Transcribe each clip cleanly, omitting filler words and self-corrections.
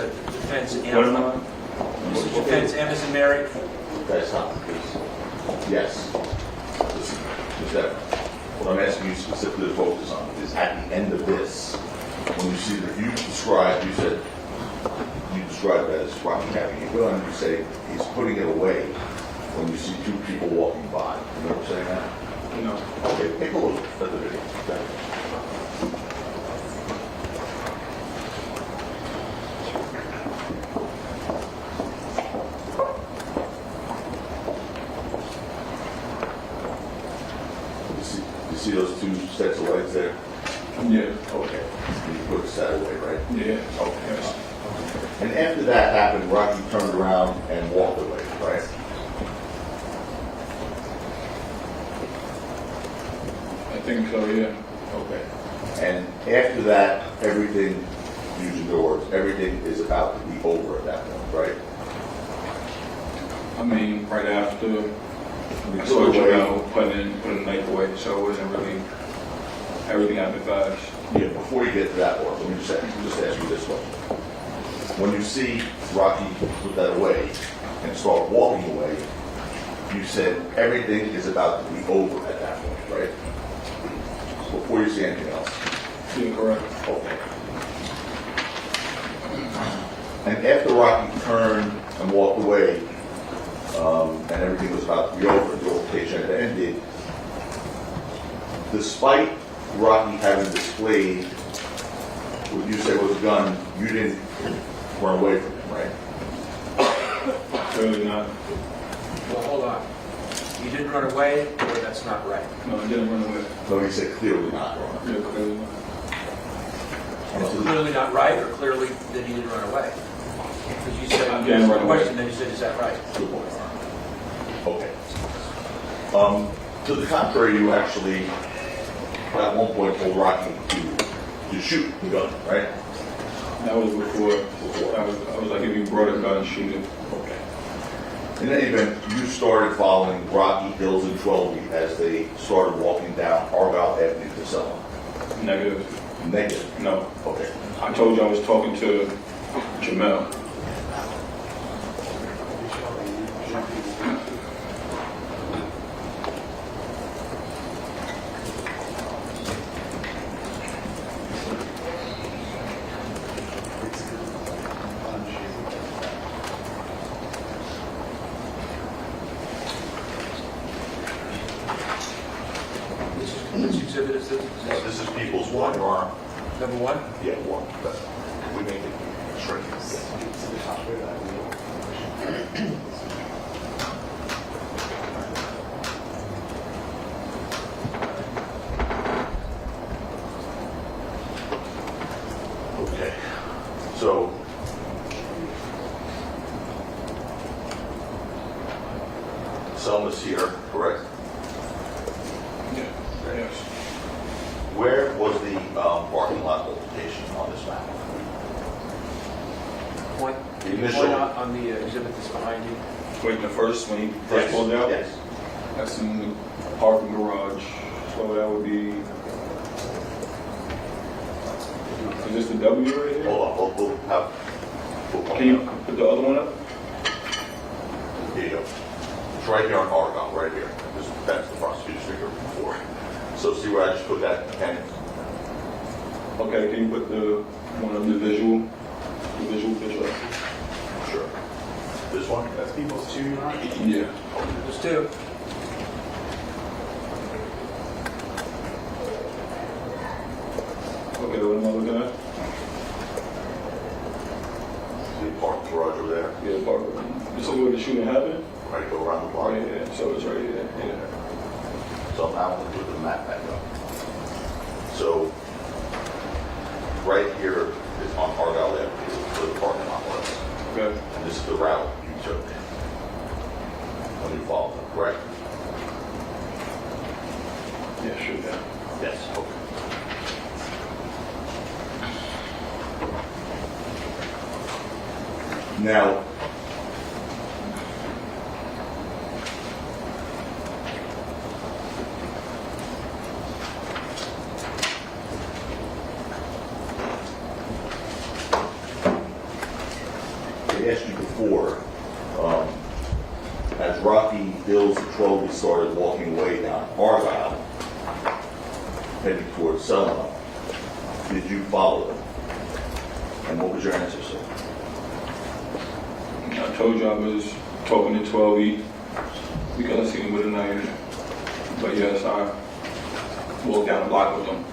defense What M. am I? This is defense M as in Mary. That's not the case. Yes. Listen, Ms. Evans, what I'm asking you specifically to focus on is at the end of this, when you see that you described it as Rakim having a gun, you say he's putting it away when you see two people walking by. You remember saying that? No. Okay, take a look at the video. You see those two sets of legs there? Yeah. Okay. You put a set away, right? Yeah. Okay. Yes. And after that happened, Rocky turned around and walked away, right? I think so, yeah. Okay. And after that, everything, using your words, everything is about to be over at that point, right? I mean, right after we Put switched away. around, putting the knife away, so it wasn't really, everything happened fast. Yeah, before you get to that part, let me just ask you this question. When you see Rocky put that away and start walking away, you said everything is about to be over at that point, right? Before you see anything else. Yeah, correct. Okay. And after Rocky turned and walked away, and everything was about to be over, the altercation had ended, despite Rocky having displayed what you said was a gun, you didn't run away from him, right? Clearly not. Well, hold on. You didn't run away, or that's not right? No, I didn't run away. No, he said clearly not. Yeah, clearly not. It's clearly not right, or clearly that he didn't run away? Because you said, I you didn't asked run the away. question, then you said, is that right? Good point. Okay. To the contrary, you actually, at one point, told Rocky to shoot the gun, right? That was before. I was like, if you brought a gun, shoot it. Okay. In any event, you started following Rocky, Hills, and Twelby as they started walking down Argyle Avenue to Selma. Negative. Negative. No. Okay. I told you I was talking to Jamel. Which exhibit is this? This is People's One Arm. Number one? Yeah, one. We make it shrink. Okay. So, Selma's here, correct? Yeah. Yes. Where was the parking lot altercation on this map? Point, The can you initial- point out on the exhibit that's behind you? Wait, the first, when he first pulled out? Yes. That's in the parking garage. So that would be. Is this the W right here? Hold on, we'll have. Can you put the other one up? Here you go. It's right here on Argonne, right here. That's the prosecutor's figure before. So see where I just put that pen? Okay, can you put the one of the visual picture up? Sure. This one? That's people's two, right? Yeah. There's two. Okay, what am I looking at? See the parking garage over there? Yeah, park. This is where the shooting happened? Right, go around the block. Right here. So it's right here. Yeah. So now I'm going to put the map back up. So, right here is on Argyle Avenue, where the parking lot was. Okay. And this is the route you took when you followed them, correct? Yeah, shoot that. Yes. Okay. Now, started walking away down Argyle, heading towards Selma, did you follow them? And what was your answer, sir? I told you I was talking to 12E because I seen him with a knife. But yes, I walked down the block with him.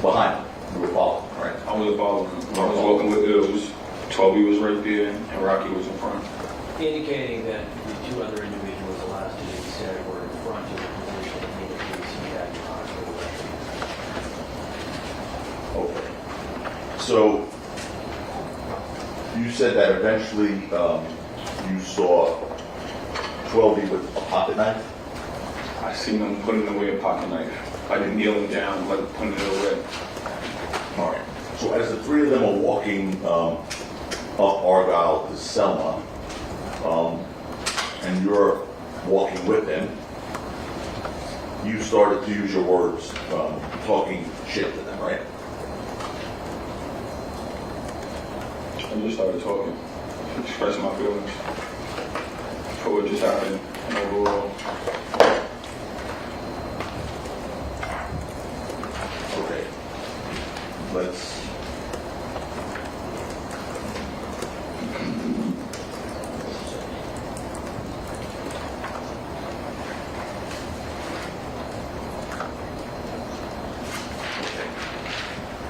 Behind him, you were following, right? I was following him. I was walking with Ills. 12E was right there, and Rocky was in front. Indicating that the two other individuals, the last two that you said, were in front of the position and made it see that hospital. Okay. So, you said that eventually you saw 12E with a pocket knife? I seen him putting away a pocket knife. I didn't kneel him down, like putting it away. All right. So as the three of them are walking up Argyle to Selma, and you're walking with them, you started to use your words, talking shit to them, right? I just started talking, expressing my feelings for what just happened and overall. Okay. Let's.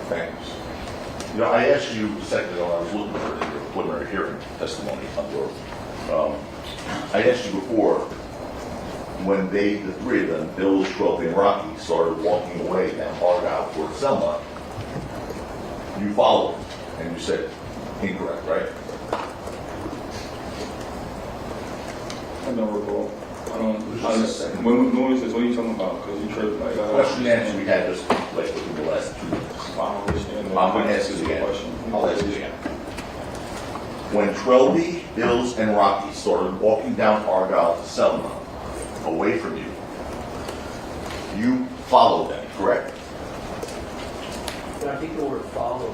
Thanks. You know, I asked you a second ago, I was looking for your preliminary hearing testimony on your, I asked you before, when the three of them, Bill, 12, and Rocky, started walking away down Argyle towards Selma, you followed them, and you said incorrect, right? I don't recall. I don't. Just a second. When was this? What are you talking about? Because you tripped like. Question and answer we had just like within the last 2 minutes. I don't understand. I'm going to ask you again. Question. I'll ask you again. When Trelby, Bills, and Rocky started walking down Argyle to Selma, away from you, you followed them, correct? But I think the word follow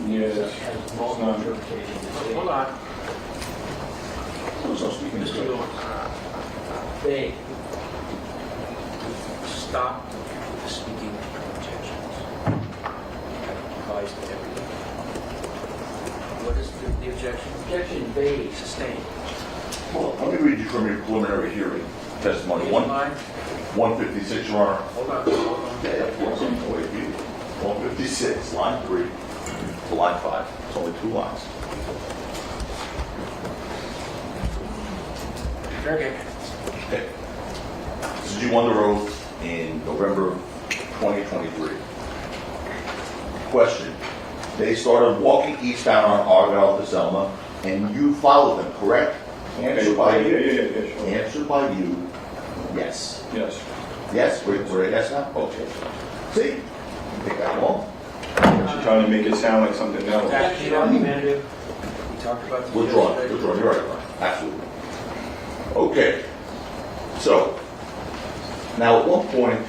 Yes. has multiple interpretations. Hold on. So speaking Mr. Lewis, they stop speaking objections. Advice to everything. What is the objection? Objection vague, sustained. Well, let me read you from your preliminary hearing testimony. In line? 156, Your Honor. Hold on, hold on. Yeah, of course, I'm going to wait for you. 156, line 3 to line 5. It's only 2 lines. Okay. Okay. This is you under oath in November 2023. Question. They started walking eastbound on Argyle to Selma, and you followed them, correct? Answer by you. Yeah, sure. Answer by you, yes. Yes. Yes? We're a yes now? Okay. See? Didn't take that long. She's trying to make it sound like something else. Actually, argumentative. We talked about this. Withdrawn. yesterday. Withdrawn. You're right, Brian. Absolutely. Okay. So, now at one point,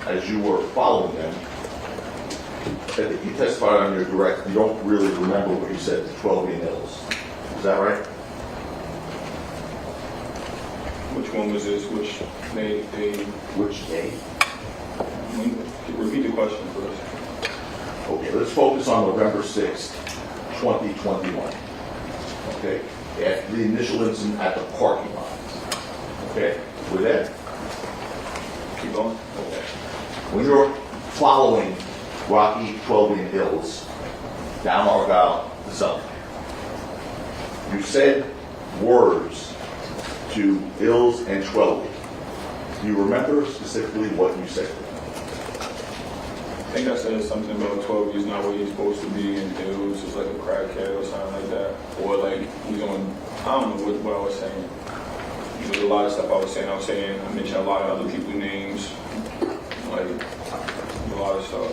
as you were following them, I think you testified on your direct, you don't really remember what you said to 12 Mills. Is that right? Which one was this? Which they Which day? repeat the question first. Okay, let's focus on November 6th, 2021. Okay? After the initial incident at the parking lot. Okay? We're there? Keep going. Okay. When you're following Rocky, 12 and Hills down Argyle to Selma, you said words to Hills and 12. Do you remember specifically what you said to them? I think I said something about 12. He's not where he's supposed to be, and it was just like a crackhead or something like that, or like he's on. I don't know what I was saying. There was a lot of stuff I was saying. I mentioned a lot of other people's names, like a lot of stuff.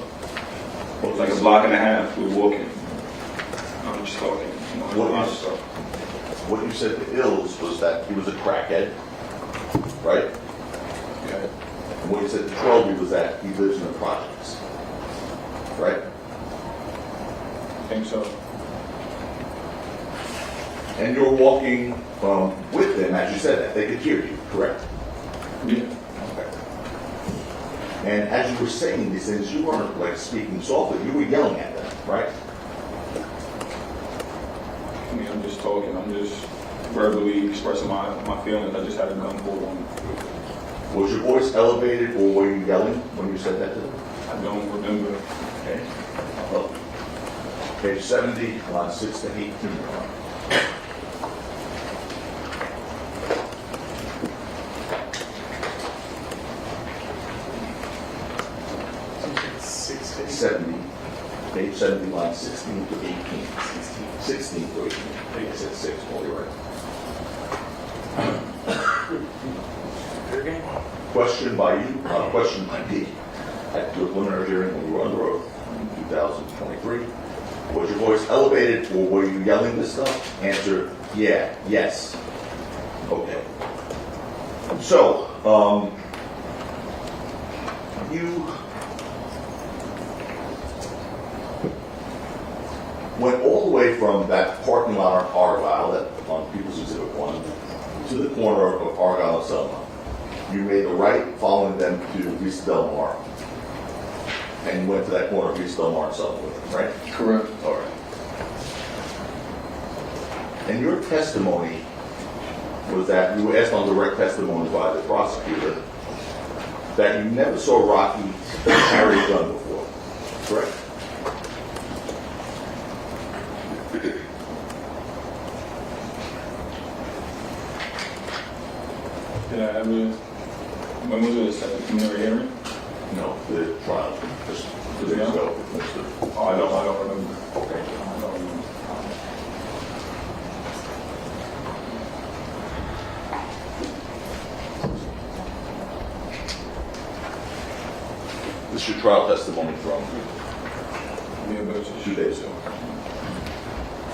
It was like a block and a half. We were walking. I'm just talking. You know, a lot of stuff. What you said to Hills was that he was a crackhead, right? Yeah. And what you said to 12 was that he lives in the projects, right? I think so. And you're walking with them as you said that. They could hear you, correct? Yeah. Okay. And as you were saying these things, you weren't like speaking softly, you were yelling at them, right? I mean, I'm just talking. I'm just verbally expressing my feelings. I just had a gun pulled on me. Was your voice elevated or were you yelling when you said that to them? I don't remember. Okay. Well, page 70, line 6 to 18. Six, 70, page 70, line 16 to 18. 16 to 18. I think I said 6, well, you're right. Question by you, question by me. At your preliminary hearing when you were under oath in 2023, was your voice elevated or were you yelling this stuff? Answer, yeah, yes. Okay. So, you went all the way from that parking lot on Argyle, that on People's Exhibit 1, to the corner of Argyle and Selma. You made the right following them to East Del Mar. And you went to that corner of East Del Mar and Selma with them, right? Correct. All right. And your testimony was that you were asked on direct testimony by the prosecutor that you never saw Rocky carry a gun before, correct? Did I ever? When was it? A preliminary hearing? No, the trial. Just Did they go. Oh, I don't remember. Okay. I don't remember. This is your trial testimony from Yeah, but it's 2 days ago.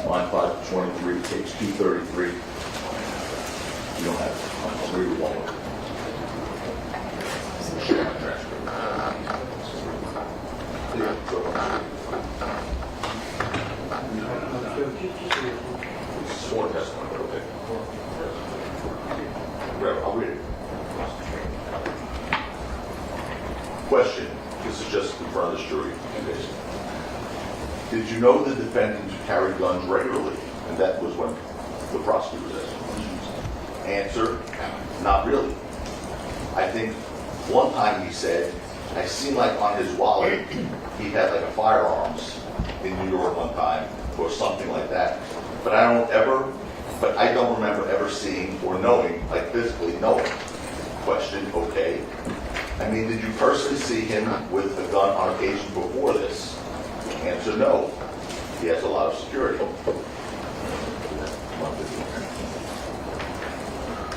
Line 523, page 233. You don't have it. I'll read it one more. Share my transcript. Yeah, so, sworn testimony, but okay. Right, I'll read it. Question. This is just in front of this jury. Did you know the defendant carried guns regularly? And that was when the prosecutor was asking questions. Answer, not really. I think one time he said, I seen like on his wallet, he had like a firearms in New York one time, or something like that. But I don't remember ever seeing or knowing, like physically knowing. Question, okay. I mean, did you personally see him with a gun on occasion before this? Answer, no. He has a lot of security.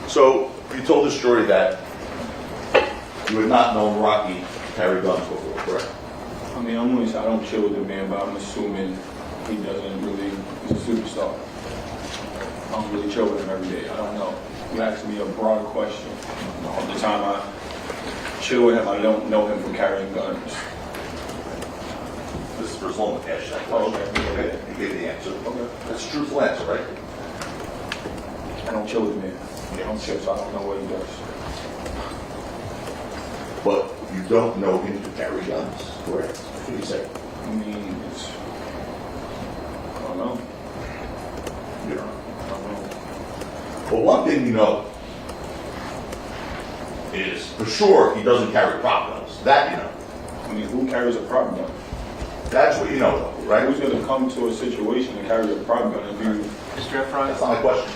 So, you told the jury that you had not known Rocky to carry guns before, correct? I mean, I don't chill with the man, but I'm assuming he doesn't really, he's a superstar. I don't really chill with him every day. I don't know. You asked me a broad question. All the time I chill with him, I don't know him for carrying guns. This is for as long as cash that Oh, question. okay. You gave the answer. Okay. That's a truthful answer, right? I don't chill with him. I don't chill, so I don't know what he does. But you don't know him to carry guns, correct? What do you say? I mean, I don't know. You don't know. I don't know. Well, one thing you know is for sure he doesn't carry prop guns. That you know. I mean, who carries a prop gun? That's what you know, though, right? Who's going to come to a situation and carry a prop gun if you... Mr. Ephron, That's not my question.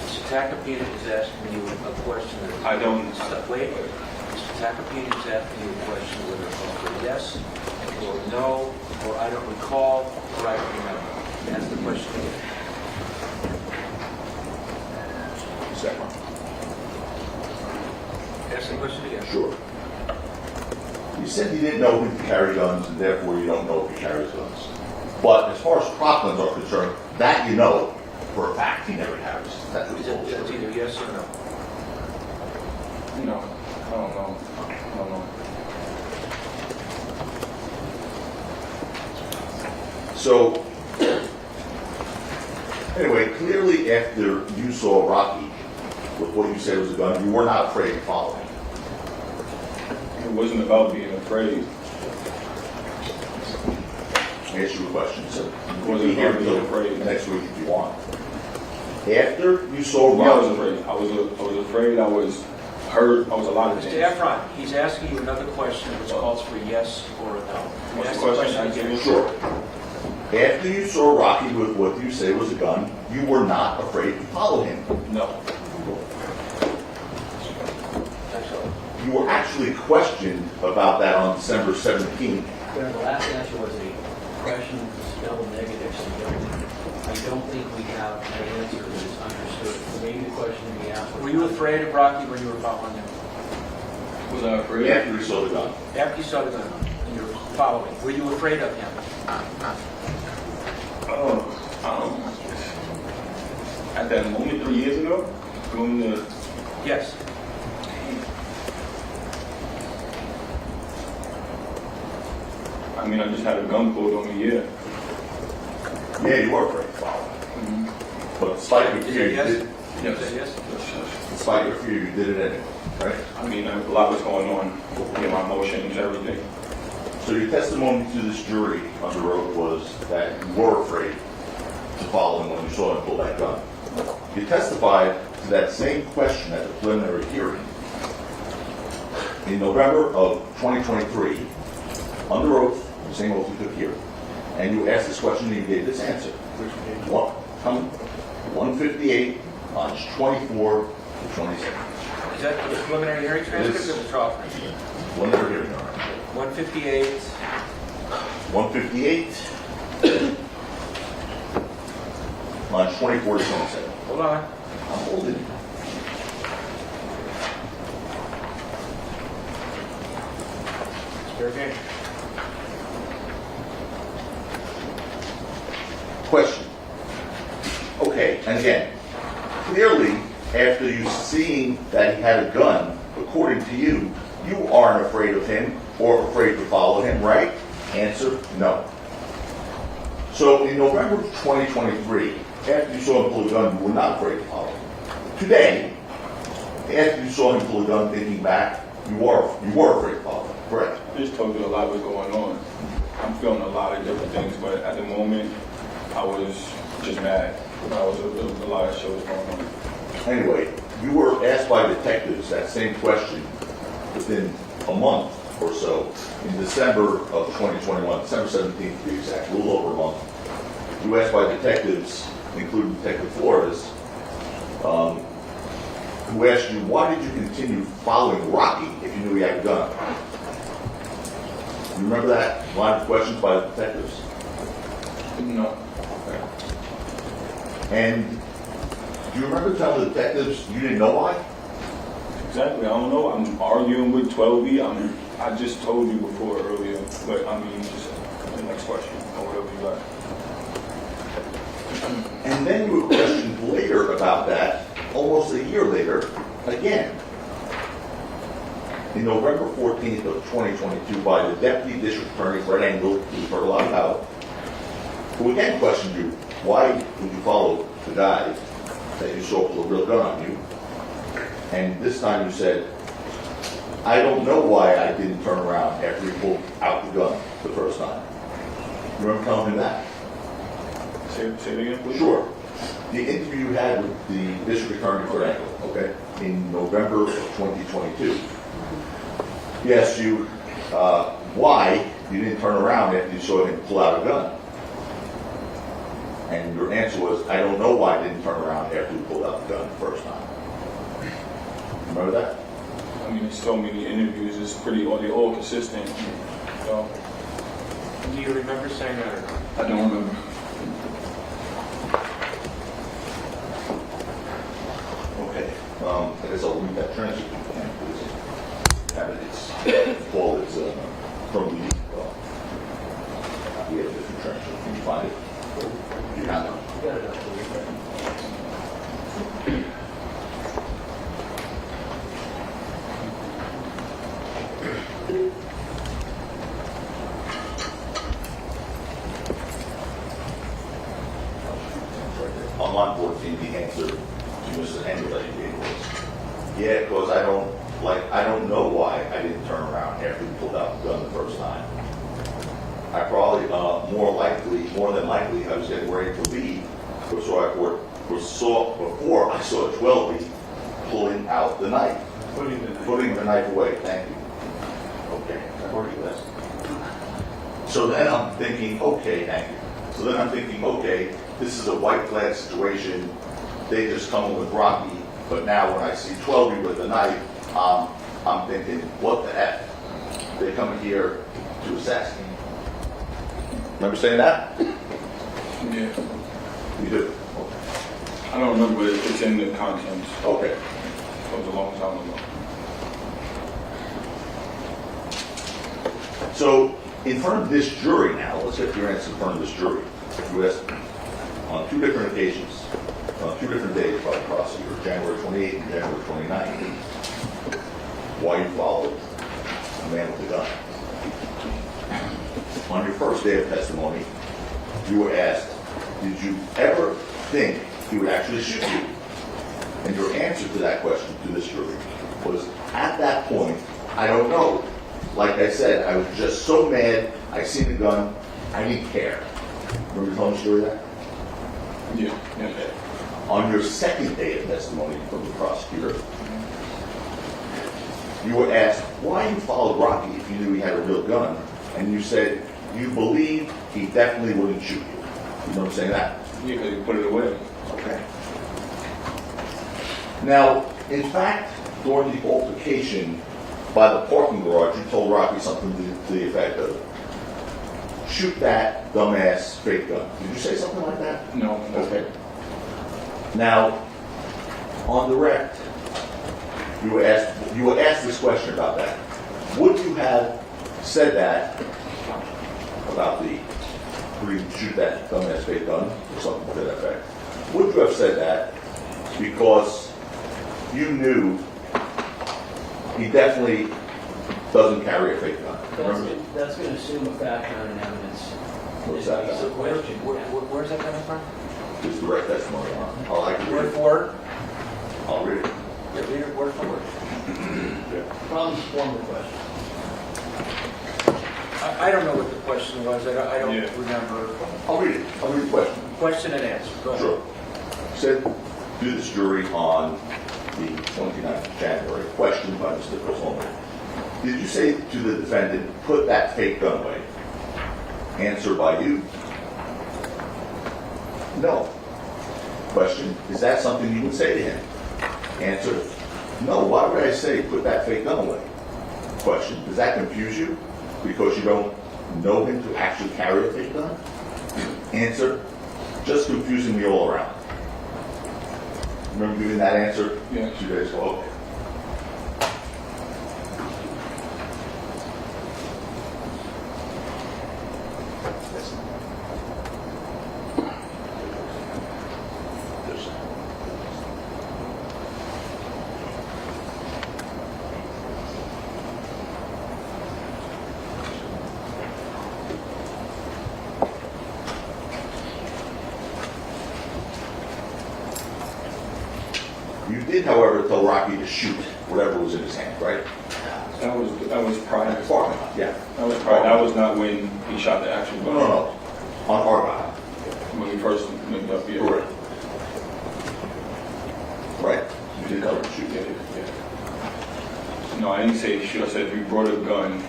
Mr. Tacopina is asking you a question. I don't- Wait. Mr. Tacopina is asking you a question whether it's yes or no, or I don't recall, or I don't remember. That's the question again. Second. Ask the question again. Sure. You said you didn't know him to carry guns, and therefore you don't know if he carries guns. But as far as prop guns are concerned, that you know for a fact he never carries. That's what he told That's you. either yes or no. No, I don't know. I don't know. So, anyway, clearly after you saw Rocky with what you said was a gun, you were not afraid to follow him. It wasn't about being afraid. Let me ask you a question, sir. You Wasn't can be here about being until afraid. next week if you want. After you saw Yeah, I was Rocky, afraid. I was afraid. I was hurt. I was a lot of Mr. things. Ephron, he's asking you another question which calls for yes or a no. What's Ask the question? again. sure. After you saw Rocky with what you say was a gun, you were not afraid to follow him. No. That's all. You were actually questioned about that on December 17th. The last answer was a question, spelled negative, so I don't think we have an answer that is understood. Maybe the question to be asked. Were you afraid of Rocky when you were following him? Was I afraid? After you saw the gun. After you saw the gun and you were following, were you afraid of him? At that moment 3 years ago, going to Yes. I mean, I just had a gun pulled on me, yeah. Yeah, you were afraid to follow him. But despite your Is fear, it you yes? did, Is it yes? despite your fear, you did it anyway, right? I mean, a lot was going on in my emotions, everything. So your testimony to this jury under oath was that you were afraid to follow him when you saw him pull that gun. You testified to that same question at the preliminary hearing in November of 2023, under oath, the same oath you took here. And you asked this question and you gave this answer. 158, lines 24 to 27. Is that the preliminary hearing transcript or the trial transcript? Preliminary hearing, Your Honor. 158. 158, lines 24 to 27. Hold on. I'm holding it. It's fair game. Question. Okay, and again, clearly, after you seeing that he had a gun, according to you, you aren't afraid of him or afraid to follow him, right? Answer, no. So in November of 2023, after you saw him pull a gun, you were not afraid to follow him. Today, after you saw him pull a gun, thinking back, you were afraid to follow him, correct? I just told you a lot was going on. I'm feeling a lot of different things, but at the moment, I was just mad. I was a lot of shit was going on. Anyway, you were asked by detectives that same question within a month or so in December of 2021, December 17th to be exact, a little over a month. You were asked by detectives, including Detective Flores, who asked you, why did you continue following Rocky if you knew he had a gun? You remember that line of questions by the detectives? No. And do you remember telling the detectives you didn't know why? Exactly. I don't know. I'm arguing with 12B. I just told you before earlier, but I mean, just the next question or whatever you got. And then you were questioned later about that, almost a year later, again. In November 14th of 2022 by the Deputy District Attorney, Fred Engel, who's heard a lot about, who again questioned you, why would you follow the guy that you saw with a real gun on you? And this time you said, I don't know why I didn't turn around after he pulled out the gun the first time. You remember telling him that? Say it again, please. Sure. The interview you had with the District Attorney for Engel, okay, in November of 2022, he asked you why you didn't turn around after you saw him pull out a gun. And your answer was, I don't know why I didn't turn around after he pulled out the gun the first time. Remember that? I mean, so many interviews. It's pretty, they're all consistent. So Do you remember saying that or not? I don't remember. Okay. I guess I'll read that transcript again, please. Have it. It's called, it's from the, we have a different transcript. Can you find it? You have it. You got it up there. On line 14, the answer to Mr. Engel that you gave. was. Yeah, because I don't know why I didn't turn around after he pulled out the gun the first time. I probably, more than likely, I was getting ready to leave, before I saw 12 pulling out the knife. Putting the knife away, thank you. Okay, I've already listened. So then I'm thinking, okay, thank you. So then I'm thinking, okay, this is a white flag situation. They just come with Rocky, but now when I see 12 with a knife, I'm thinking, what the heck? They come here to assassinate. Remember saying that? Yeah. You do? I don't remember, but it's in the contents. Okay. It was a long time ago. So, in front of this jury now, let's get your answer in front of this jury. You asked on 2 different occasions, on 2 different days by the prosecutor, January 28th and January 29th, why you followed a man with a gun. On your first day of testimony, you were asked, did you ever think he would actually shoot you? And your answer to that question to this jury was, at that point, I don't know. Like I said, I was just so mad, I seen the gun, I didn't care. Remember telling the story that? Yeah. Okay. On your second day of testimony from the prosecutor, you were asked why you followed Rocky if you knew he had a real gun, and you said you believe he definitely wouldn't shoot you. You know what I'm saying that? Yeah, because he put it away. Okay. Now, in fact, during the altercation by the parking garage, you told Rocky something to the effect of, shoot that dumbass fake gun. Did you say something like that? No. Okay. Now, on the rect, you were asked this question about that. Would you have said that about the shoot that dumbass fake gun or something to that effect? Would you have said that because you knew he definitely doesn't carry a fake gun? Remember? That's going to assume a fact, not an evidence. What's that? It's a question. Where's that coming from? It's direct testimony on it. I can read Word it. for word? I'll read it. Yeah, read it word for word. Probably form the question. I don't know what the question was. I don't Yeah. remember. I'll read it. I'll read the question. Question and answer. Go ahead. Sure. Said to this jury on the 29th of January, questioned by Mr. Coleman. Did you say to the defendant, put that fake gun away? Answer by you. No. Question, is that something you would say to him? Answer, no. Why would I say put that fake gun away? Question, does that confuse you? Because you don't know him to actually carry a fake gun? Answer, just confusing me all around. Remember giving that answer? Yeah. 2 days ago? Okay. You did, however, tell Rocky to shoot whatever was in his hand, right? That was prior. Parking lot, yeah. That was prior. That was not when he shot the actual gun. No. On Argyle. When we first linked up here. Correct. Right. You did tell him to shoot. Yeah. No, I didn't say shoot. I said if you brought a gun,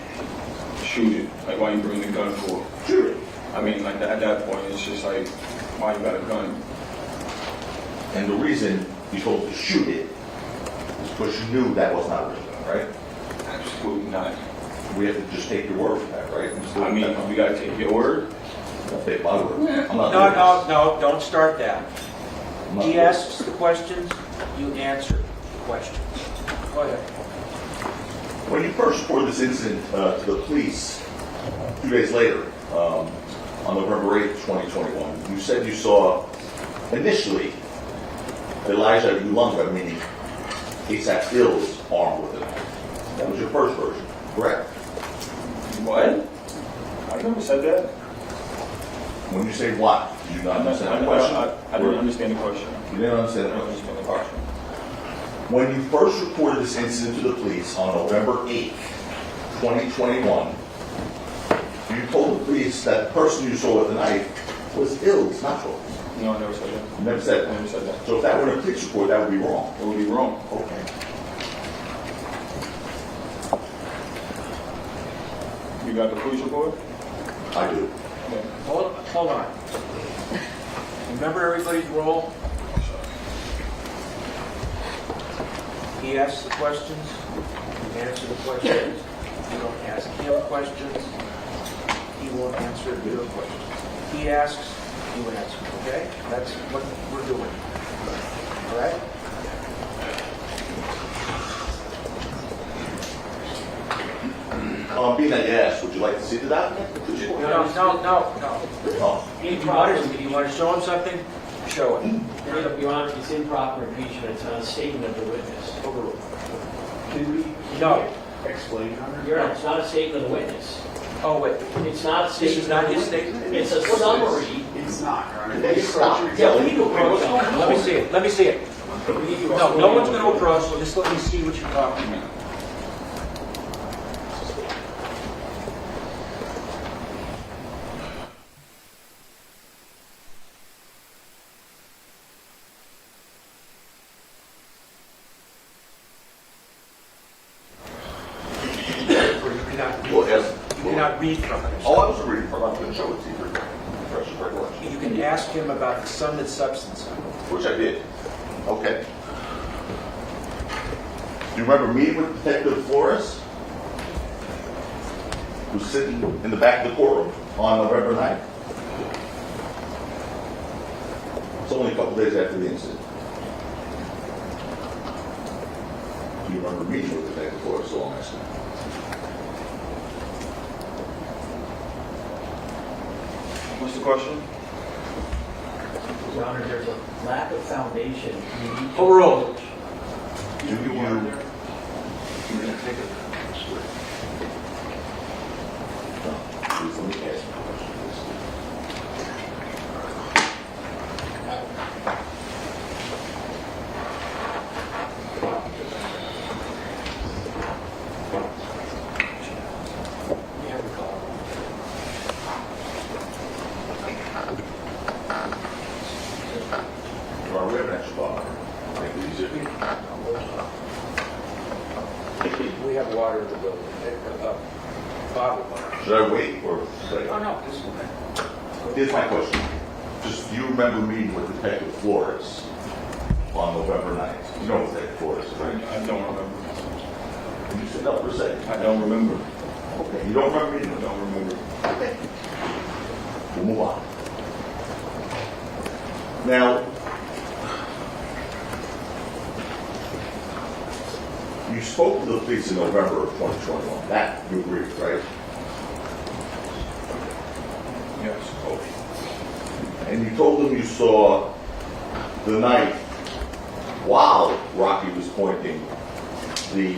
shoot it. Like, why you bring the gun for? Shoot it. I mean, like, at that point, it's just like, why you got a gun? And the reason you told him to shoot it is because you knew that was not a real gun, right? Absolutely not. We have to just take your word for that, right? I mean, we gotta take your word. I'll take my word. I'm not No, doing this. no, don't start that. I'm not He doing asks the questions, you answer the questions. Go ahead. When you first reported this incident to the police 2 days later, on November 8th, 2021, you said you saw initially Elijah Ulunga, meaning ASAP Ills, armed with a knife. That was your first version, correct? What? I never said that. When you say what, do you not understand the question? I didn't understand the question. You didn't I understand the don't question. understand the question. When you first reported this incident to the police on November 8th, 2021, you told the police that the person you saw with the knife was ill, it's natural. No, I never said that. You never said I that. never said that. So if that were in a police report, that would be wrong. It would be wrong. Okay. You got the police report? I do. Yeah. Hold on. Remember everybody's role? He asks the questions, you answer the questions. You don't ask him questions, he won't answer your questions. He asks, you answer, okay? That's what we're doing. All right? Being that you asked, would you like to see the document? The police report? No. No. You want to show him something? Show it. Your Honor, it's improper impeachment, it's not a statement of the witness. Overruled. Can we No. explain, Your Honor, it's not a statement of the witness. Oh, wait. It's not a This statement. is not of the his witness. statement? It's a summary. It's not, Your Honor. Hey, stop. Yeah, we need to approach that. Let me see it. Let me see it. We need to No, explain no one's it. going to approach. Just let me see what you're talking about. Well, yes. You cannot read from it. Oh, I was reading from it. I'm going to show it to you for fresh recollection. You can ask him about the sum and substance of it. Which I did. Okay. Do you remember meeting with Detective Flores? Who's sitting in the back of the courtroom on November 9th? It's only a couple days after the incident. Do you remember meeting with Detective Flores? So I'm asking. What's the question? Your Honor, there's a lack of foundation. Overruled. Do you? No, please let me ask you a question, please. Well, we have an extra bottle. Make it easier. We have water in the building. Bottle water. Should I wait or should I? Oh, no, this is okay. Here's my question. Just, do you remember meeting with Detective Flores on November 9th? You know Detective Flores, right? I don't remember. Can you sit up for a second? I don't remember. Okay, you don't remember meeting I with him? don't remember. Okay. We'll move on. Now, you spoke to the police in November of 2021. That you agree with, right? Yes. Okay. And you told them you saw the knife while Rocky was pointing the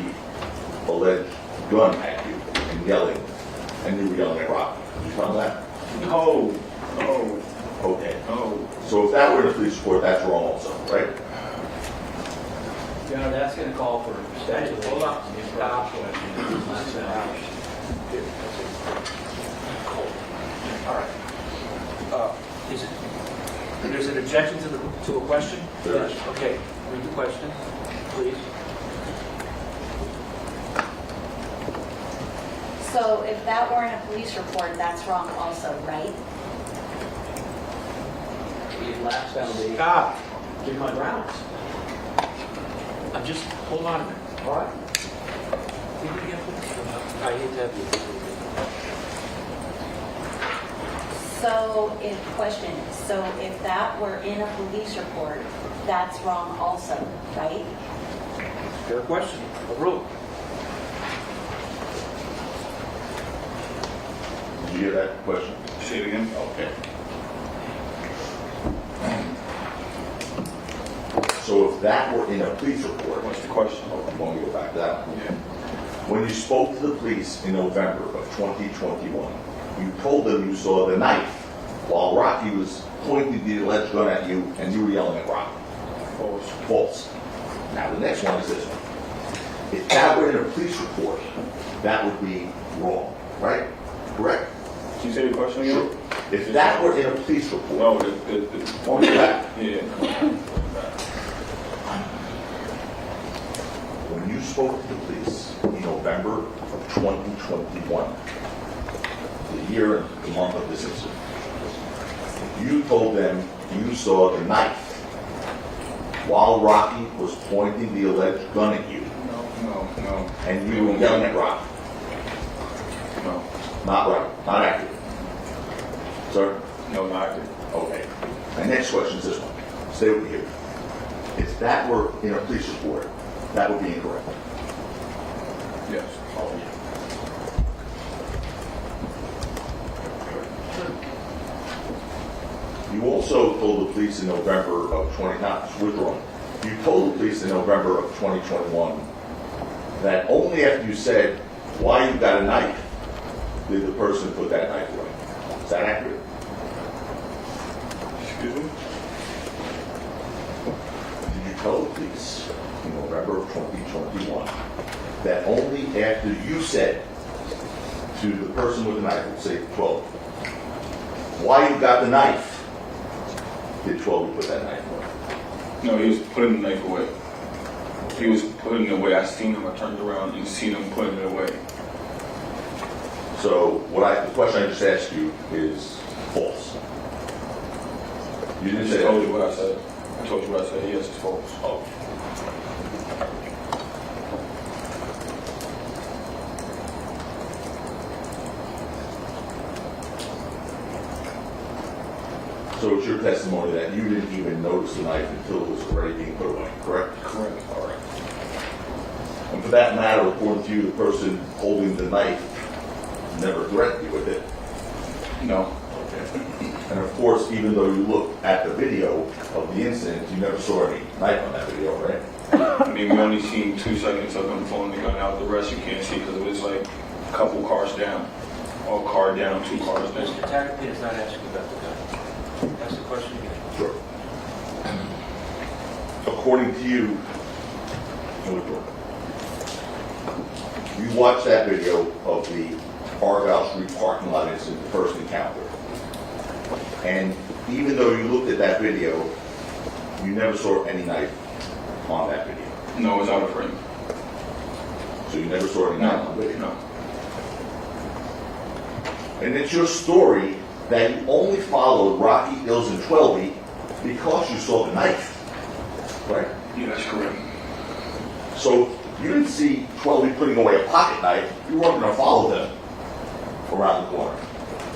alleged gun at you and yelling, and you were yelling at Rocky. Did you tell them that? No. No. Okay. No. So if that were in a police report, that's wrong also, right? Your Honor, that's going to call for speculation. Hold on. Stop. All right. Is it, there's an objection to a question? There is. Okay, read the question, please. So if that were in a police report, that's wrong also, right? It lacks foundation. Stop. Give my grounds. I'm just, hold on a minute. All right. I hate to have you. So if that were in a police report, that's wrong also, right? Fair question. Overruled. Did you hear that question? Say it again. Okay. So if that were in a police report, What's the question? I want to go back to that one. Yeah. When you spoke to the police in November of 2021, you told them you saw the knife while Rocky was pointing the alleged gun at you and you were yelling at Rocky. False. False. Now, the next one is this one. If that were in a police report, that would be wrong, right? Correct? Can you say the question again? Sure. If that were in a police report, No, on the back, yeah. when you spoke to the police in November of 2021, the year and the month of this incident, you told them you saw the knife while Rocky was pointing the alleged gun at you, No. and you were yelling at Rocky. No. Not right, not accurate. Sir? No, not accurate. Okay. My next question is this one. Stay with me here. If that were in a police report, that would be incorrect. Yes. Oh, yeah. You also told the police in November of 20, not withdrawn. You told the police in November of 2021 that only after you said, why you got a knife, did the person put that knife away. Is that accurate? Excuse me? Did you tell the police in November of 2021 that only after you said to the person with the knife, let's say 12, why you got the knife, did 12 put that knife away? No, he was putting the knife away. He was putting it away. I seen him. I turned around and seen him putting it away. So the question I just asked you is false. You I didn't just say told that. you what I said. I told you what I said. Yes, it's false. Oh. So it's your testimony that you didn't even notice the knife until it was already being put away, correct? Correct. All right. And for that matter, according to you, the person holding the knife never threatened you with it. No. Okay. And of course, even though you looked at the video of the incident, you never saw any knife on that video, right? I mean, we only seen 2 seconds of him pulling the gun out. The rest you can't see because it was like a couple cars down. All car down, 2 cars down. Mr. Tackett is not asking about the gun. Ask the question again. Sure. According to you, you watched that video of the Argyle Street parking lot incident, the first encounter. And even though you looked at that video, you never saw any knife on that video. No, it was out of frame. So you never saw any knife on the video. No. And it's your story that you only followed Rocky, Ills, and Twelby because you saw the knife. Right? Yeah, that's correct. So you didn't see Twelby putting away a pocket knife. You weren't going to follow them around the corner.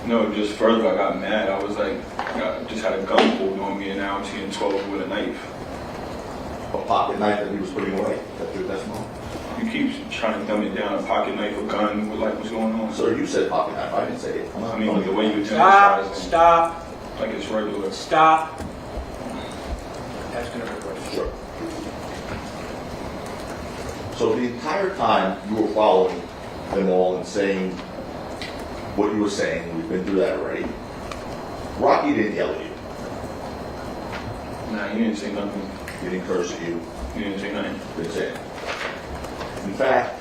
No, just further, I got mad. I was like, I just had a gun pulled on me, and now I'm seeing 12 with a knife. A pocket knife that he was putting away. That's your testimony. You keep trying to dumb it down. A pocket knife, a gun. What's going on? So you said pocket knife. I didn't say it. I mean, the way you Stop, emphasize it, stop, like it's regular. stop. Ask another question. Sure. So the entire time you were following them all and saying what you were saying, we've been through that already, Rocky didn't yell at you. Nah, he didn't say nothing. He didn't curse at you. He didn't say nothing. Didn't say it. In fact,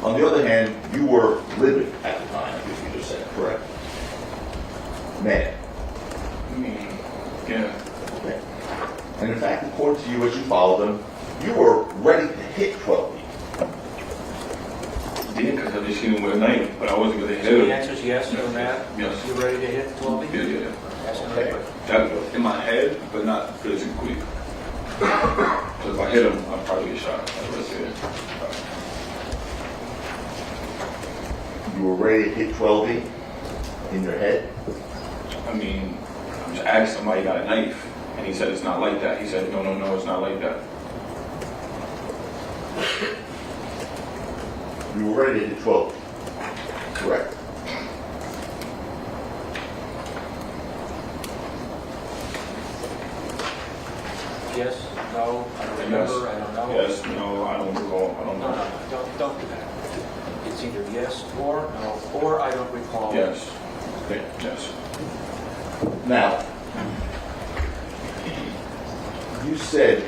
on the other hand, you were livid at the time, I think you just said, correct? Mad. I mean, yeah. Okay. And in fact, according to you, as you followed them, you were ready to hit 12. Yeah, because I just hit him with a knife, but I wasn't going to So hit the him. answer is yes or no? Yes. You ready to hit 12? Yeah. Ask another Okay. question. That, in my head, but not physically. Because if I hit him, I'd probably get shot. That's it. You were ready to hit 12 in your head. I mean, I just asked somebody got a knife, and he said it's not like that. He said, no, it's not like that. You were ready to hit 12. Correct. Yes, no, I don't Yes. remember, I don't know. Yes, no, I don't recall. I don't No, know. don't do that. It's either yes or no, or I don't recall. Yes, Okay. yes. Now, you said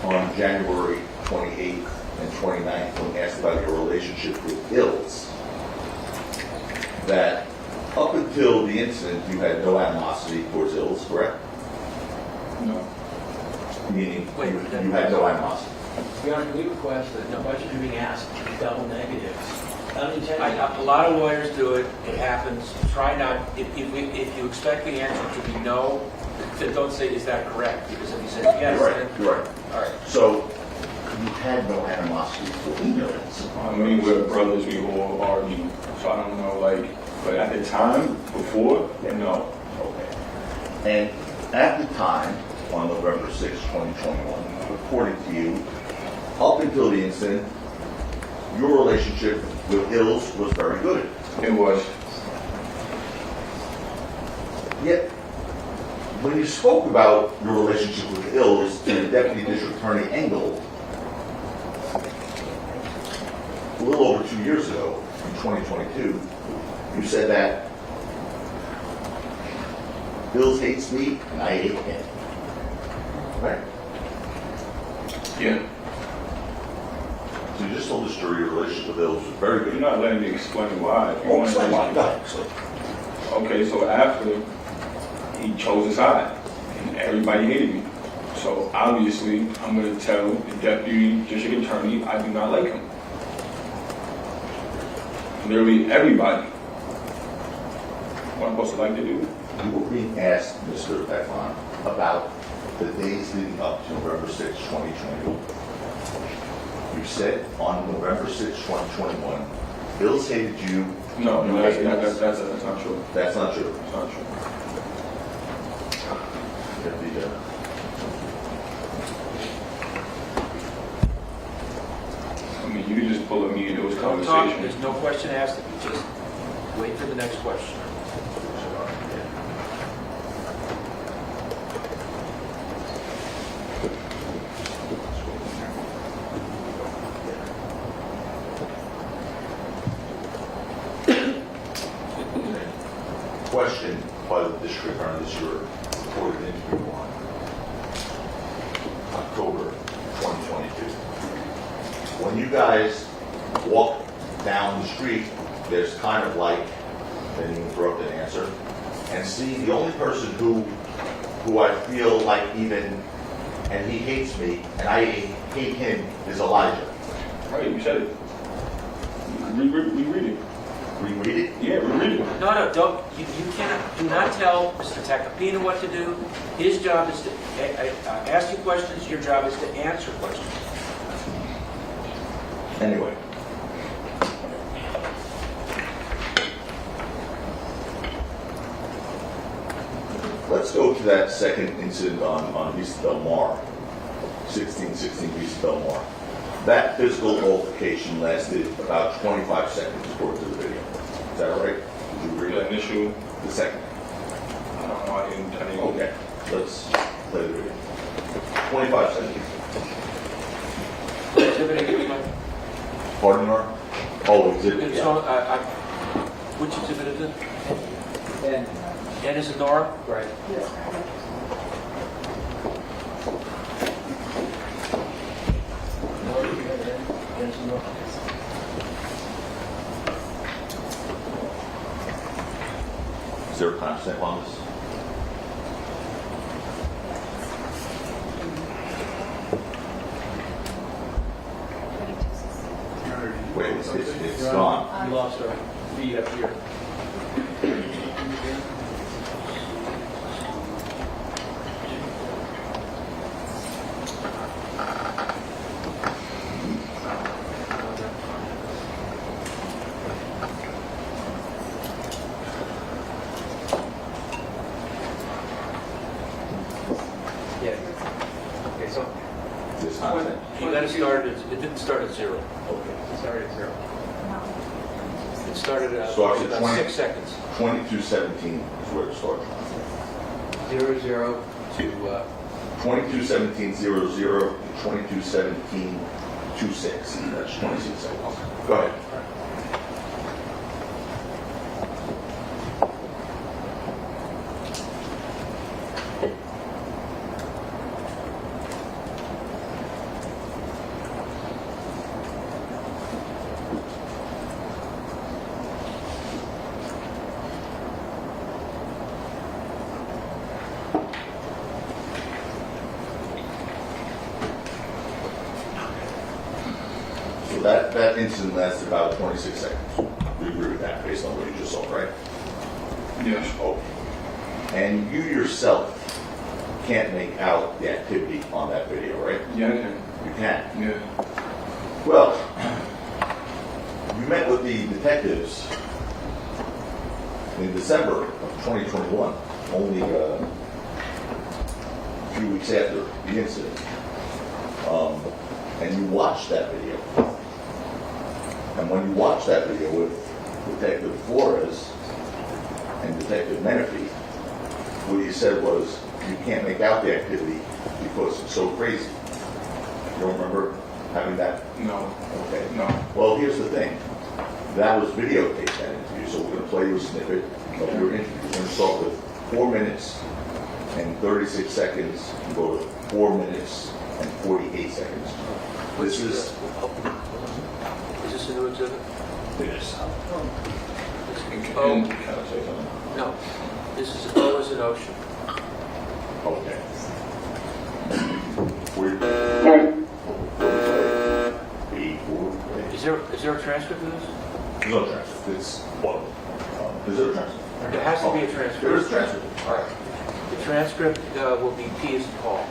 on January 28th and 29th, when asked about your relationship with Hills, that up until the incident, you had no animosity towards Hills, correct? No. Meaning, Wait, you had no animosity. Your Honor, we request that no questions are being asked, double negatives. A lot of lawyers do it, it happens. Try not, if you expect the answer to be no, then don't say, is that correct? Because if you say yes, You're then... right, you're right. All right. So, you had no animosity for Hills. I mean, we're brothers, we all argue. So I don't know, like, but at the time, before, then no. Okay. And at the time, on November 6, 2021, according to you, up until the incident, your relationship with Hills was very good. It was. Yet, when you spoke about your relationship with Hills to Deputy District Attorney Engel, a little over 2 years ago, in 2022, you said that Hills hates me and I hate him. Right? Yeah. So you just told us your relationship with Hills was very You're good. not letting me explain why. If you Oh, want to explain why. Go listen. ahead. Okay, so after he chose a side, and everybody hated me. So obviously, I'm going to tell the deputy district attorney I do not like him. Literally everybody. What I'm supposed to like to do? You were being asked, Mr. Ephron, about the days leading up to November 6, 2021. You said on November 6, 2021, Hills hated you. No, you that's hated us. not true. That's not true. That's not true. I mean, you can just pull a me into this Don't talk, conversation. there's no question asked, you just wait for the next question. Question by the district attorney this year, reported interview on October 2022. When you guys walk down the street, there's kind of like, then you interrupt and answer, and see the only person who I feel like even, and he hates me, and I hate him, is Elijah. Right, you said it. Reread it. Reread it? Yeah, reread it. No, don't, you cannot, do not tell Mr. Tacopina what to do. His job is to ask you questions, your job is to answer questions. Anyway. Let's go to that second incident on East Del Mar, 1616 East Del Mar. That physical altercation lasted about 25 seconds according to the video. Is that all right? Did you agree? The initial, The second. I don't know, I didn't. Okay, let's play the video. 25 seconds. Exhibit A, give me Pardon, Nora? Oh, exhibit. my- so, which exhibit is it? And, N is in Nora? right. Is there a timestamp on this? Wait, it's gone. We lost our feed up here. Yeah. Okay, so, This timestamp. You got to start, it didn't start at 0. okay, sorry, it's 0. It started at Starts at about 20. 6 seconds. 2217 is where it starts. 0, 0 to, 2217.00 to 2217.26. That's 26 seconds. Go ahead. that incident lasted about 26 seconds. We agree with that based on what you just saw, right? Yeah. Okay. And you yourself can't make out the activity on that video, right? Yeah, I can. You can. Yeah. Well, you met with the detectives in December of 2021, only a few weeks after the incident. And you watched that video. And when you watched that video with Detective Flores and Detective Menifee, what you said was, you can't make out the activity because it's so crazy. You don't remember having that? No. Okay. No. Well, here's the thing. That was videotaped, that interview, so we're going to play you a snippet of your interview. We're going to start with 4 minutes and 36 seconds and go to 4 minutes and 48 seconds. This is... Is this a new exhibit? Yes. Can I say something? No. This is O as an ocean. Okay. Is there a transcript of this? There's no transcript. It's one. Is there a transcript? There has to be a transcript. There is a transcript. All right. The transcript will be P as in Paul.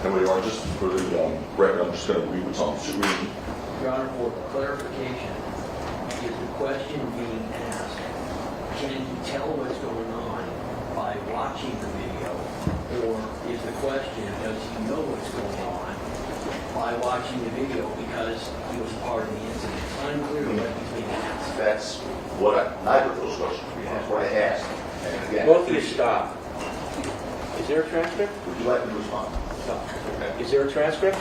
And we are just for the record, I'm just going to read what's on the screen. Your Honor, for clarification, is the question being asked, can he tell what's going on by watching the video? Or is the question, does he know what's going on by watching the video because he was part of the incident? It's unclear what he's being asked. That's what neither of those questions. That's what I asked. And again, Both of you stop. Is there a transcript? would you like me to respond? No. Is there a transcript?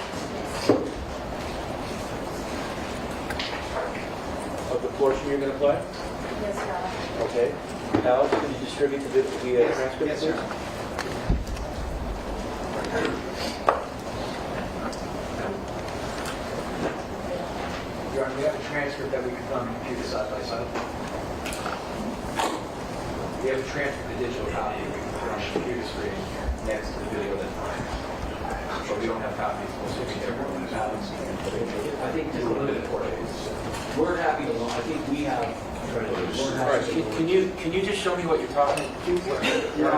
Of the portion you're going to play? Yes, Your Honor. Okay. Al, can you distribute the transcript? Yes, sir. Your Honor, we have a transcript that we can run on the computer side by side. We have a transcript, a digital copy we can put on the computer screen next to the video that's running. But we don't have copies. We'll switch to everyone who's copies. I think just a limited portion. We're happy to, I think we have, we're All right. happy to. Can you just show me what you're talking about? Your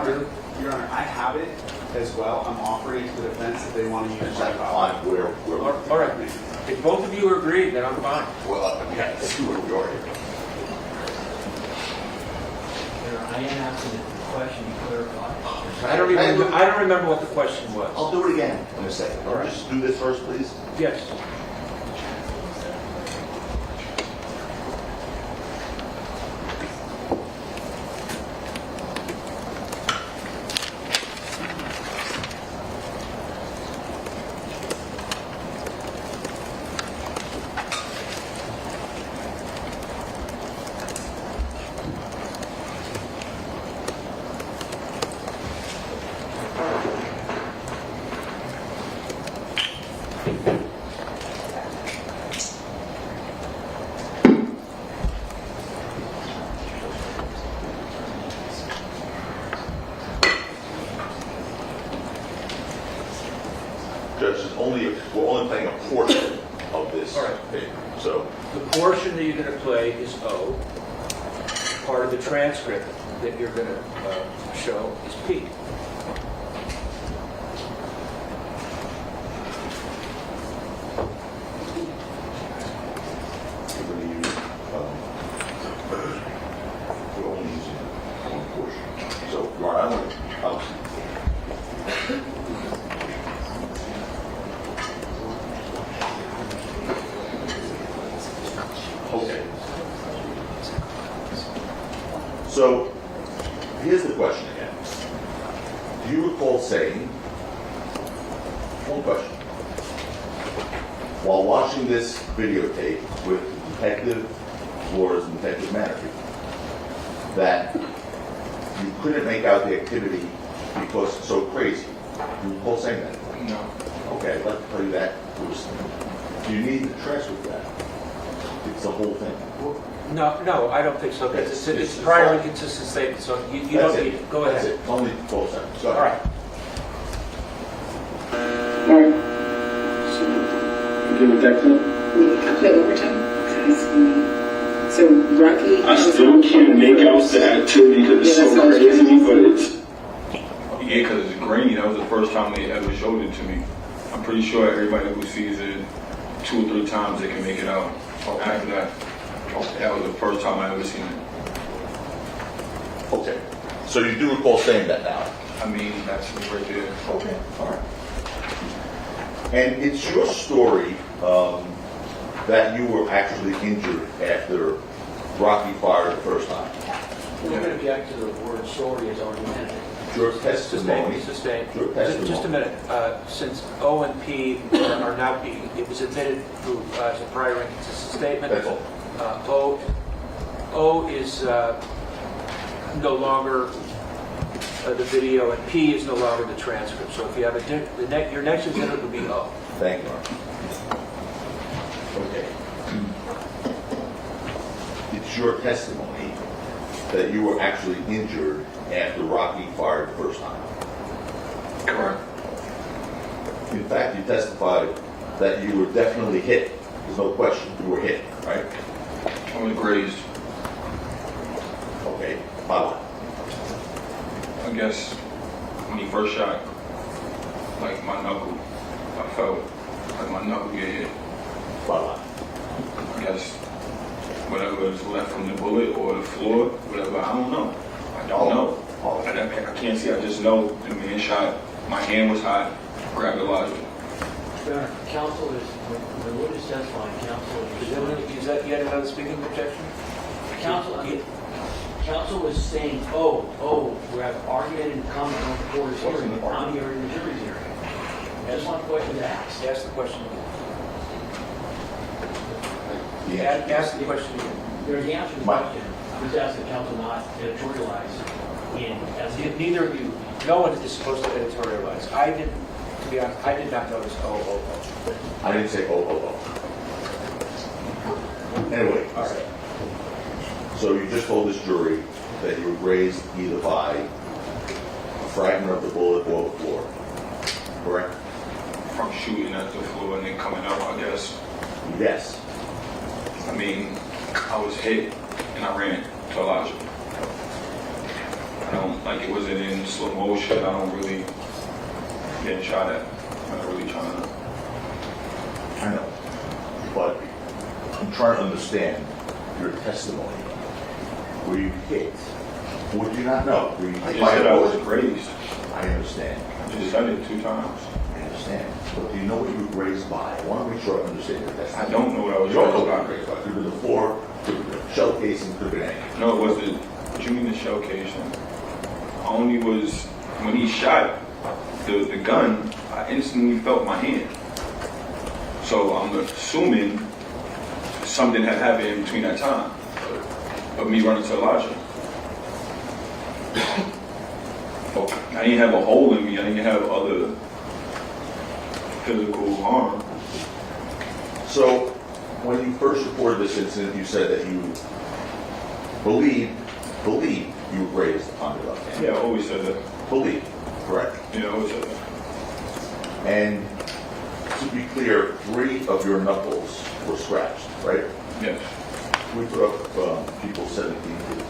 Honor, I have it as well. I'm offering it to the defense if they want to use Is my that file. fine? Where All right. If both of you are agreed, then I'm fine. well, yeah, let's see where we are here. I am asking that the question be clarified. I don't remember what the question was. I'll do it again in a second. All right. Just do this first, please. Yes. Judge, we're only playing a portion of this All right. tape. So, The portion that you're going to play is O. Part of the transcript that you're going to show is P. we're going to use, we're only using one portion. So, Your Honor, I'll Okay. So, here's the question again. Do you recall saying, one question, while watching this videotape with Detective Flores and Detective Menifee, that you couldn't make out the activity because it's so crazy? Do you recall saying that? No. Okay, I'd like to tell you that first. Do you need the transcript of that? It's the whole thing. No, I don't think so. Because It's- it's prior inconsistent statement, so you That's don't need it. Go That's ahead. it. It's only 12 seconds. Go All ahead. right. Okay, Detective. the overtime. So Rocky. I still can't make out the activity because it's so crazy, but it's. Yeah, because it's grainy. That was the first time they ever showed it to me. I'm pretty sure everybody who sees it 2 or 3 times, they can make it out. After that, that was the first time I ever seen it. Okay. So you do recall saying that now? I mean, that's right there. Okay, all right. And it's your story that you were actually injured after Rocky fired the first time. We're going to object to the word story as argumentative. Your testimony. Sustained. Your testimony. Just a minute. Since O and P are now being, it was admitted through as a prior inconsistent statement. That's all. O is no longer the video, and P is no longer the transcript. So if you have your next exhibit would be O. Thank you. Okay. It's your testimony that you were actually injured after Rocky fired the first time. Correct. In fact, you testified that you were definitely hit. There's no question. You were hit, right? I was grazed. Okay. By what? I guess when he first shot, like my knuckle, I felt like my knuckle get hit. By what? I guess whatever is left from the bullet or the floor, whatever, I don't know. I don't know. I can't see, I just know the man shot, my hand was hot, grabbed the logic. Counsel is, when Wood is testifying, counsel is. Is that yet another speaking objection? Counsel was saying, we have argument and comment on the court's hearing, I'm hearing the jury's hearing. That's one question to ask. Ask the question again. Yeah. Ask the question again. There's the answer to the question. Just ask the counsel not editorialize in. Neither of you, no one is supposed to editorialize. I didn't, to be honest, I did not notice O. I didn't say oh. Anyway, all right. So you just told this jury that you were grazed either by a fragment of the bullet or the floor, correct? From shooting at the floor and then coming up, I guess. Yes. I mean, I was hit and I ran to Elijah. I don't, like it wasn't in slow motion, I don't really get shot at. I'm not really trying to. I know. But I'm trying to understand your testimony. Were you hit? Or would you not know? Were you I hit just by said a I was bullet? grazed. I understand. I just said it 2 times. I understand. But do you know what you were grazed by? I want to make sure I understand your testimony. I don't know what I was You don't know grazed what by. you were grazed by. Could have been the floor, could have been a shell casing, could have been anything. No, it wasn't. What you mean the shell casing? I only was, when he shot the gun, I instantly felt my hand. So I'm assuming something had happened in between that time of me running to Elijah. I didn't have a hole in me. I didn't have other physical harm. So, when you first reported this incident, you said that you believed you were grazed on your left hand. Yeah, I always said that. Believe, correct. Yeah, I always said that. And to be clear, 3 of your knuckles were scratched, right? Yes. We put up people 17 feet.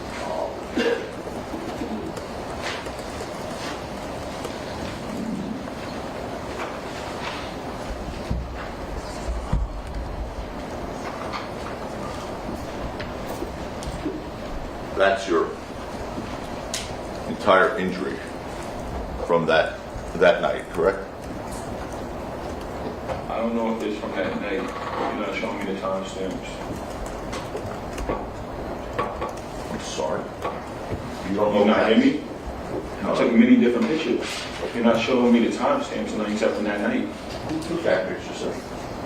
That's your entire injury from that night, correct? I don't know if it's from that night. You're not showing me the timestamps. I'm sorry. You don't know You not that? hear me? No. I took many different pictures. You're not showing me the timestamps, and except from that night. Who took that picture, sir?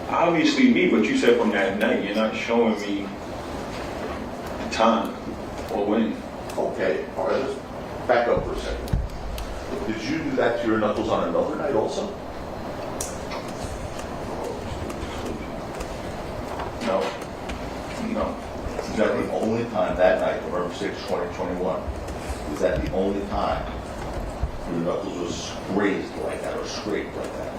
Obviously me, but you said from that night. You're not showing me the time or when. Okay, all right, let's back up for a second. Did you do that to your knuckles on another night also? No. Is that the only time that night, November 6, 2021, is that the only time your knuckles was grazed like that or scraped like that?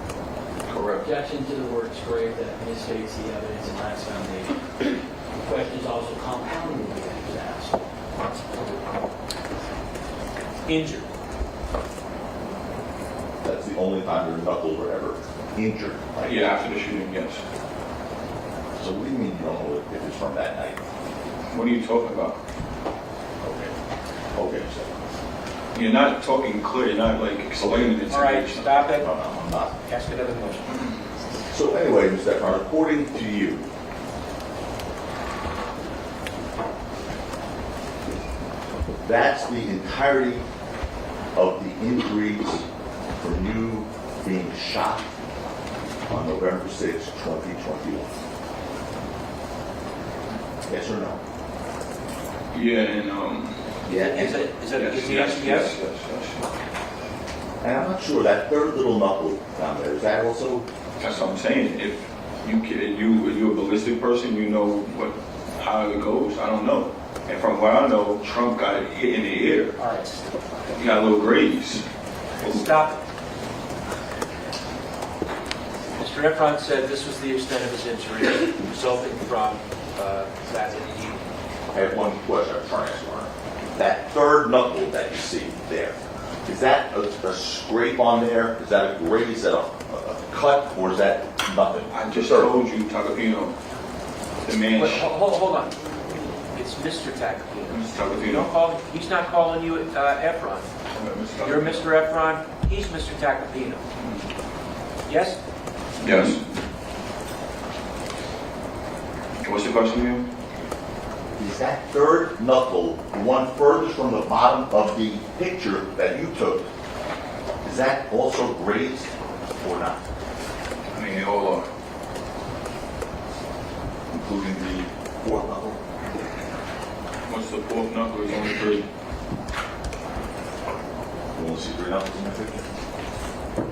Correct. Objection to the word scrape that misstates the evidence and lacks foundation. The question is also compounding the way it was asked. Injured. That's the only time your knuckles were ever injured. Right? Yeah, after the shooting, yes. So what do you mean you don't know if it's from that night? What are you talking about? Okay, so, You're not talking clear, you're not like explaining it to me. All right, stop it. no, I'm not. Ask another question. So anyway, Mr. Ephron, according to you, that's the entirety of the injuries from you being shot on November 6, 2021. Yes or no? Yeah, and Is it, yes, is the answer yes? And I'm not sure that third little knuckle down there, is that also? That's what I'm saying. If you're a ballistic person, you know how it goes. I don't know. And from what I know, Trump got hit in the ear. All right, He got a little graze. stop it. Mr. Ephron said this was the extent of his injury resulting from that he... I have one question I'm trying to ask Warren. That third knuckle that you see there, is that a scrape on there? Is that a graze? Is that a cut? Or is that nothing? I just told you, Tacopino, the man. Wait, hold on. It's Mr. Tacopino. Mr. You don't call, he's not calling you Ephron. You're Mr. Ephron, he's Mr. Tacopino. Yes? Yes. What's the question again? Is that third knuckle, the one furthest from the bottom of the picture that you took, is that also grazed or not? I mean, they all are. Including the fourth knuckle? What's the fourth knuckle? It's only 3. You want to see 3 knuckles in that picture?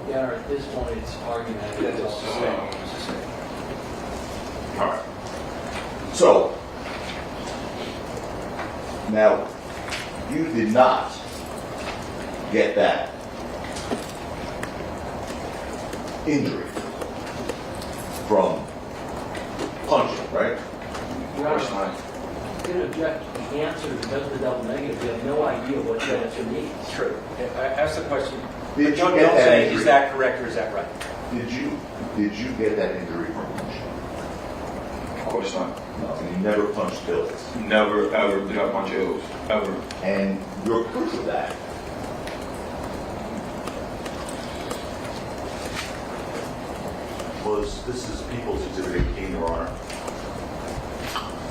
Yeah, at this point, it's argumentative. It's the same. It's the same. All right. So, now, you did not get that injury from punching, right? Your Of course Honor, not. you can object to the answer because of the double negative. You have no idea what the answer means. It's true. I asked the question. Did you Don't get that say, injury? is that correct or is that right? Did you get that injury from punching? Of course not. No, and you never punched Bills. Never, ever did I punch Hills. Ever. And your proof of that was, this is People's Exhibit 18, Your Honor.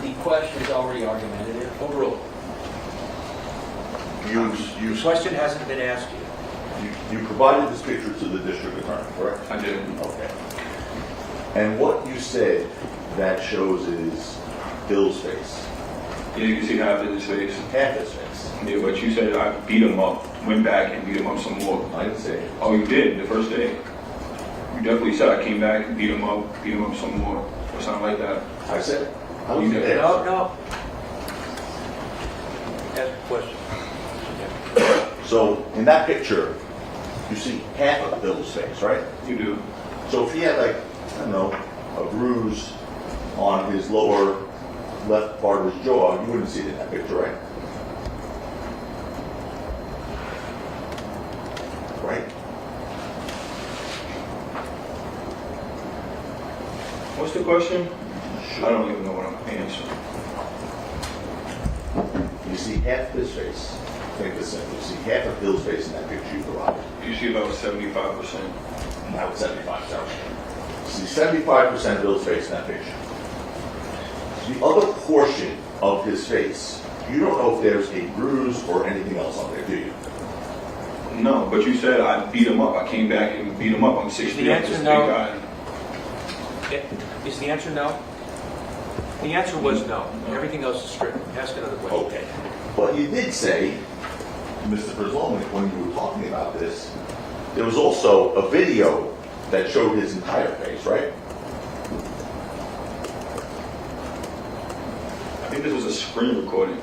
The question is already argumentative. Overruled. You The question hasn't been asked yet. provided this picture to the district attorney, correct? I did. Okay. And what you said that shows is Bill's face, Yeah, you can see half of his face. half his face. Yeah, but you said I beat him up. Went back and beat him up some more. I didn't say it. Oh, you did the first day. You definitely said I came back and beat him up some more, or something like that. I said, I was You there. did. No. Ask a question. So in that picture, you see half of Bill's face, right? You do. So if he had like, I don't know, a bruise on his lower left part of his jaw, you wouldn't see it in that picture, right? Right? What's the question? I don't even know what I'm answering. You see half his face. Think this simple. You see half of Bill's face in that picture you provided. You see about 75%. Now it's 75, sorry. You see 75% of Bill's face in that picture. The other portion of his face, you don't know if there's a bruise or anything else on there, do you? No, but you said I beat him up. I came back and beat him up. I'm 6 Is the feet up. answer This big no? guy. Is the answer no? The answer was no. Everything else is strict. Ask another question. Okay. But you did say, Mr. Brzlonik, when you were talking about this, there was also a video that showed his entire face, right? I think this was a screen recording.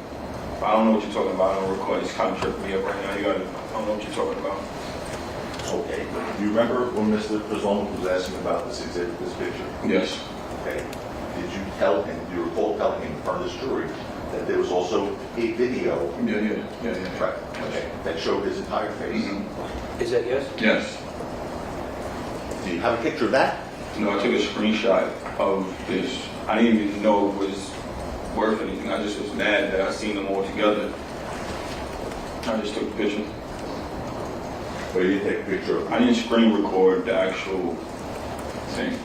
I don't know what you're talking about. I don't record. It's kind of tripping me up right now. I don't know what you're talking about. Okay. Do you remember when Mr. Prezlomo was asking about this exhibit, this picture? Yes. Okay. Did you tell him, do you recall telling him in front of this jury that there was also a video? Yeah. Right. Okay. That showed his entire face? Mhm. Is that yes? Yes. Do you have a picture of that? No, I took a screenshot of this. I didn't even know it was worth anything. I just was mad that I seen them all together. I just took a picture. Or you didn't take a picture of I didn't screen record the actual thing.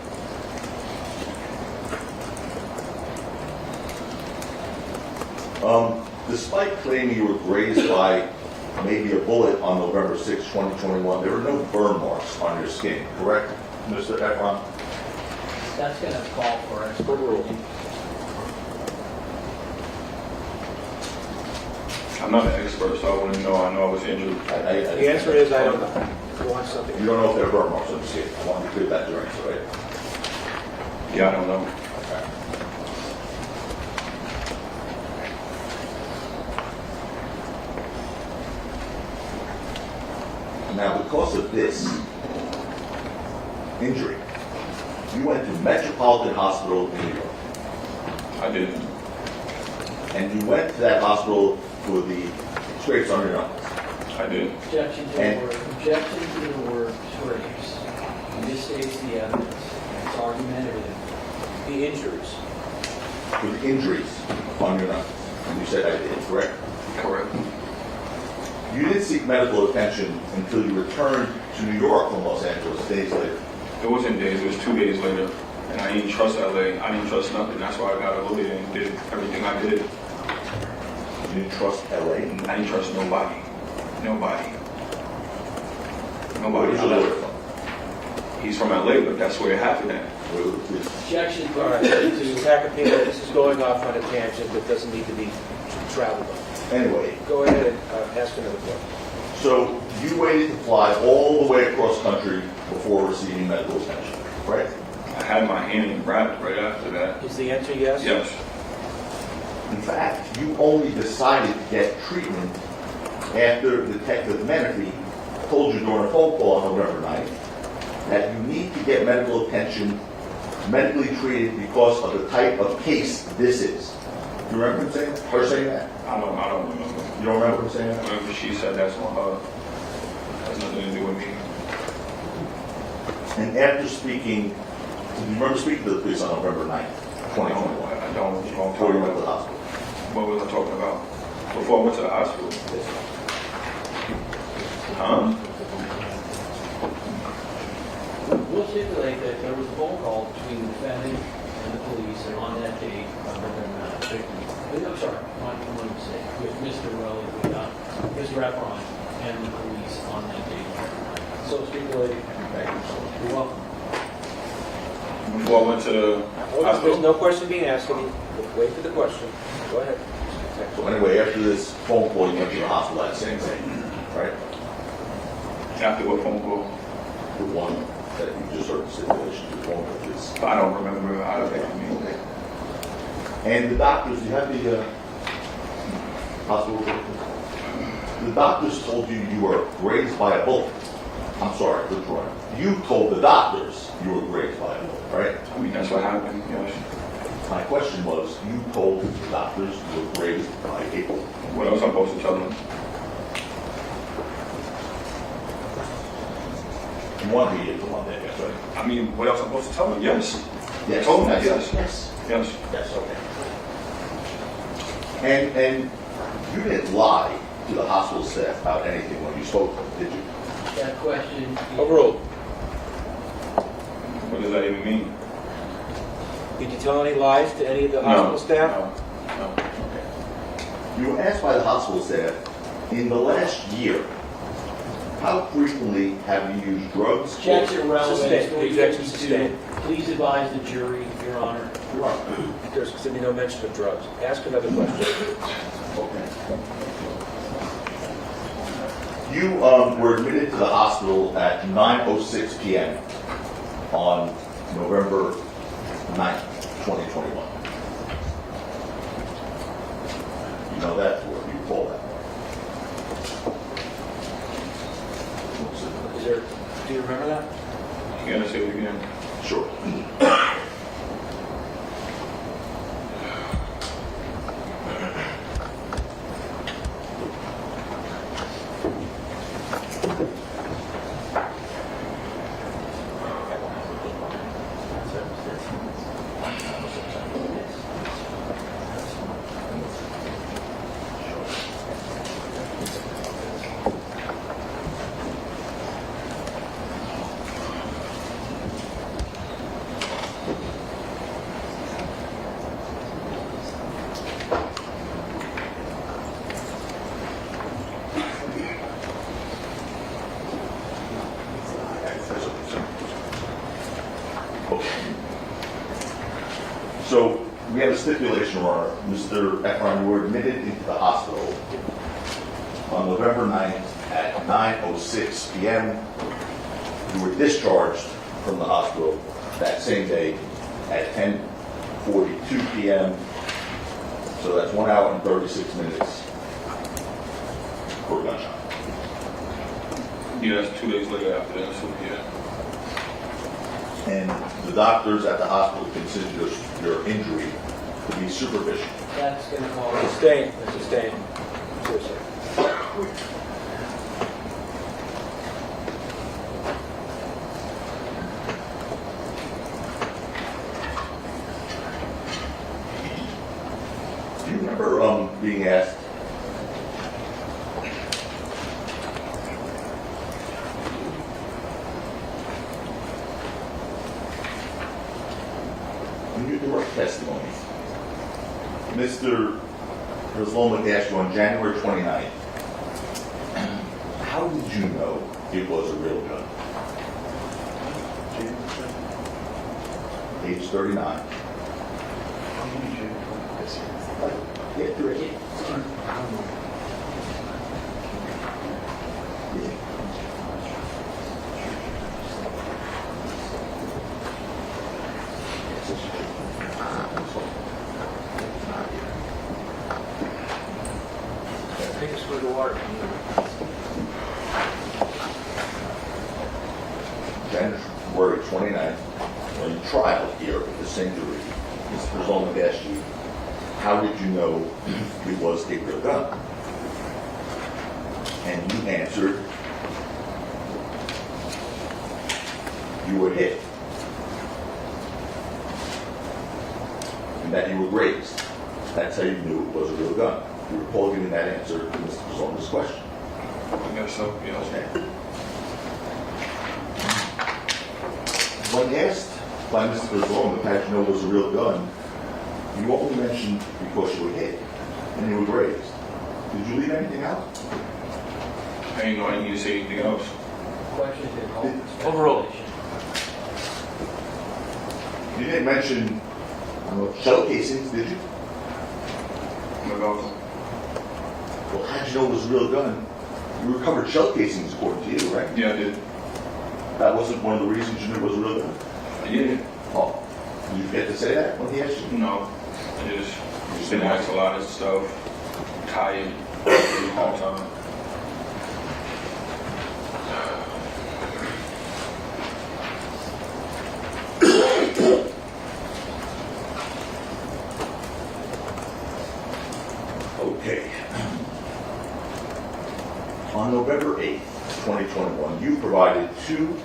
Despite claiming you were grazed by maybe a bullet on November 6, 2021, there were no burn marks on your skin, correct, Mr. Ephron? That's going to call for expert ruling. I'm not an expert, so I wouldn't know. I know I was injured. The answer is I don't know. Go on something. You don't know if there are burn marks on your skin. I want to clear that your answer, right? Yeah, I don't know. Okay. Now, because of this injury, you went to Metropolitan Hospital in New York, I didn't. and you went to that hospital for the scrapes on your knuckles. I did. Objection to the word, objection to the word scrapes. Misstates the evidence. It's argumentative. The injuries. For the injuries on your knuckles. And you said I did, correct? Correct. You didn't seek medical attention until you returned to New York from Los Angeles days later. It wasn't days. It was 2 days later. And I didn't trust LA. I didn't trust nothing. That's why I got a lawyer and did everything I did. You didn't trust LA? I didn't trust nobody. Nobody. Where Nobody. was your lawyer from? He's from LA, but that's where it happened at. Where was this? Objection All right, to Mr. Tacopino, this is going off on a tangent that doesn't need to be traveled on. Anyway, Go ahead and ask another question. so you waited to fly all the way across country before receiving medical attention, right? I had my hand wrapped right after that. Is the answer yes? Yes. In fact, you only decided to get treatment after Detective Menifee told you during a phone call on November 9th that you need to get medical attention, medically treated because of the type of case this is. Do you remember her saying that? I don't remember. You don't remember her saying I that? remember she said that's on her. Has nothing to do with me. And after speaking, do you remember speaking to the police on November 9th, 2021? I don't. Before you went to the hospital? What was I talking about? Before I went to the hospital? Huh? We'll stipulate that there was a phone call between the defendant and the police on that date, I'm sorry, my mistake, with Mr. Relli, with Mr. Ephron and the police on that date. So stipulate. You're welcome. Before I went to the There's hospital? no question being asked. Wait for the question. Go ahead. So anyway, after this phone call, you went to the hospital that same day, right? After what phone call? The one that you just heard the stipulation, the phone call is. I don't remember. I don't think I mean. And the doctors, you have the hospital record? The doctors told you you were grazed by a bullet. I'm sorry, which one? You told the doctors you were grazed by a bullet, right? I mean, that's what happened. Yes. My question was, you told the doctors you were grazed by a bullet. What else I'm supposed to tell them? You want me to get the one that, yes, right? I mean, what else I'm supposed to tell them? Yes. Yes. I told them that, Yes. yes. Yes. Yes. Yes, okay. And you didn't lie to the hospital staff about anything when you spoke to them, did you? That question. Overruled. What does that even mean? Did you tell any lies to any of the hospital staff? No. You were asked by the hospital staff, in the last year, how frequently have you used drugs? Objection relevant. Sustained. The objection sustained. Please advise the jury, Your Honor. There's going to be no mention of drugs. Ask another question. Okay. You were admitted to the hospital at 9:06 p.m. on November 9th, 2021. You know that, or you recall that? Is there stipulation, Your Honor, Mr. Ephron, you were admitted into the hospital on November 9th at 9:06 p.m. You were discharged from the hospital that same day at 10:42 p.m. So that's 1 hour and 36 minutes for a gunshot. Yeah, that's 2 days later after that, so yeah. And the doctors at the hospital consider your injury to be superficial. That's going to call it. Sustained, sustained. Seriously. Do you remember being asked, in your direct testimony, Mr. Resloman asked you on January 29th, how did you know it was a real gun? Age 39. Yeah, correct. Take a swig of water. January 29th, on trial here with this injury, Mr. Resloman asked you, how did you know it was a real gun? And you answered, you were hit. And that you were grazed. That's how you knew it was a real gun. You recall giving that answer to Mr. Resloman's question. I guess so, yeah. Okay. When asked by Mr. Resloman how did you know it was a real gun, you only mentioned because you were hit and you were grazed. Did you leave anything out? I didn't know I needed to say anything else. Questions and comments. Overall. You didn't mention shell casings, did you? I'm about Well, how did you know it was a real gun? You recovered shell casings according to you, right? yeah, I did. That wasn't one of the reasons you knew it was a real gun? I did. Oh, did you get to say that when he asked you? No, I just been asked a lot of stuff. Tired all the time. Okay. On November 8th, 2021, you provided two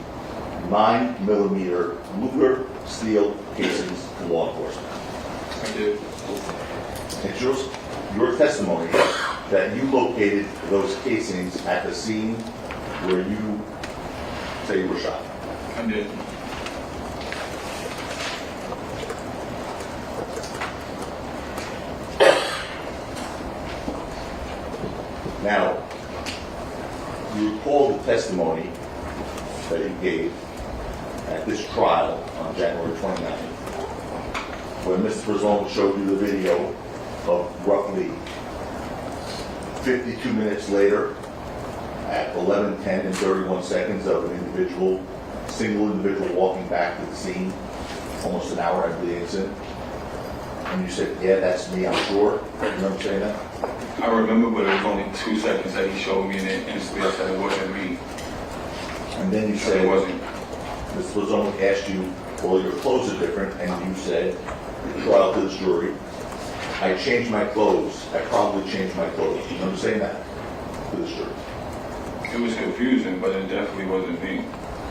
9mm Luger steel casings to law enforcement. I did. It's your testimony that you located those casings at the scene where you say you were shot. I did. Now, you recall the testimony that you gave at this trial on January 29th, when Mr. Resloman showed you the video of roughly 52 minutes later, at 11:10 and 31 seconds of an single individual walking back to the scene, almost an hour after the incident. And you said, yeah, that's me, I'm sure. You remember saying that? I remember, but it was only 2 seconds that he showed me, and then instantly I said it wasn't me. And then you So said, it wasn't. Mr. Resloman asked you, well, your clothes are different, and you said, in trial to this jury, I changed my clothes. I probably changed my clothes. You remember saying that to this jury? It was confusing, but it definitely wasn't me.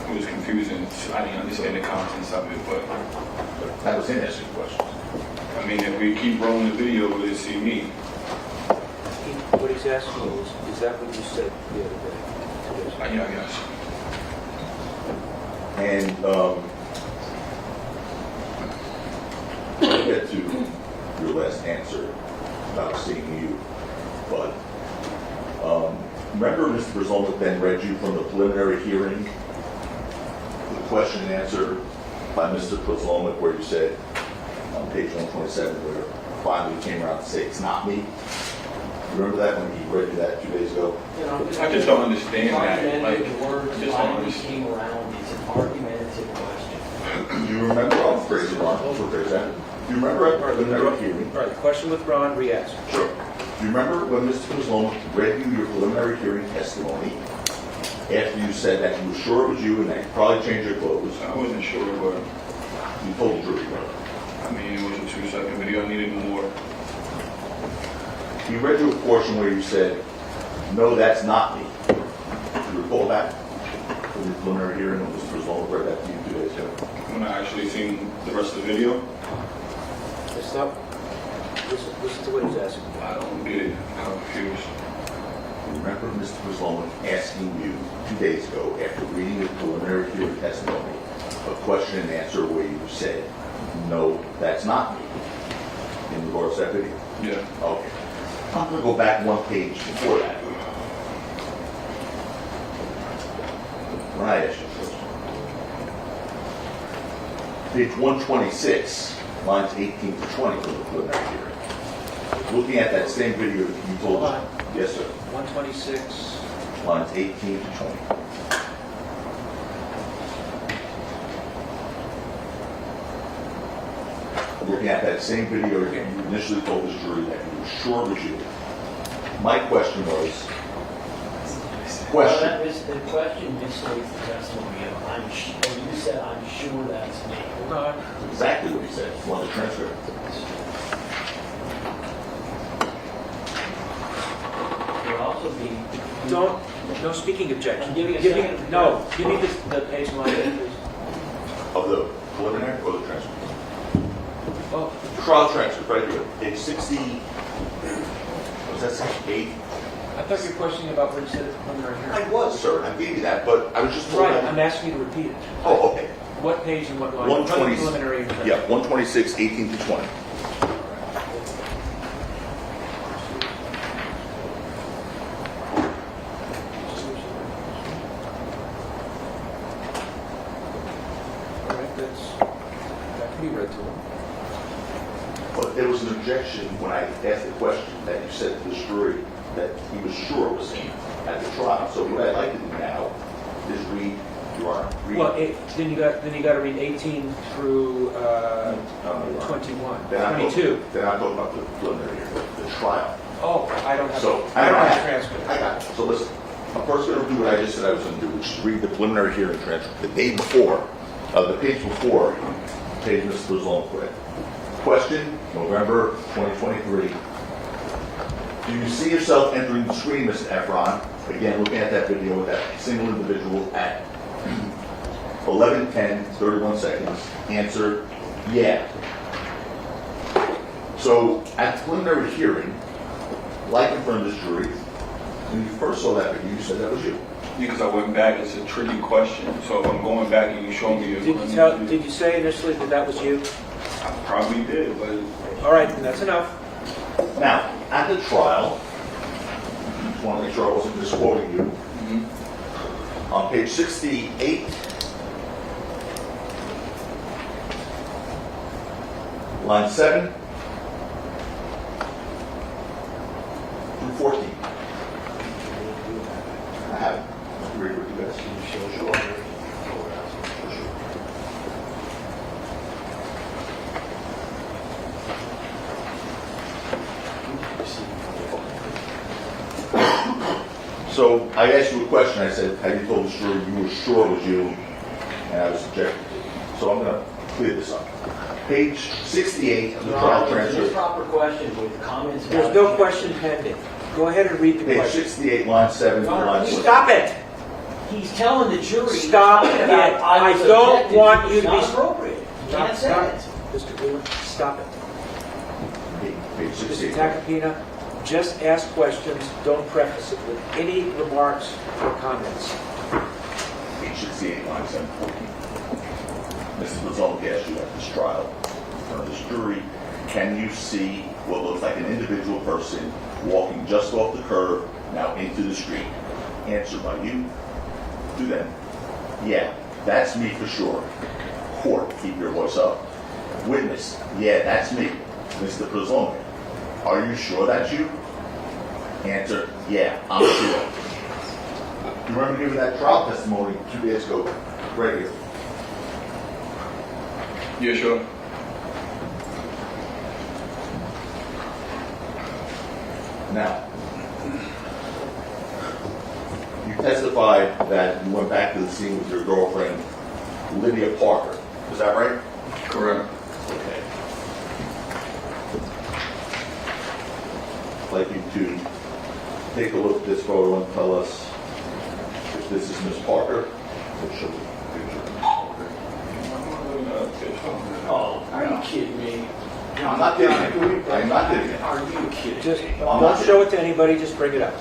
It was confusing. I didn't understand the contents of it, but That was him asking questions. I mean, if we keep rolling the video, we'll see me. What he's asking you is that what you said the other day? Yeah, I guess. And we'll get to your last answer about seeing you, but remember Mr. Resloman then read you from the preliminary hearing, the question and answer by Mr. Resloman, where you said, on page 127 where finally he came around to say it's not me. Remember that when he read you that 2 days ago? I just don't understand that. Like, Argumentative words, I just don't finally understand. came around, it's an argumentative question. Do you remember, I'll phrase it wrong, I'll phrase that. Do you remember at the preliminary hearing? All right, question with Ron, re-ask. Sure. Do you remember when Mr. Kozlowski read you your preliminary hearing testimony after you said that you were sure it was you and that you probably changed your clothes? I wasn't sure, but You told the jury, right? I mean, it was a 2-second video. I needed more. He read you a portion where you said, no, that's not me. Do you recall that? From the preliminary hearing when Mr. Kozlowski read that to you 2 days ago? When I actually seen the rest of the video, Stop. Listen to what he's asking. I don't get it. I'm confused. Remember Mr. Kozlowski asking you 2 days ago, after reading the preliminary hearing testimony, a question and answer where you said, no, that's not me, in regards to that video? Yeah. Okay. I'm going to go back one page before that. When I asked you first. Page 126, lines 18 to 20 from the preliminary hearing. Looking at that same video that you told us. Yes, sir. 126. Lines 18 to 20. Looking at that same video, you initially told the jury that you were sure it was you. My question was, Well, that is, the question misstates the testimony of, you said, I'm sure that's me. No, exactly what he said, if you want the transcript. There also be. don't, no speaking objection. I'm giving a Give me- second. No, give me the page line, please. Of the preliminary or the transcript? Oh, Trial transcript, right here, page 60, was that 68? I thought you were questioning about what you said at the preliminary hearing. I was, sir, I gave you that, but I was just told Right, that- I'm asking you to repeat it. Oh, okay. What page and what line? 120. Preliminary hearing. Yeah, 126, 18 to 20. All right, that can be read to him. But there was an objection when I asked the question that you said to the jury that he was sure it was him at the trial. So what I'd like to do now is read, Your Honor, read. Well, then you got to read 18 through No, Your Honor. 21, Then I'm 22. Then I'm talking about the preliminary hearing, the trial. Oh, I don't have. So I don't have a transcript. I got it. So listen, I'm first going to do what I just said I was going to do, which is read the preliminary hearing transcript. The day before, the page before, page Mr. Kozlowski read. Question, November 2023. Do you see yourself entering the screen, Mr. Ephron? Again, looking at that video with that single individual at 11:10, 31 seconds. Answer, yeah. So at the preliminary hearing, like in front of this jury, when you first saw that video, you said that was you. Because I went back, it's a tricky question. So if I'm going back and you show me your Did you say initially that that was you? I probably did, but All right, then that's enough. Now, at the trial, just want to make sure I wasn't misquoting you. On page 68, line 7 through 14. I have it. I'll read it with you guys. Sure. So I asked you a question. I said, have you told the jury you were sure it was you? And I was objecting to it. So I'm going to clear this up. Page 68 of the trial It's an transcript. improper question with comments about. There's no question pending. Go ahead and read the Page question. 68, line 7 through line 14. Stop it! He's telling the jury. Stop talking it. about, I was don't objected want to. you to It's be- not appropriate. You can't say Stop. it. Mr. Wheeler, stop it. Page Mr. 68. Tacopina, just ask questions, don't preface it with any remarks or comments. Page 68, line 7 14. Mrs. Kozlowski asked you at this trial, in front of this jury, can you see what looks like an individual person walking just off the curb, now into the street? Answer by you. To them. Yeah, that's me for sure. Court, keep your voice up. Witness, yeah, that's me, Mr. Presumption. Are you sure that's you? Answer, yeah, I'm sure. You remember giving that trial testimony 2 days ago, right here? Yeah, sure. Now, you testified that you went back to the scene with your girlfriend, Lydia Parker. Is that right? Correct. Okay. I'd like you to take a look at this photo and tell us if this is Miss Parker or show the picture. Oh, are you kidding me? I'm not kidding you. I'm not kidding you. Are you kidding? Just, me? don't show it to anybody, just bring it up.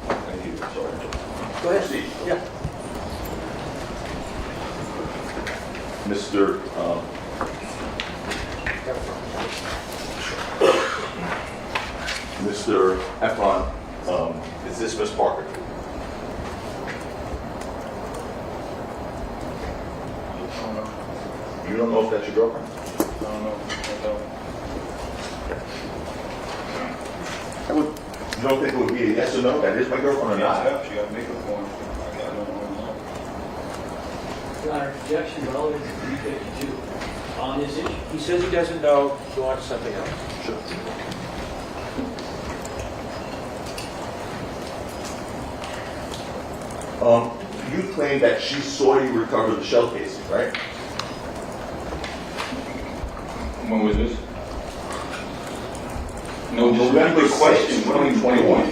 Thank you. Sorry. Go ahead. Proceed. Yeah. Mr. Mr. Ephron, is this Miss Parker? You don't know if that's your girlfriend? I don't know. You don't think it would be a yes or no? That is my girlfriend or not? She got makeup on. I don't know. Your Honor, objection relative to 352 on this issue. He says he doesn't know, go on to something else. Sure. You claim that she saw you recover the shell casing, right? When was this? No, On just November repeat the 6, question. 2021.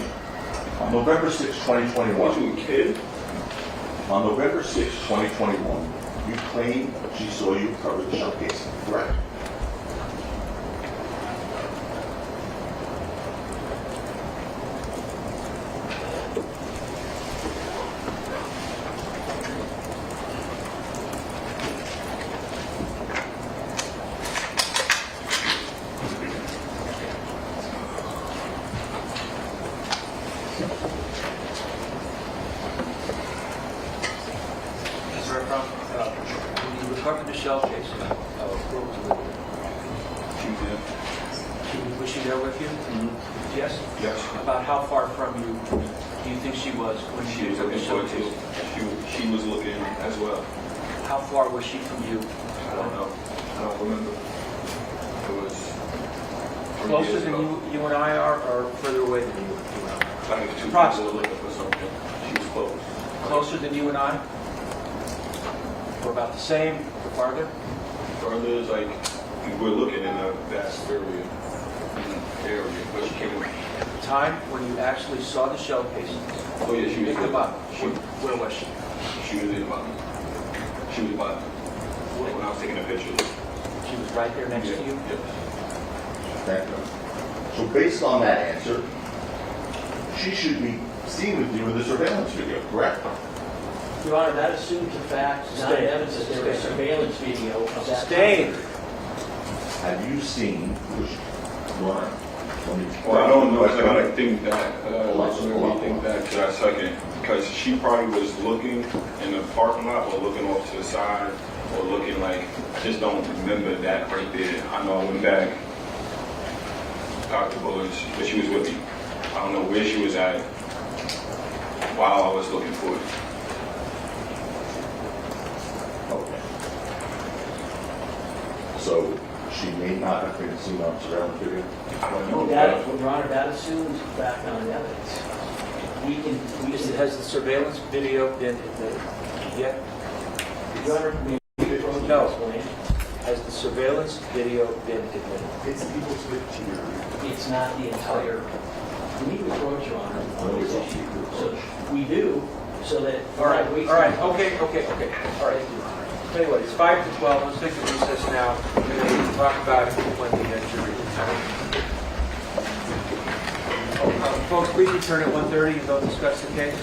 On November 6, 2021. What, you a kid? On November 6, 2021, you claim she saw you recover the shell casing, correct? Mr. Ephron, when you recovered the shell casing, where was Lydia? She did. Was she there with you? Yes? Yes. About how far from you do you think she was when She you was recovered the looking shell for it casing? too. She was looking as well. How far was she from you? I don't know. I don't remember. It was 3 Closer years than ago. you and I are, or further away than you and I? Like if 2 people were Approximately. looking for something. She was close. Closer than you and I? Or about the same, or farther? Further is like, we're looking in a vast area. But she came in. The time when you actually saw the shell casings, Oh yeah, she was pick them up. She, Where was she? she was in by me. She was by me. Like when I was taking a picture. She was right there next to you? Yes. Thank you. So based on that answer, she should be seen with you in the surveillance video, correct? Your Honor, that assumes the fact, not Stay. evidence, that there was Stay. surveillance video of that. Stay. Have you seen, which, Lauren, let me. Well, I don't know, I gotta think back, Hold on, hold let on. me think back to that second, because she probably was looking in the parking lot or looking off to the side, or looking like, just don't remember that right there. I know I went back, Dr. Bullets, but she was with me. I don't know where she was at while I was looking for it. Okay. So she may not have been seen on surveillance video? I don't know. That, Your Honor, that assumes background evidence. We can, Has the surveillance video been admitted yet? Your Honor, may I No. explain? Has the surveillance video been admitted? It's people switch to your. It's not the entire, we need to approach, Your Honor, on this issue. So we do, so that. All right, okay. All right. Tell you what, it's 5 to 12, let's take a recess now, and then we can talk about it when we get jury. Folks, please return at 1:30 and don't discuss the case.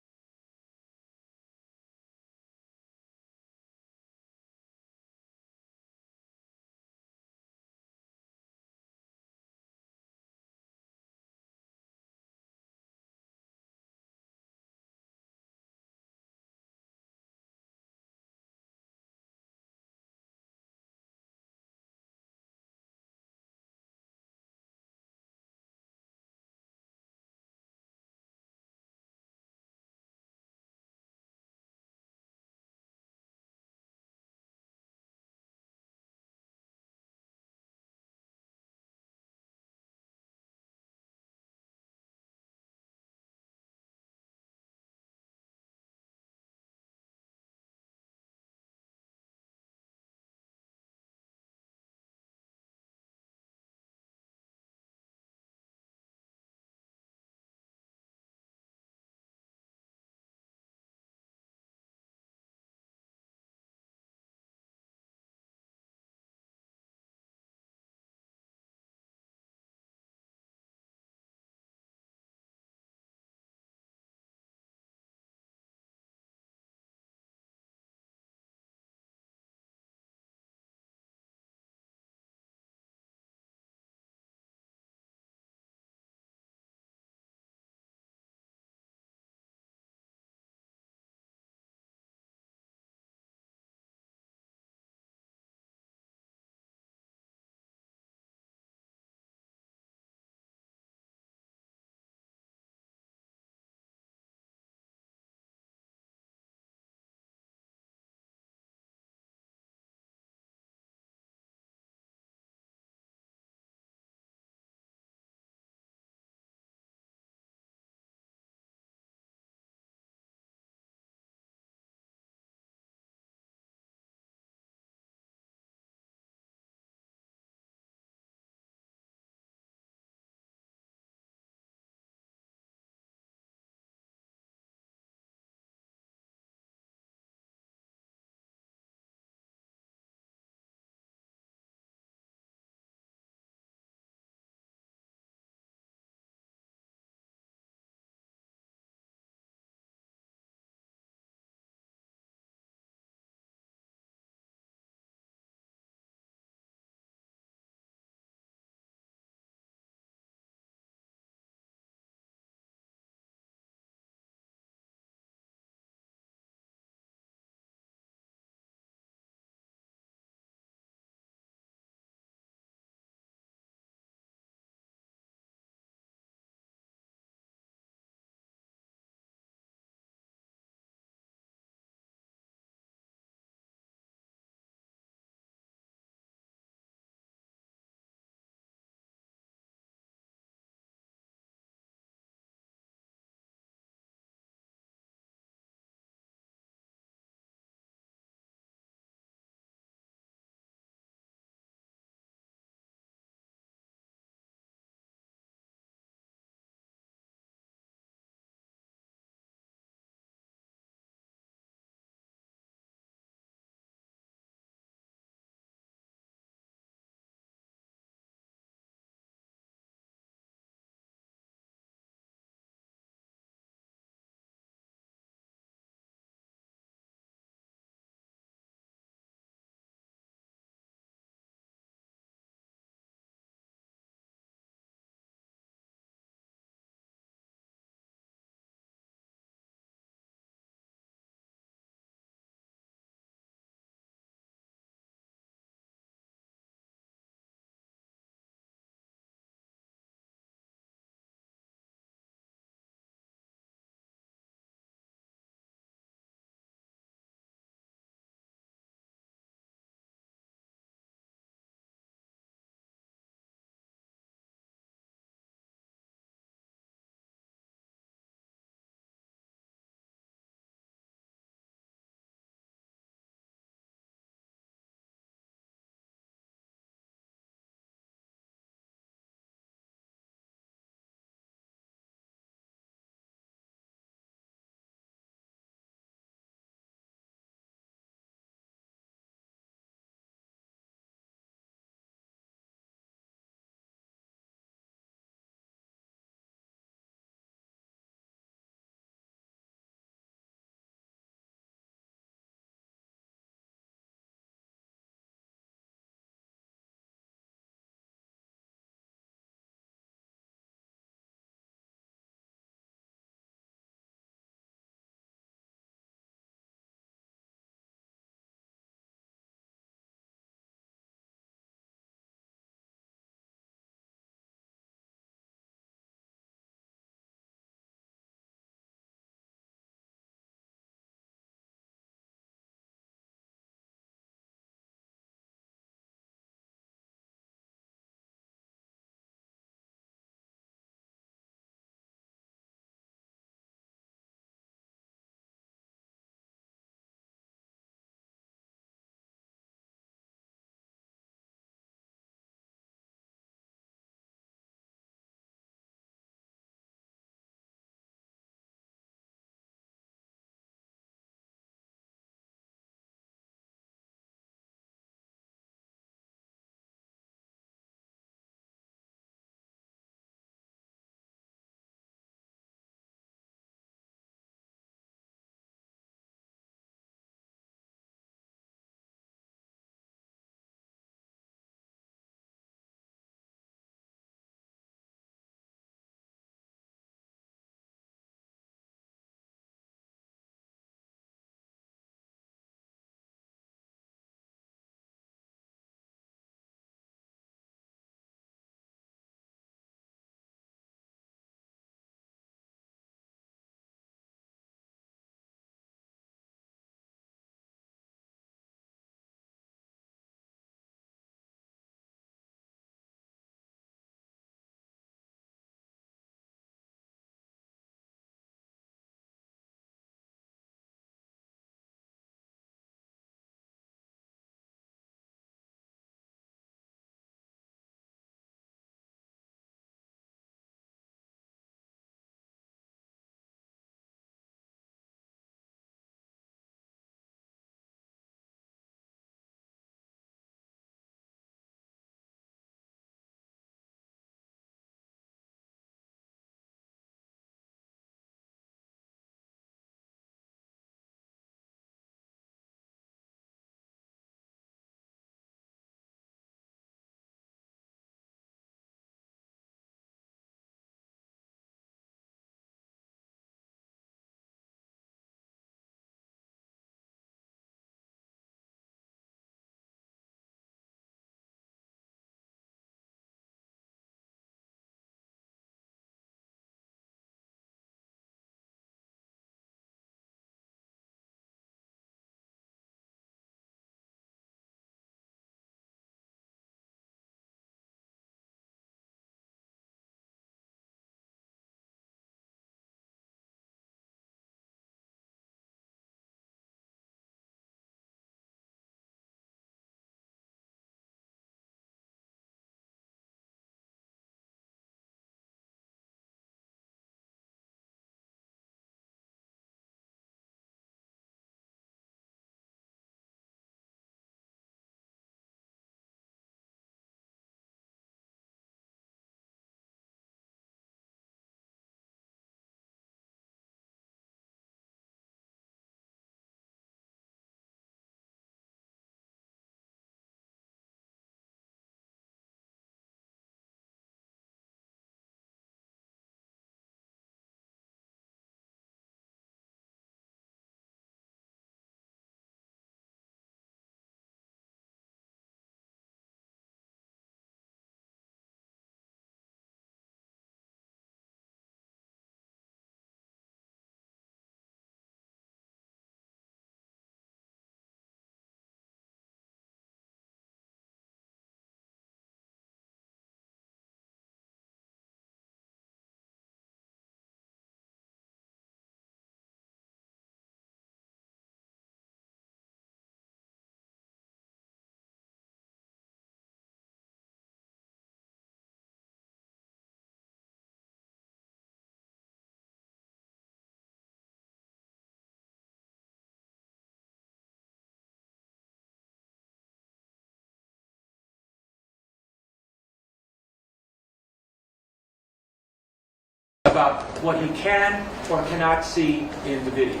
about what he can or cannot see in the video.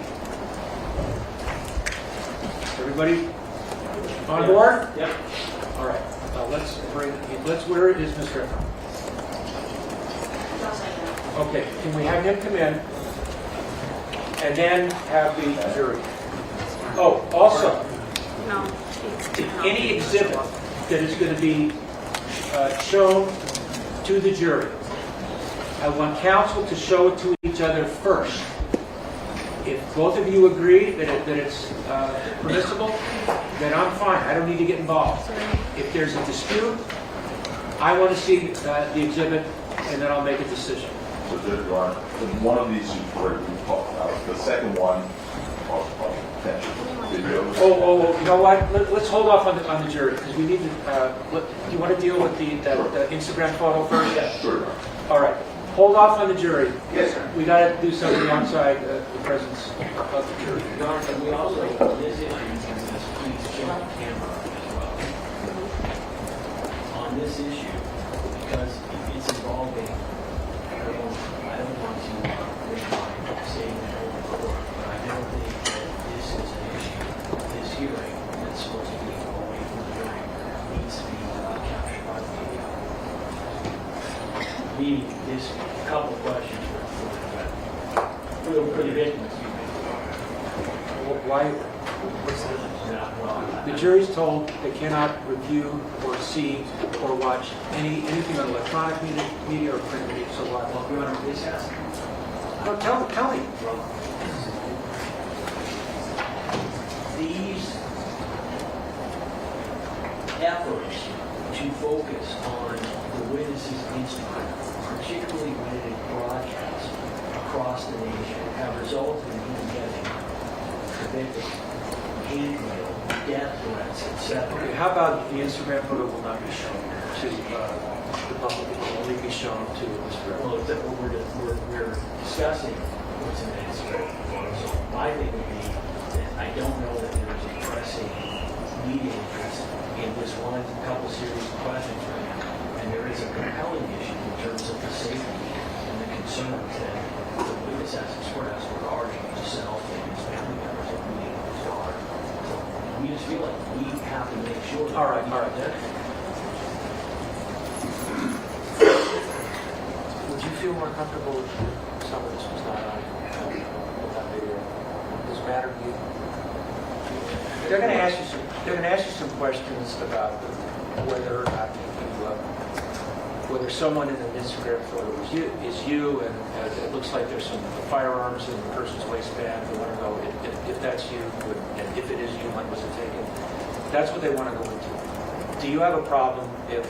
Everybody on board? Yep. All right. Where is Mr. Ephron? Okay, can we have him come in and then have the jury? Oh, also, any exhibit that is going to be shown to the jury, I want counsel to show it to each other first. If both of you agree that it's permissible, then I'm fine. I don't need to get involved. If there's a dispute, I want to see the exhibit, and then I'll make a decision. So Judge Garner, one of these we talked about. The second one, potential videos. Oh, you know what? Let's hold off on the jury, because we need to, do you want to deal with the Instagram photo first? Yeah, sure. All right. Hold off on the jury. Yes, sir. We got to do something outside the presence of the jury. Your Honor, and we also, on this issue, please show the camera as well. On this issue, because it's involving, I don't want to make my statement over court, but I don't think that this is an issue, this hearing that's supposed to be away from the jury needs to be captured by the media. Meaning, this couple of questions for the victim, excuse me. Why? The jury's told they cannot review or see or watch anything on electronic media or print media. So why? Well, Your Honor, this has, No, tell me. these efforts to focus on the witness's Instagram, particularly when it is broadcast across the nation, have resulted in him getting the victim hate mail, death threats, etc. Okay, how about the Instagram photo will not be shown to the public? It will only be shown to Mr. Ephron. Well, except we're discussing what's in the Instagram. So my thing would be that I don't know that there's a pressing media interest in this one couple series of questions right now. And there is a compelling issue in terms of the safety and the concerns that the witness has expressed regarding himself and his family members and meeting his daughter. So we just feel like we have to make sure that All right. Would you feel more comfortable if some of this was not on that video? Does it matter to you? They're going to ask you some questions about whether or not whether someone in an Instagram photo is you, and it looks like there's some firearms in the person's waistband. They want to know if that's you, and if it is you, when was it taken? That's what they want to go into. Do you have a problem if?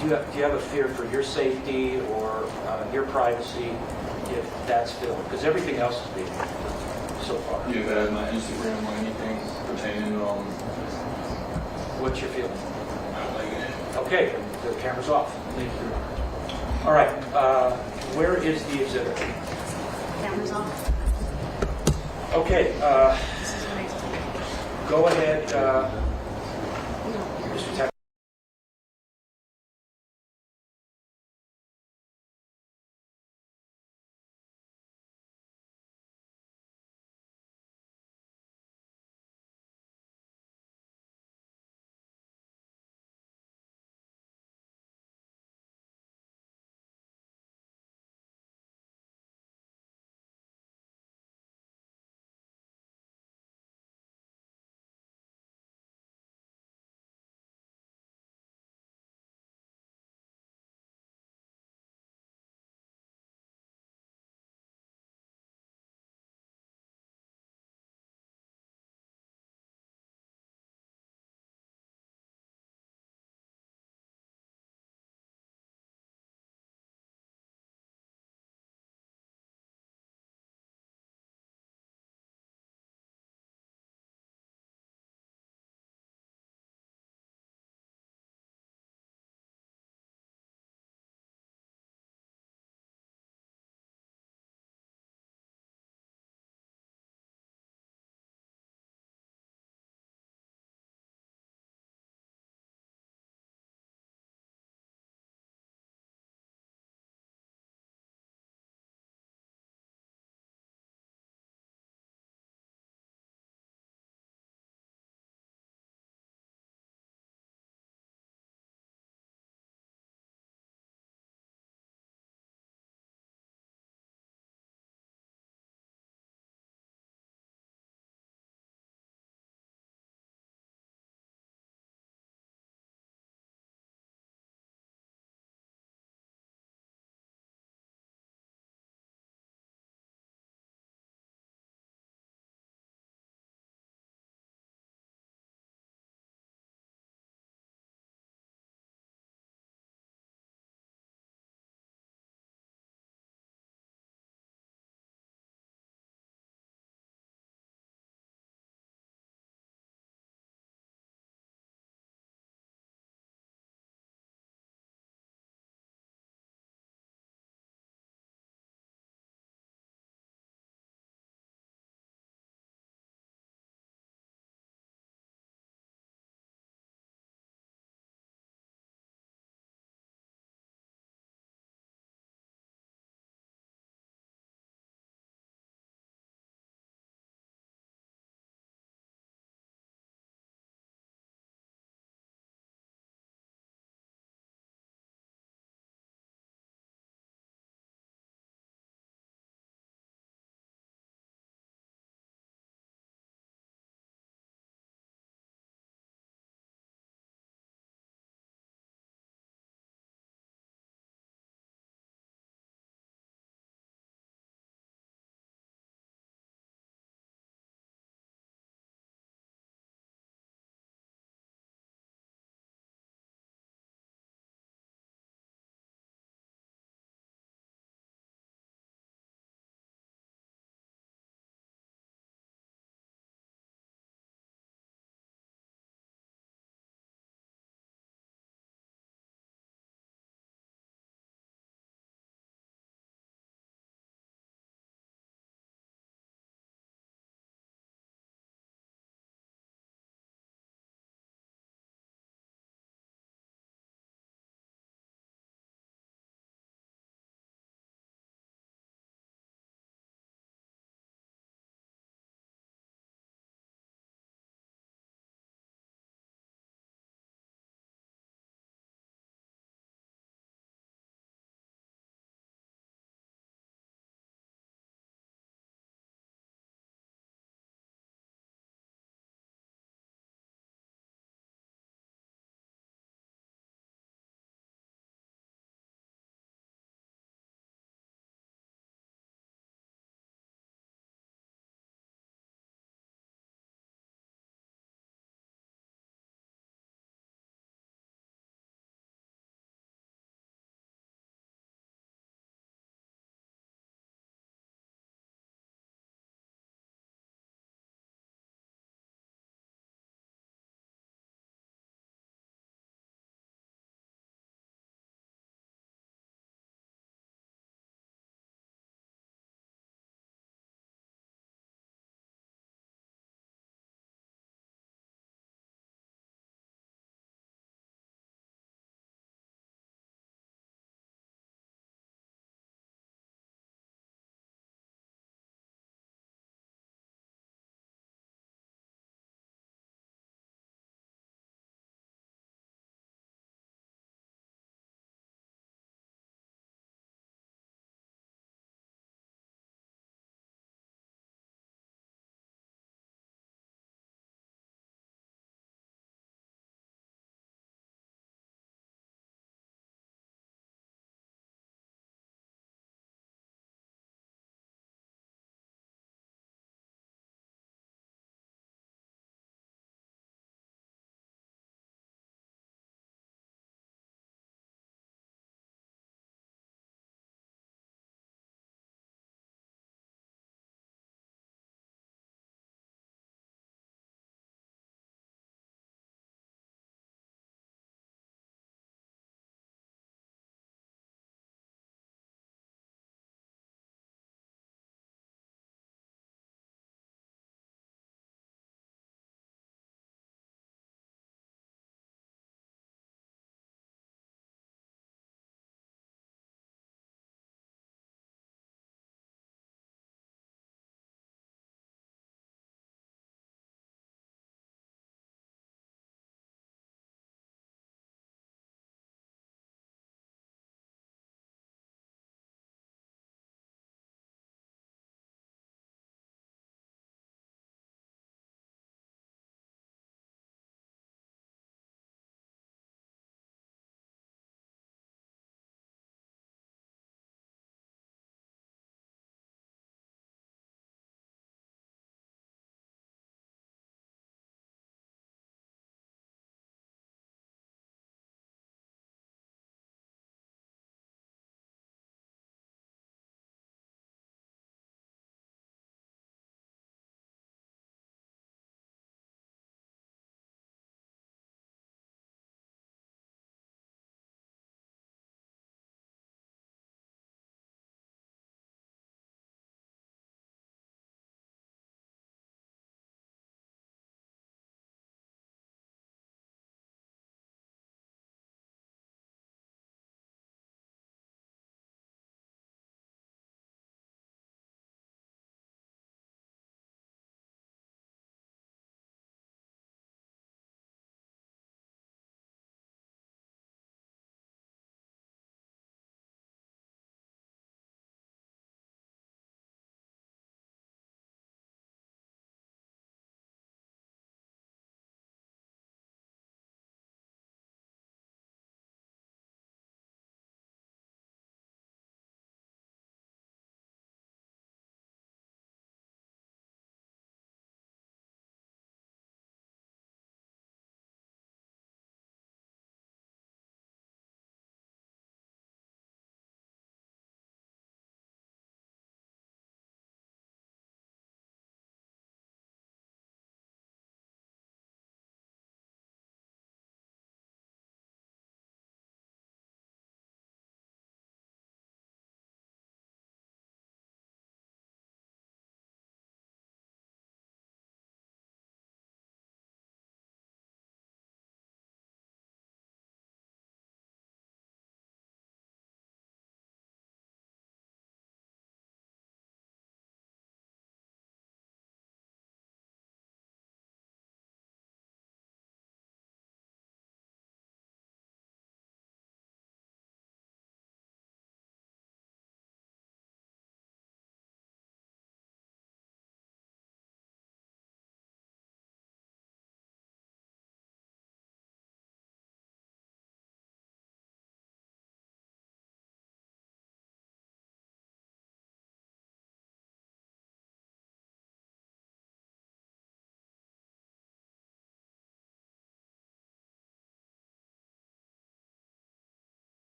Do you have a fear for your safety or your privacy if that's filmed? Because everything else is being filmed so far. Yeah, if it has my Instagram or anything pertaining, What's your feeling? not like it. Okay, the camera's off. Thank you. All right, where is the exhibit? Cameras on. Okay, go ahead, Mr. Tack.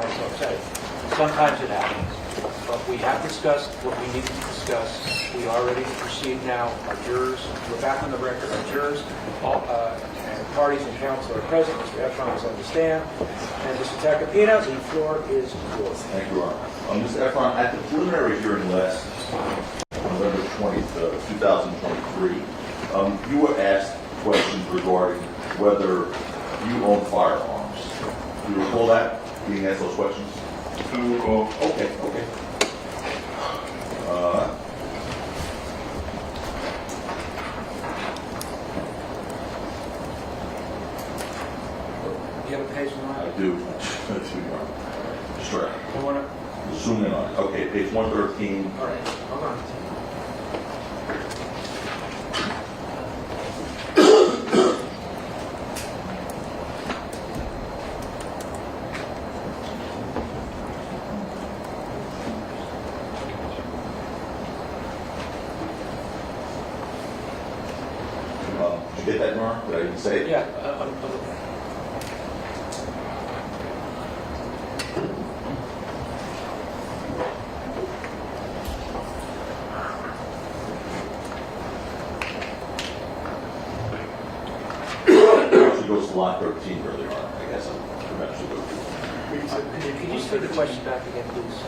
that's what I'm saying. Sometimes it happens, but we have discussed what we need to discuss. We are ready to proceed now. Our jurors, we're back on the record. Our jurors, all, and parties and counsel are present. Mr. Ephron is on the stand. And Mr. Tacopina, the floor is yours. Thank you, Your Honor. Mr. Ephron, at the preliminary hearing last November 20th, 2023, you were asked questions regarding whether you own firearms. Do you recall that, being asked those questions? I don't recall. Okay. You have a page in I mind? do. Just right. You want to? Zoom in on it. Okay, page 113. All right, hold on. Did you get that, Nora? Did I even say it? Yeah, It actually goes to line 13 earlier on. I guess I'll eventually go through. Could you just read the question back again, please?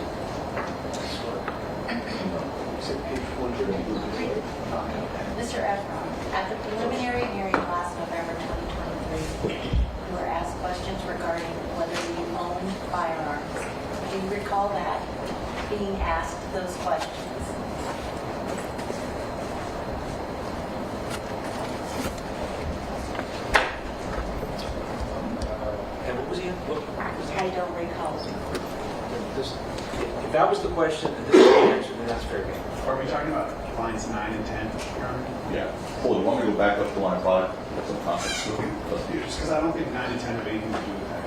Mr. Ephron, at the preliminary hearing last November 2023, you were asked questions regarding whether you own firearms. Do you recall that, being asked those questions? And what was the I don't recall. If that was the question, and this is the answer, then that's fair game. Are we talking about lines 9 and 10, Your Honor? Yeah. Hold on, you want me to go back up to line 5? That's some context. Let's do Just because I don't think 9 and 10 have anything to do with that.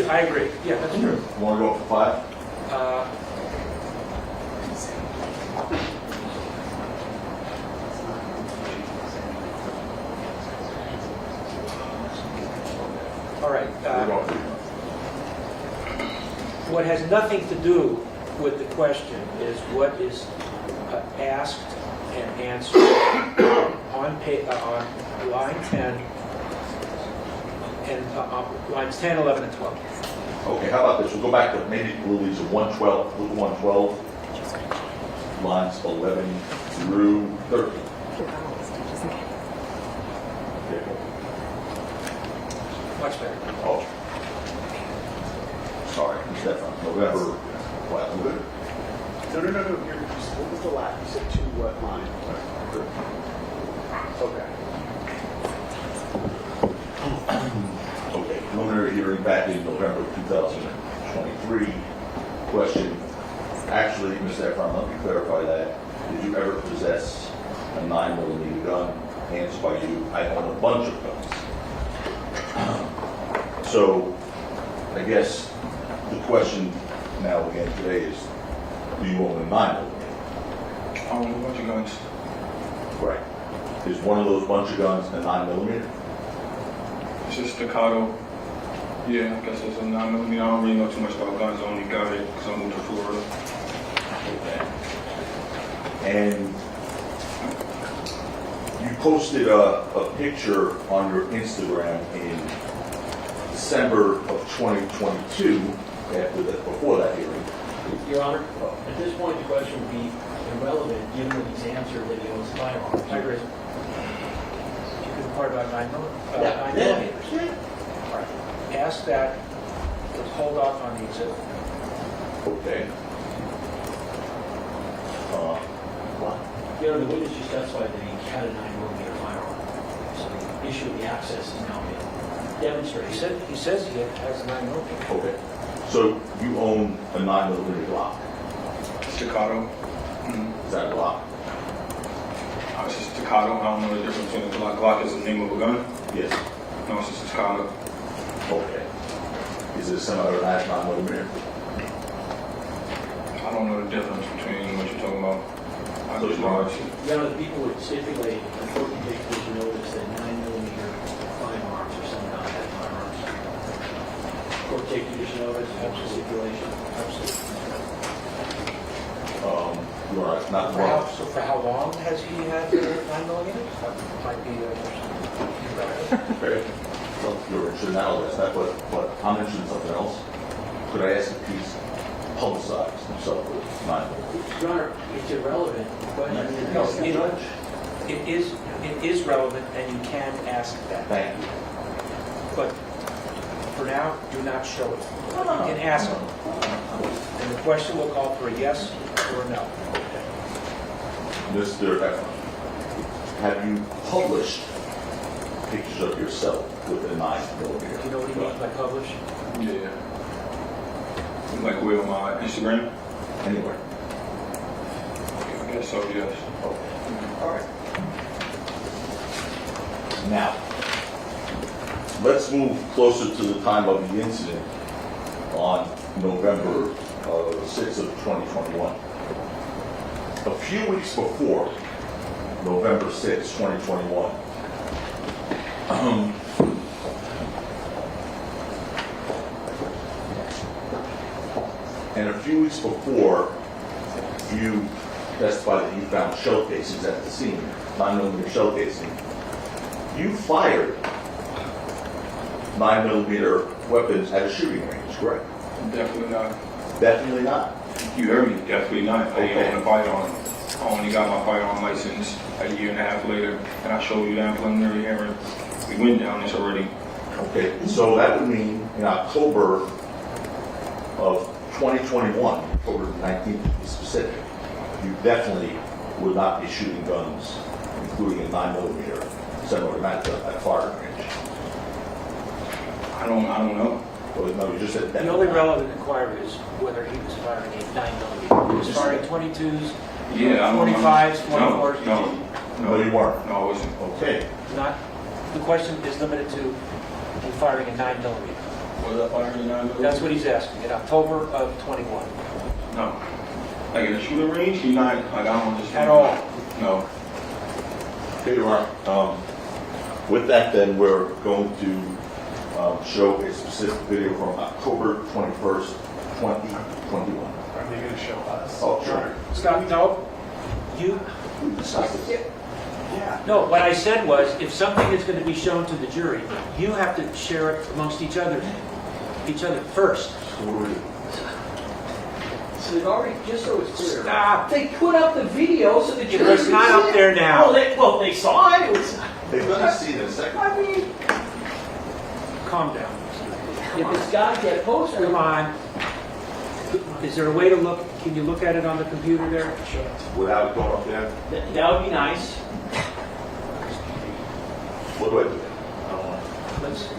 I agree. Yeah, that's true. You want to go up to 5? All right. We're going to What has nothing to do with the question is what is asked and answered on line 10 and lines 10, 11, and 12. Okay, how about this? We'll go back to maybe Louise of 112, look at 112, lines 11 through 13. Much better. Oh. Sorry, Stefan. November, what, good? No. What was the last? You said 2 what line? Okay. Okay, preliminary hearing back in November 2023. Question, actually, Mr. Ephron, let me clarify that. Did you ever possess a 9mm gun? Answer by you, I own a bunch of guns. So, I guess the question now again today is, do you own a 9mm? I own a bunch of guns. Right. Is one of those bunch of guns a 9mm? It's just staccato. Yeah, I guess it's a 9mm. I don't really know too much about guns. I only got it because I moved to Florida. Okay. And you posted a picture on your Instagram in December of 2022, before that hearing. Your Honor, at this point, the question would be irrelevant, given that he's answered that he owns firearms. I agree. You could part about 9 millimeters. All right. Ask that, let's hold off on the exhibit. Okay. Your Honor, the witness just testified that he had a 9mm firearm. So the issue of the access is now been demonstrated. He says he has a 9mm. Okay. So you own a 9mm Glock. Staccato. Is that a Glock? It's just staccato. I don't know the difference between a Glock. Glock is the name of a gun. Yes. No, it's just staccato. Okay. Is it a semi-automatic 9mm? I don't know the difference between what you're talking about. I So just you know are- it's Your Honor, the people would stipulate, important take position notice that 9mm take judicial notice of the stipulation? You are not For how, wrong. so for how long has he had the 9mm? That might be Okay. Well, you're interested in that, that's not, but I'm interested in something else. Could I ask if he's publicized himself with 9mm? Your Honor, it's irrelevant. The question is, No, ask the judge. it is relevant, and you can ask that. Thank you. But for now, do not show it. You can ask him, and the question will call for a yes or a no. Mr. Ephron, have you published pictures of yourself with a 9mm? Do you know what he means by publish? Yeah. Like where on my Instagram? Anywhere? I guess so, yes. All right. Now, let's move closer to the time of the incident on November 6th of 2021. A few weeks before November 6th, 2021, and a few weeks before you testified that you found shell casings at the scene, 9mm shell casing, you fired 9mm weapons at a shooting range, correct? Definitely not. Definitely not. You heard me, definitely not. I Okay. ain't own a firearm. I only got my firearm license a year and a half later, and I showed you that preliminary hearing. We went down this already. Okay, so that would mean in October of 2021, October 19th to be specific, you definitely would not be shooting guns, including a 9mm semi-automatic at a firing range. I don't know. Well, no, you just said The definitely only not. relevant inquiry is whether he was firing a 9mm. He was firing 22s, Yeah, I don't know. 25s, 24s. No, you weren't. No, I wasn't. Okay, Not, the question is limited to him firing a 9mm. Was I firing a 9mm? That's what he's asking, in October of 21. No. Like in a shooting range, you're not, like I don't just... At all? No. okay, Your Honor. With that, then, we're going to show a specific video from October 21st, 2021. Are they going to show us? Oh, sure. Scott, no, you, Yeah. no, what I said was, if something is going to be shown to the jury, you have to share it amongst each other first. So they've already, just so it's clear. Stop. They put up the video so the It jury was can not see up it. there now. Well, they saw it. It was, They're going to see it in a second. I mean, Calm down. if it's got to get posted. Come on. Is there a way to look, can you look at it on the computer there? Without going up there, That would be nice. what do I do?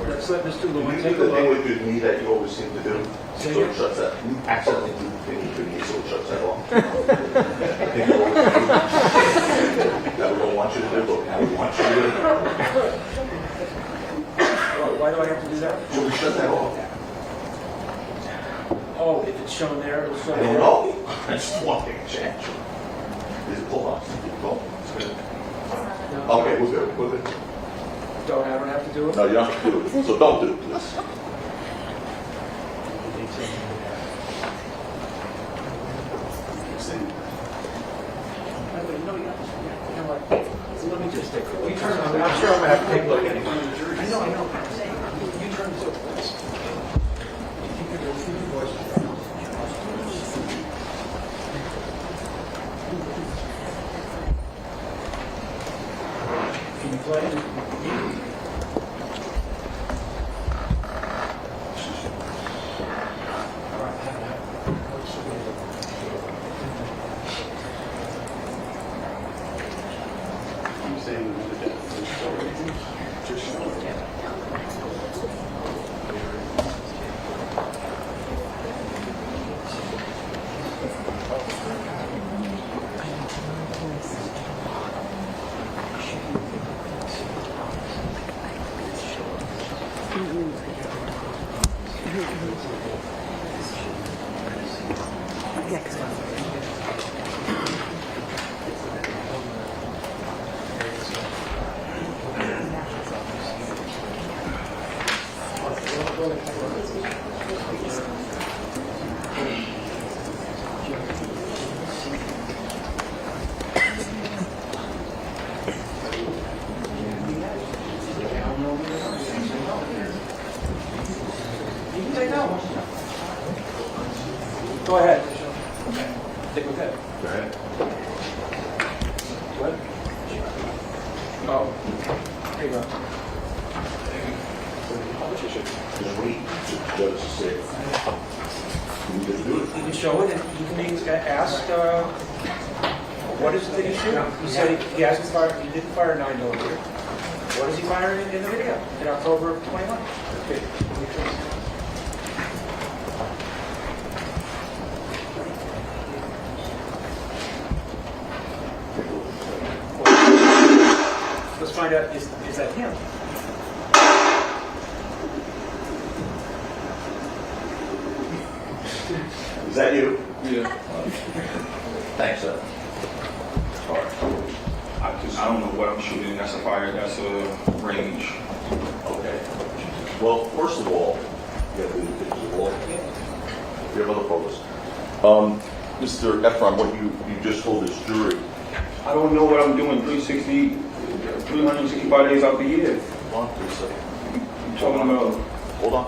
Let's let Mr. Do Lewin you take do a the thing look. with your knee that you always seem to do? Say So again? it shuts that, you accidentally do the thing with your knee so it shuts that off. That we don't want you to do, but we want you to do. Why do I have to do that? So we shut that off. Oh, if it's shown there, it'll show I don't there. know. I just want to take a chance. Is it pull up? Pull. Okay, we're good, we're good. I don't have to do it? No, you don't have to do it, so don't do it, please. Let me just take a look. I'm sure I'm going to have to take a look anyway. I know. You turn to it. Can you play it? I'm saying that just show it. Oh, here you go. Just wait, the judge to say. We just do it. You can show it, and you can be asked, what is it that he shoot? He said he hasn't fired, he didn't fire a 9mm. What is he firing in the video in October of 21? Okay. Let's find out, is that him? Is that you? Yeah. Thanks, sir. All right. I don't know what I'm shooting. That's a range. Okay. Well, first of all, you have to do the pictures of all. You have other photos. Mr. Ephron, what you just told this jury. I don't know what I'm doing 365 days out the year. Hold on, please, sir. I'm talking about. Hold on.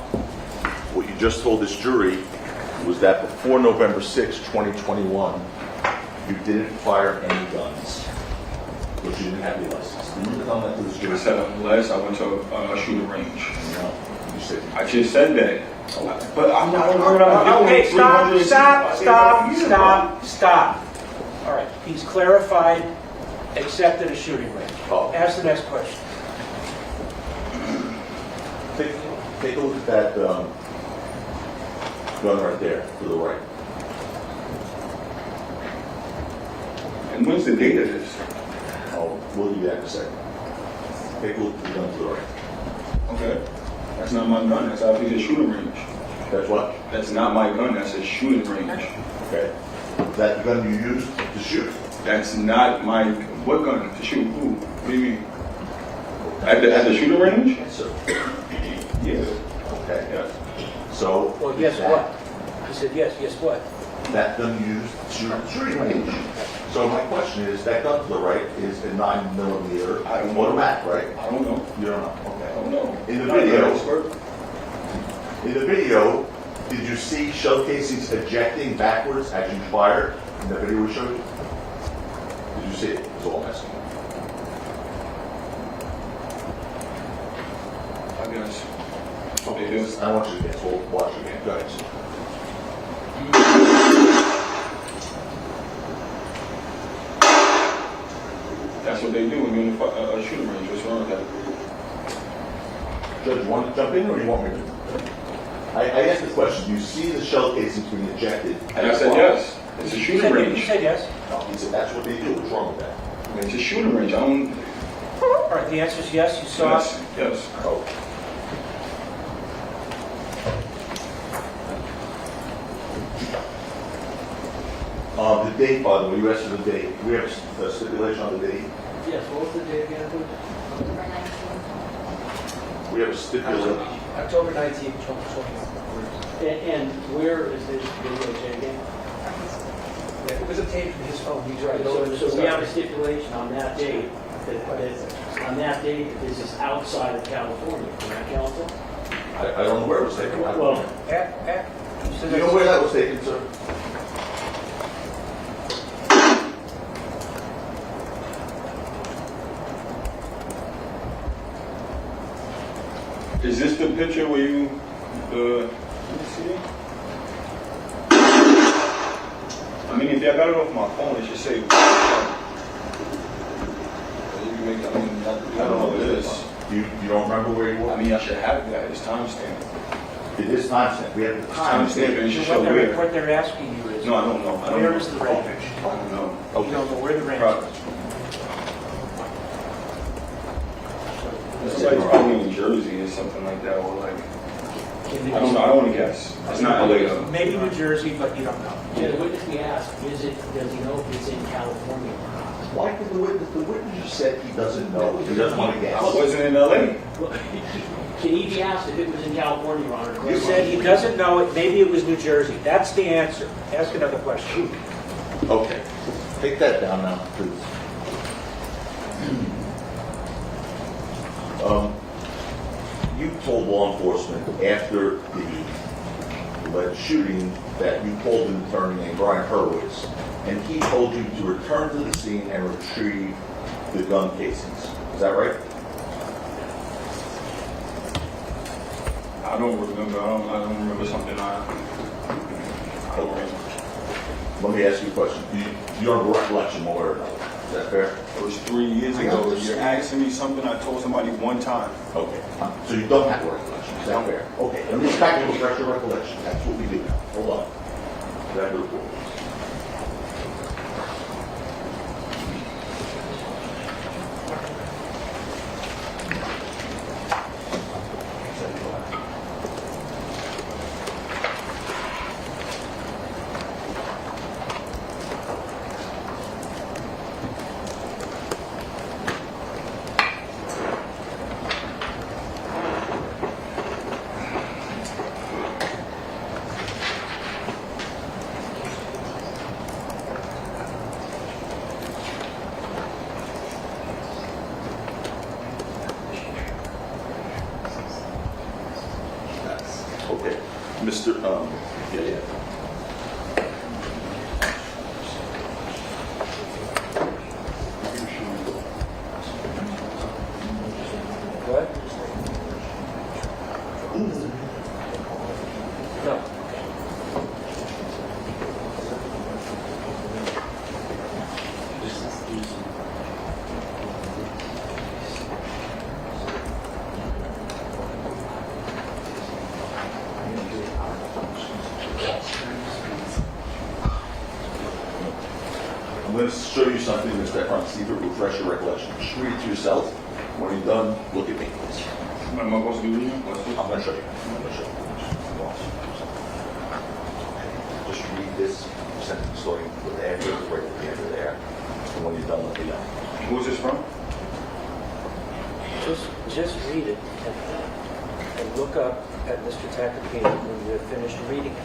What you just told this jury was that before November 6, 2021, you didn't fire any guns, but you didn't have your license. Did you tell that to this I jury? said unless I went to a shooting range. No. You said I just said that. But I'm not aware of Okay, stop. All right, he's clarified, accepted a shooting range. Oh. Ask the next question. Take a look at that gun right there to the right. And when's the date of this? Oh, we'll do that in a second. Take a look at the gun to the right. Okay. That's not my gun. That's obviously a shooting range. That's what? That's not my gun. That's a shooting range. Okay. That gun you used to shoot? That's not my. What gun? To shoot who? What do you mean? At the shooting range? Yes, sir. Yeah. Okay. Yeah. So. Well, guess that- what? He said yes, guess what? That gun you used to shoot at the shooting range. So my question is, that gun to the right is a 9mm I don't know. automatic, right? I don't know. You don't know? I Okay. don't know. In the Not yet, video- expert. In the video, did you see shell casings ejecting backwards as you fired in the video we showed you? Did you see it? That's all I'm asking. I guess. Okay, It is. I want you to guess. We'll watch it again. Go ahead. That's what they do when you're in a shooting range. What's wrong with that? Judge, you want to jump in or you want me to? I asked the question, do you see the shell casings being ejected? And I said yes. It's a You shooting said, you range. said yes. No, he said that's what they do. What's wrong with that? It's a shooting range. I don't. All right, the answer is yes, you saw Yes. it. Yes. Oh. The date, by the way, you asked for the date. We have a stipulation on the date. Yes, what was the date again? October 19th. We have a stipulation. October 19th, 2020. And where is this video taken? Yeah, it was obtained from his phone. He's right. So we have a stipulation on that date, that this is outside of California, correct, counsel? I don't know where it was taken. Well, You said You know where that was taken, sir? Is this the picture where you? Let me see. I mean, if I got it off my phone, it should say. I don't know what it is. You don't remember where you were? I mean, I should have that. It's timestamp. It is timestamp. We have the Timestamp, and it should show what where. they're asking you is, No, I don't know. I don't where know. is the range? I don't know. You don't know where the range Probably. is. Somebody's probably in Jersey or something like that, or like. I don't know. I don't want to guess. It's not LA though. Maybe New Jersey, but you don't know. yeah, the witness we asked, does he know if it's in California or not? Why did the witness just said he doesn't know? He doesn't want to I guess. wasn't in LA. Well, can he be asked if it was in California, Your Honor? You said he doesn't know it, maybe it was New Jersey. That's the answer. Ask another question. Okay. Take that down now, please. You told law enforcement after the alleged shooting that you called an attorney named Brian Hurwitz, and he told you to return to the scene and retrieve the gun casings. Is that right? I don't remember. I don't remember something. I don't remember. Let me ask you a question. Do you have a recollection one way or another? Is that fair? It was 3 years ago. You're asking me something I told somebody one time. Okay. So you don't have a recollection. Is that fair? Okay. Let me just back to refresh your recollection. That's what we do now. Hold on. That report. Okay. Mr. Yeah. What? No. I'm going to show you something, Mr. Ephron, see if it refresh your recollection. Just read it to yourself. When you're done, look at me, please. Am I supposed to be reading? What's this? I'm going to show you. Just read this sentence starting with after, right at the end of there. And when you're done, let me know. Who's this from? Just read it and look up at Mr. Tacopina when you're finished reading it.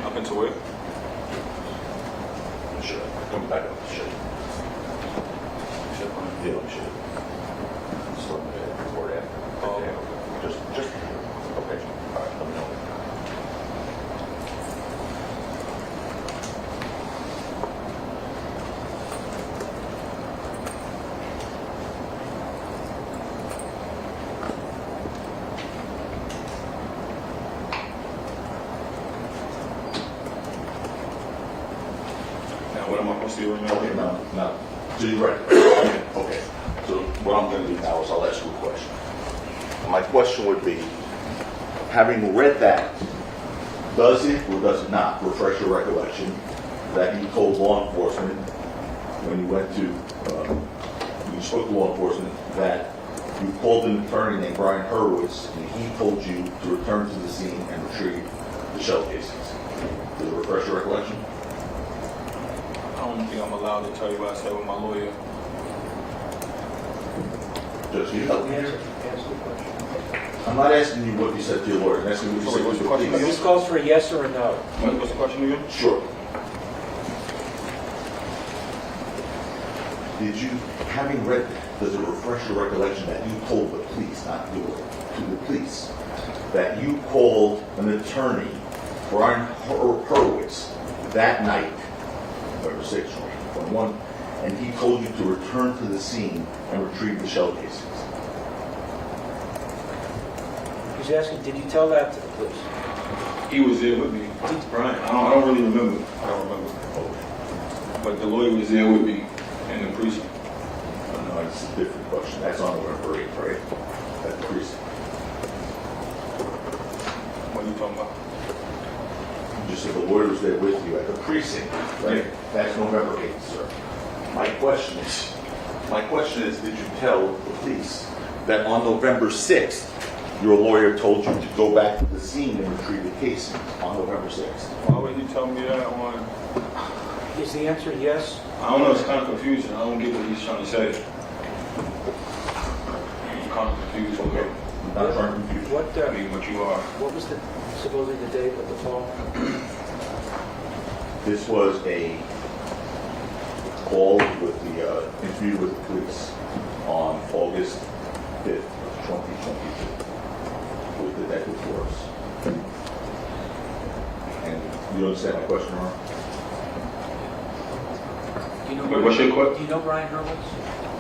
Up into it. Sure. Come back up. Sure. Yeah, let me show you. Start with the report after. Okay. Just, okay. All right, let me know. Now, what am I supposed to do? Okay, now, so you're ready? Okay. So what I'm going to do now is I'll ask you a question. And my question would be, having read that, does it or does it not refresh your recollection that you told law enforcement when you went to, when you spoke to law enforcement, that you called an attorney named Brian Hurwitz and he told you to return to the scene and retrieve the shell casings? Does it refresh your recollection? I don't think I'm allowed to tell you what I said with my lawyer. Just you help me. Answer the question. I'm not asking you what you said to your lawyer. I'm asking you what you said What's to the your question police. This calls for a yes or a no. What's the question again? Sure. Did you, having read that, does it refresh your recollection that you told the police, not your, to the police, that you called an attorney, Brian Hurwitz, that night, November 6th, 2021, and he told you to return to the scene and retrieve the shell casings? He's asking, did you tell that to the police? He was there with me. Brian. I don't really remember. I don't remember. Okay. But the lawyer was there with me in the precinct. No, it's a different question. That's on November 8th, right? At the precinct. What are you talking about? You just said the lawyer was there with you at the precinct, right? Yeah. That's November 8th, sir. My question is, did you tell the police that on November 6th, your lawyer told you to go back to the scene and retrieve the casings on November 6th? Why would he tell me that on? Is the answer yes? I don't know. It's kind of confusing. I don't get what he's trying to say. I'm kind of confused. Okay. I'm not trying to confuse you. What I mean, what you are. what was the supposedly the date of the fall? This was a call with the interview with the police on August 5th, 2022 with Detective Force. And you understand my question, Ron? Do you know Wait, what's your Do you know Brian Hurwitz?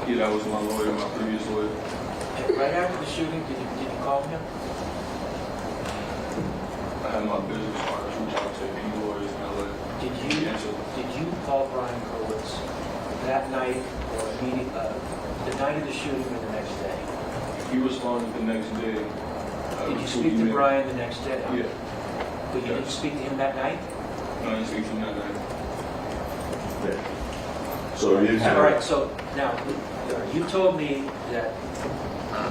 Yeah, that was my lawyer, my previous lawyer. Right after the shooting, did you call him? I had my business partners reach out to any lawyers in LA. Did He you answered. did you call Brian Hurwitz that night or the night of the shooting or the next day? He responded the next day. Did you speak to Brian the next day? Yeah. But you didn't speak to him that night? No, I didn't speak to him that night. Yeah. So you didn't have. All right, so now, you told me that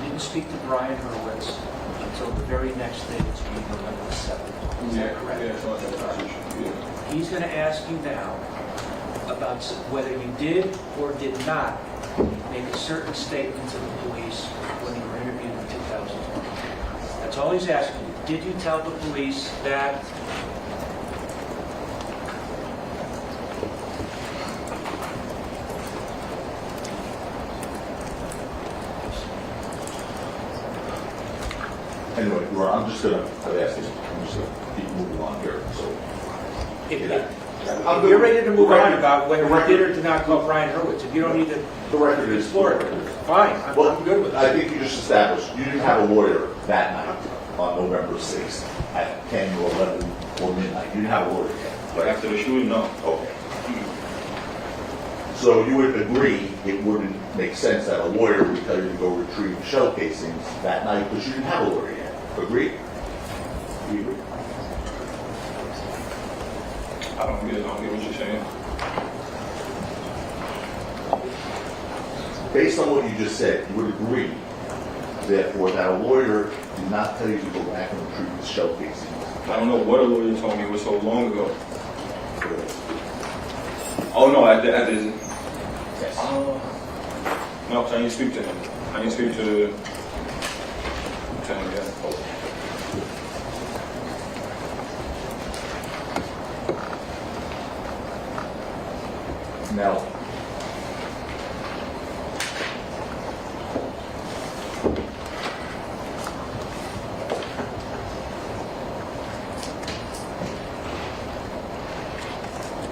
you didn't speak to Brian Hurwitz until the very next day, which would be November 7th. Is that correct? Yeah, so I had that position. Yeah. He's going to ask you now about whether you did or did not make a certain statement to the police when you were interviewed in 2020. That's all he's asking you. Did you tell the police that? Anyway, Ron, I'm just gonna, I've asked this, I'm just gonna keep moving on here, so. If I'm you're ready to move on Correct. about whether we Correct. did or did not call Brian Hurwitz, if you don't need to The record is. explore it, fine, Well, I'm good with I it. think you just established, you didn't have a lawyer that night on November 6th at 10 or 11 or midnight. You didn't have a lawyer yet, But right? after the shooting, no. Okay. So you would agree it wouldn't make sense that a lawyer would tell you to go retrieve shell casings that night because you didn't have a lawyer yet. Agree? You agree? I don't get what you're saying. Based on what you just said, you would agree, therefore, that a lawyer did not tell you to go back and retrieve the shell casings. I don't know what a lawyer told me. It was so long ago. Oh, no, at the Yes. no, so I didn't speak to him. I didn't speak to him, yeah. Now,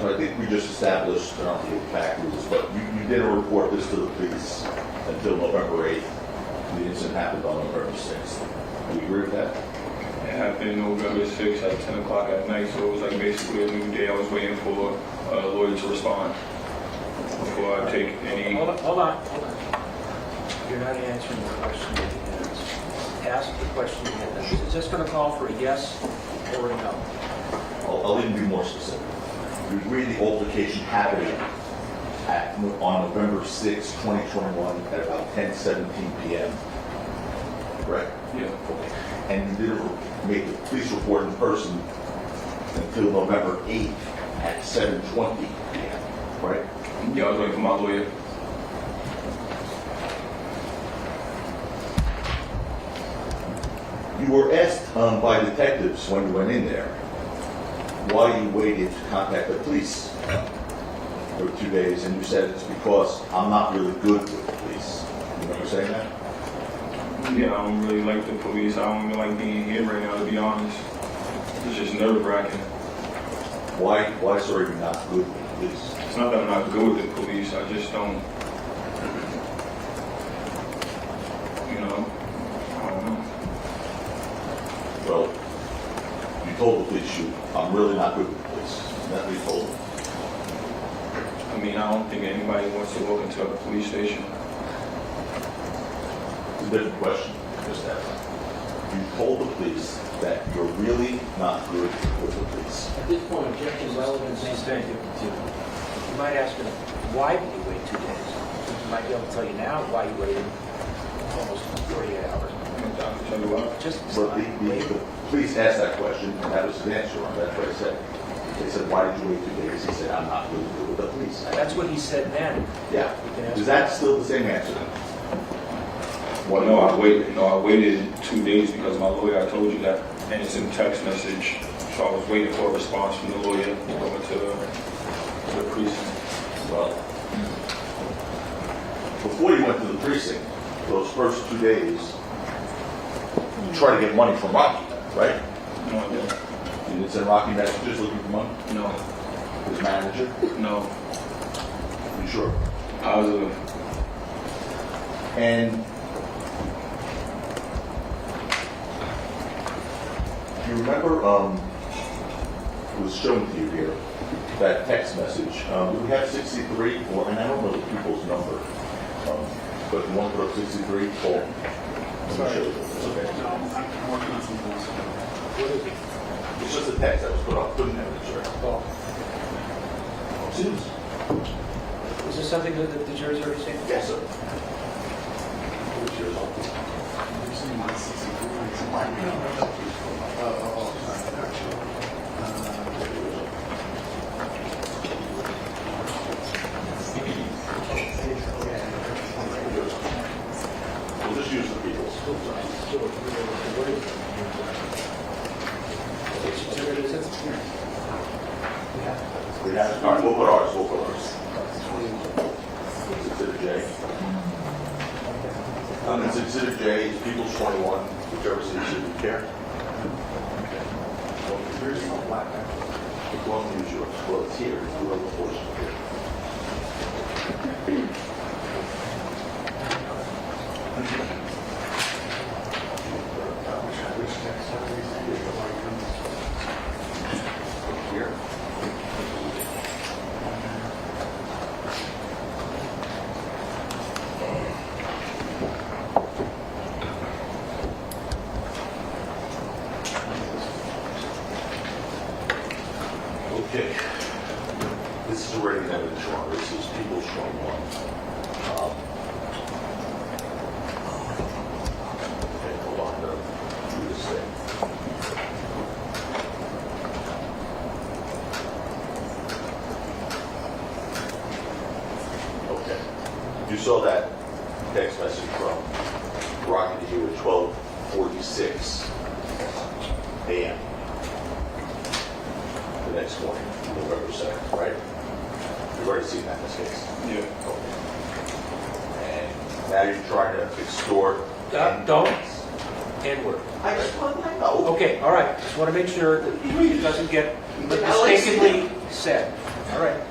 I think we just established, I don't think back rules, but you didn't report this to the police until November 8th. The incident happened on November 6th. Do you agree with that? It happened November 6th at 10 o'clock at night, so it was like basically a new day. I was waiting for a lawyer to respond before I take any. Hold on. You're not answering the question that he has. Ask the question again. Is this going to call for a yes or a no? I'll even be more specific. You agree the altercation happened on November 6th, 2021 at about 10:17 p.m. Correct? Yeah. And you didn't make the police report in person until November 8th at 7:20 p.m. Right? Yeah, I was waiting for my lawyer. You were asked by detectives when you went in there why you waited to contact the police for 2 days, and you said it's because I'm not really good with the police. You remember saying that? Yeah, I don't really like the police. I don't even like being here right now, to be honest. It's just nerve-wracking. Why sir, are you not good with the police? It's not that I'm not good with the police. I just don't, you know, I don't know. Well, you told the police I'm really not good with the police. Isn't that what you told them? I mean, I don't think anybody wants to walk into a police station. It's a different question, just that. You told the police that you're really not good with the police. At this point, objection relevance is Thank you. You might ask him, why did you wait 2 days? He might be able to tell you now why you waited almost 48 hours. I can tell you why. Just But the police asked that question, and that was his answer on that. That's what I said. They said, why did you wait 2 days? He said, I'm not really good with the police. That's what he said then. Yeah. You can ask Is that still the same answer? Well, no, I waited 2 days because my lawyer, I told you that and it's in text message. So I was waiting for a response from the lawyer going to the precinct. Well, before you went to the precinct, those first 2 days, you tried to get money from Rocky, right? No, I didn't. You didn't send Rocky messages looking for money? No, His manager? no. You sure? Positive. And you remember, it was shown to you here, that text message. Do we have 63? Or, and I don't know the people's number, but you want to put up 63? Paul? Let me show you. It's okay. No, I'm working on something else. What is it? It's just a text that was put up. Couldn't have it, sir. Oh. Susan? Is this something that the jury's already seen? Yes, sir. Which years old? You're saying my 63. We'll just use the people's. We have, all right, we'll put ours. Exhibit J. It's Exhibit J, it's People's 21, whichever seats you care. There's no black. Well, use yours. Well, it's here. It's the other portion here. Here. Okay. This is already an evidence wrong. This is People's 21. Okay, hold on. Do this thing. Okay. You saw that text message from Rocky to you at 12:46 a.m. the next morning, November 2nd, right? You've already seen that in this case. Yeah. Okay. And now you're trying to extort. Don't. N-word. I just want to know. Okay, all right. Just want to make sure that it doesn't get mistakenly said. All right.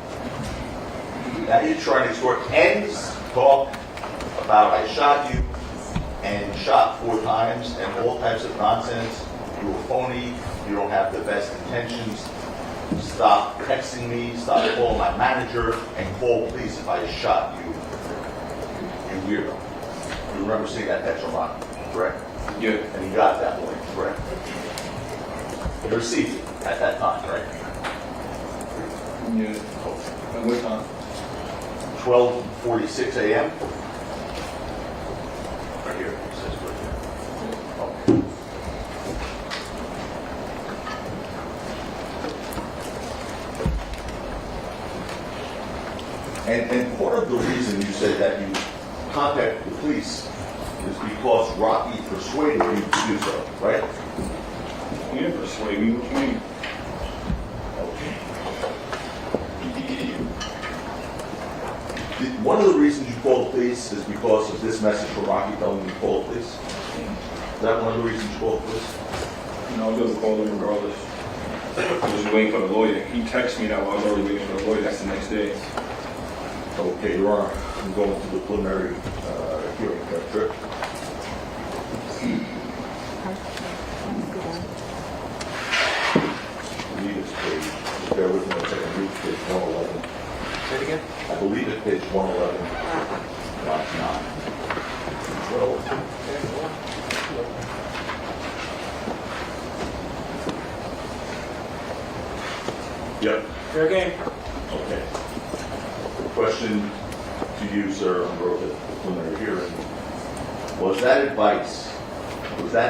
Now you're trying to extort and talk about I shot you and shot 4 times and all types of nonsense. You're a phony. You don't have the best intentions. Stop texting me. Stop calling my manager and call police if I shot you. You weirdo. You remember seeing that text from Ron, correct? Yeah. And you got that link, correct? You received it at that time, right? Yeah. At what time? 12:46 a.m. Right here. It says right here. Okay. And part of the reason you say that you contacted the police is because Rocky persuaded you to do so, right? You didn't persuade me. What you mean? One of the reasons you called the police is because of this message from Rocky telling you to call the police. Is that one of the reasons you called the police? No, I was going to call him regardless. I was waiting for the lawyer. He texted me that while I was already waiting for the lawyer. That's the next day. Okay, Your Honor, I'm going to the preliminary hearing, correct? I believe it's page, bear with me a second, I believe it's page 111. Say it again. I believe it's page 111, line 9. Yep. Fair game. Okay. Question to you, sir, under the preliminary hearing. Was that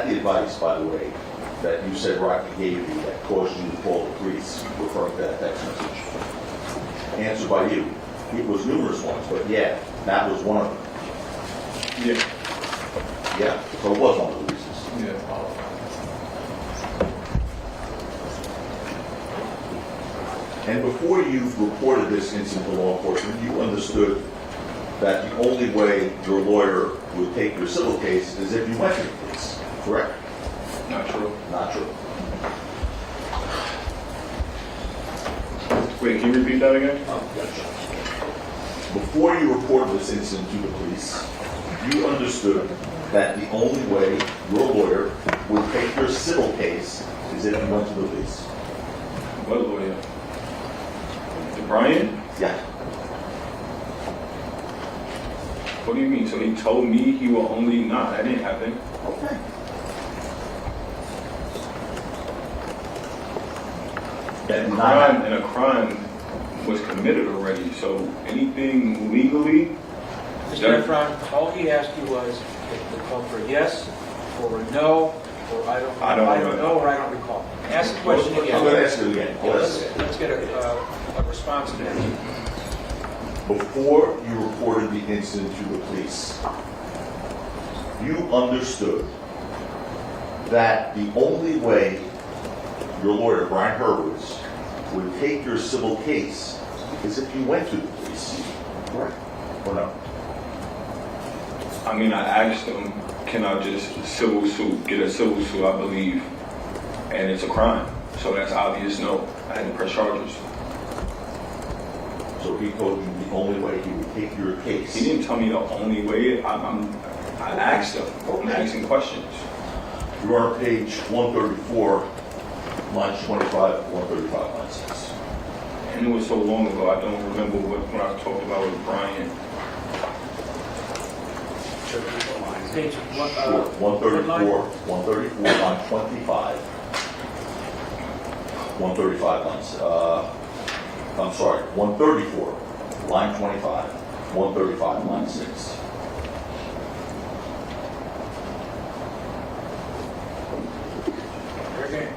the advice, by the way, that you said Rocky gave you that caused you to call the police, referring to that text message? Answer by you. It was numerous ones, but yeah, that was one of them. Yeah. Yeah, so it was one of the reasons. Yeah. And before you reported this incident to law enforcement, you understood that the only way your lawyer would take your civil case is if you went to the police, correct? Not true. Not true. Wait, can you repeat that again? Before you reported this incident to the police, you understood that the only way your lawyer would take your civil case is if you went to the police. What lawyer? Brian? Yeah. What do you mean? So he told me he will only... Nah, that didn't happen. Okay. And a crime was committed already. So anything legally... Mr. Ephron, all he asked you was to call for a yes, or a no, or I don't know, or I don't recall. Ask the question again. I'm going to ask it again. Let's get a response to that. Before you reported the incident to the police, you understood that the only way your lawyer, Brian Hurwitz, would take your civil case is if you went to the police, correct? Or no? I mean, I asked him, can I just get a civil suit, I believe, and it's a crime. So that's obvious no. I had to press charges. So he told you the only way he would take your case. He didn't tell me the only way. I asked him. I'm asking questions. You're on page 134, lines 25, 135, line 6. And it was so long ago, I don't remember what I talked about with Brian. Page 134, 134, line 25. 135 lines. I'm sorry, 134, line 25. 135, line 6. Okay.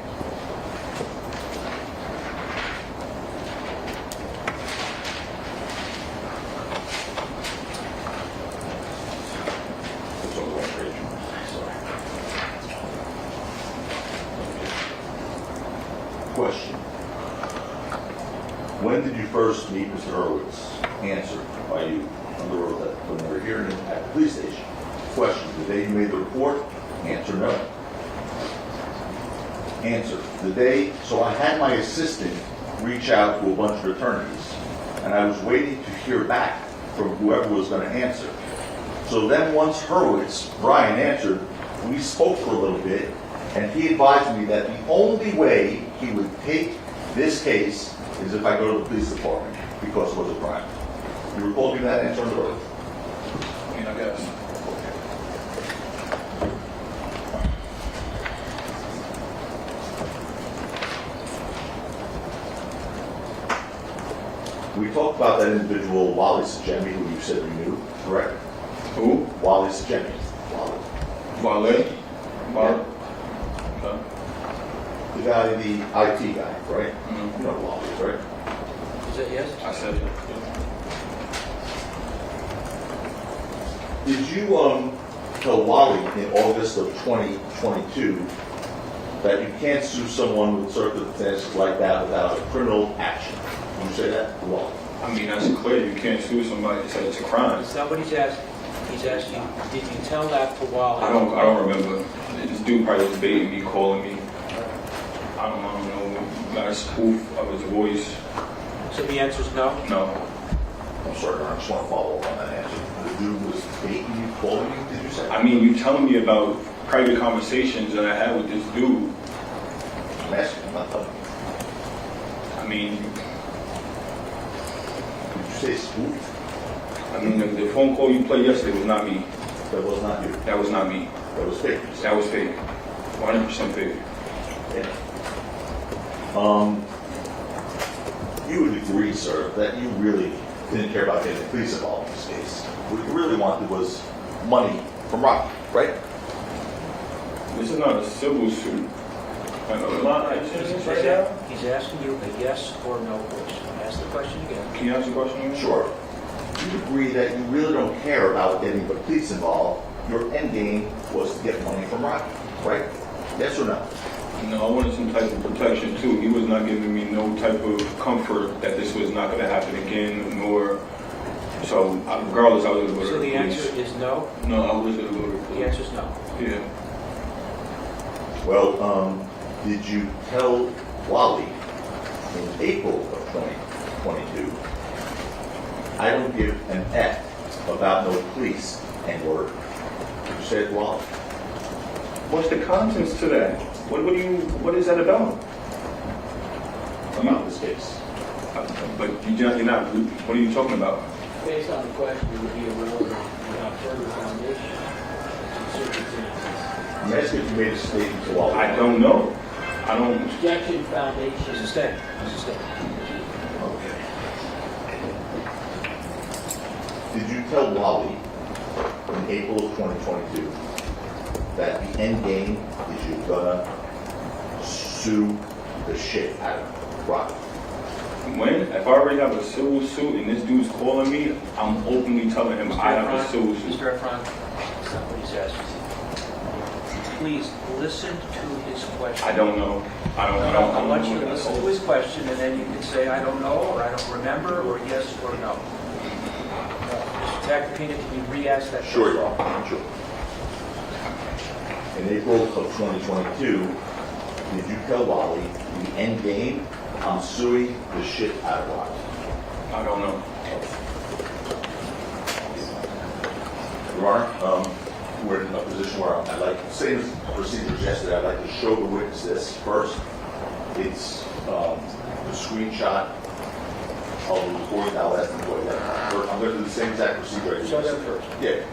It's on the wrong page. Sorry. Question. When did you first meet Mr. Hurwitz? Answer by you under oath when we were hearing him at the police station. Question. The day you made the report? Answer no. Answer. The day, so I had my assistant reach out to a bunch of attorneys, and I was waiting to hear back from whoever was going to answer. So then once Hurwitz, Brian, answered, we spoke for a little bit, and he advised me that the only way he would take this case is if I go to the police department, because it was a crime. You recall me that answer under oath? I mean, I guess. We talked about that individual, Wally Sajemi, who you said you knew, correct? Who? Wally Sajemi. Wally. Vale? Okay. The guy, the IT guy, right? Mhm. You know Wally, right? Is that yes? I said it. Did you tell Wally in August of 2022 that you can't sue someone with circumstances like that without a criminal action? Did you say that to Wally? I mean, that's clear. You can't sue somebody that said it's a crime. Somebody's asking, he's asking, did you tell that to Wally? I don't remember. This dude probably was baiting me, calling me. I don't know. Got a spoof of his voice. So the answer is no? No. I'm sorry, I just want to follow up on that answer. The dude was baiting you, calling you, did you say? I mean, you telling me about private conversations that I had with this dude. I'm asking, I'm not telling you. I mean, Did you say spoof? the phone call you played yesterday was not me. That was not you. That was not me. That was fake. That was fake. 100% fake. Yeah. You would agree, sir, that you really didn't care about getting the police involved in this case. What you really wanted was money from Rocky, right? This is not a civil suit. I know. He's asking you a yes or no question. Ask the question again. Can you ask the question again? Sure. You agree that you really don't care about getting the police involved. Your end game was to get money from Rocky, right? Yes or no? No, I wanted some type of protection too. He was not giving me no type of comfort that this was not going to happen again, nor, so regardless, I was going to go to So the the police. answer is no? No, I was going to go to the The police. answer is no. Yeah. Well, did you tell Wally in April of 2022, I don't give an F about no police and word? You said Wally. What's the contents to that? What is that about? About this case. But you're not, what are you talking about? Based on the question, it would be irrelevant without further foundation in circumstances. I'm asking if you made a statement to Wally. I don't know. I don't, Objection foundation. Sustain. Sustain. Okay. Did you tell Wally in April of 2022 that the end game is you're gonna sue the shit out of Rocky? when, if I already have a civil suit and this dude's calling me, I'm openly telling him I have a civil suit. Mr. Ephron, that's not what he's asking. Please listen to his question. I don't know. I want you to listen to his question, and then you can say, I don't know, or I don't remember, or yes, or no. Mr. Tacopina, can you re-ask that? Sure, Your Honor. Sure. In April of 2022, did you tell Wally the end game? I'm suing the shit out of Rocky. I don't know. Your Honor, we're in a position where I'd like, same as procedures yesterday, I'd like to show the witness this first. It's the screenshot of the recording. I'll ask them to play that. I'm going to do the same exact procedure I did. Show them first. Yeah.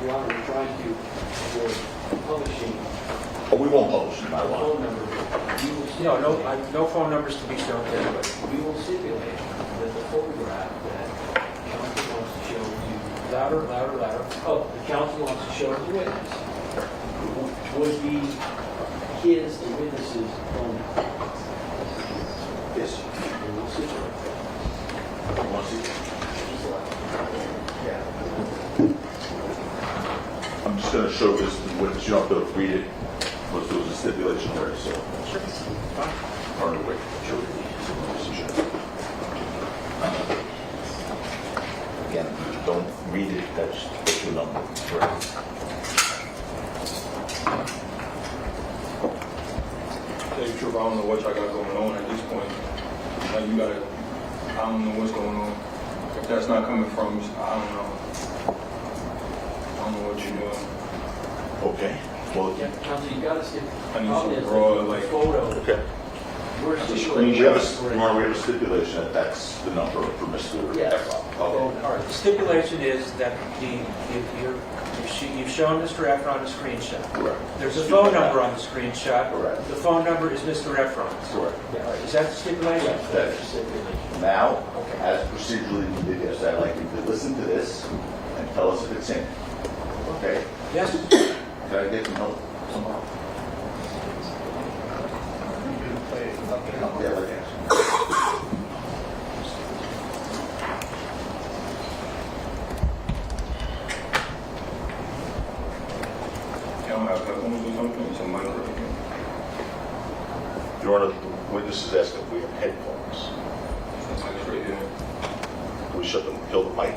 Your Honor, we're trying to avoid publishing Oh, we won't publish it, I the want. phone number. You will No phone numbers to be shown to anybody. We will stipulate that the photograph that counsel wants to show to, Louder, louder, louder. oh, the counsel wants to show the witness would be his, the witness's phone number. Yes. And we'll stipulate that. You want to see? Yeah. I'm just going to show this to the witness. You don't have to read it. But there was a stipulation there, so. Sure. Fine. Or no, wait. Sure. Again, don't read it. That's your number. Correct. Tell you the truth, I don't know what y'all got going on at this point. Like you gotta, I don't know what's going on. If that's not coming from, I don't know. I don't know what you're doing. Okay. Well, Yeah, counsel, you got to stipulate. I need some broad, like, Photo. okay. We're a stipulating. We have a stipulation that that's the number for Mr. Yes. Ephron. Okay. All right, the stipulation is that you've shown Mr. Ephron a screenshot. Correct. There's a phone number on the screenshot. Correct. The phone number is Mr. Ephron's. Correct. All right, is that the stipulation? Yes, that's the stipulation. Now, as procedurally we did yesterday, I'd like you to listen to this and tell us if it's in. Okay? Yes? Can I get some help somehow? Yeah, like that. Y'all have headphones or something, it's a microphone. Your Honor, the witness is asking if we have headphones. It's like it's right here. Can we kill the mic?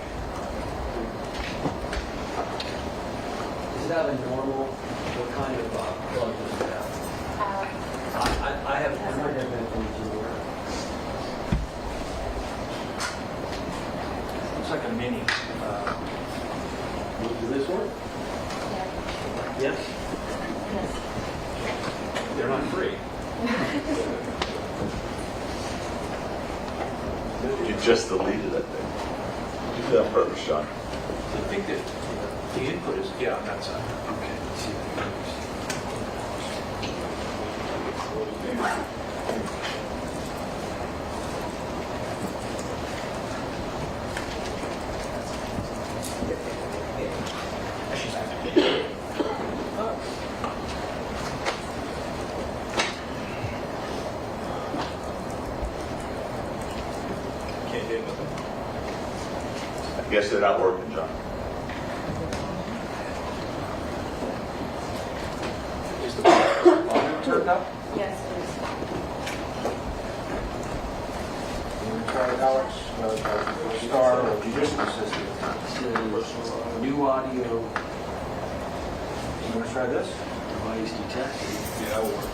Is that a normal, what kind of plug does it have? I have never had that one to work. Looks like a mini. Does this work? Yes? Yes. They're not free. You just deleted that thing. You did that on purpose, John. I think that the input is, yeah, on that side. Okay. what his name is. Can't hear nothing. I guess they're not working, John. Is the volume turned up? Yes, please. You want to try it, Alex? Star or judicial assistant? New audio. You want to try this? Device detected. Yeah, that will work.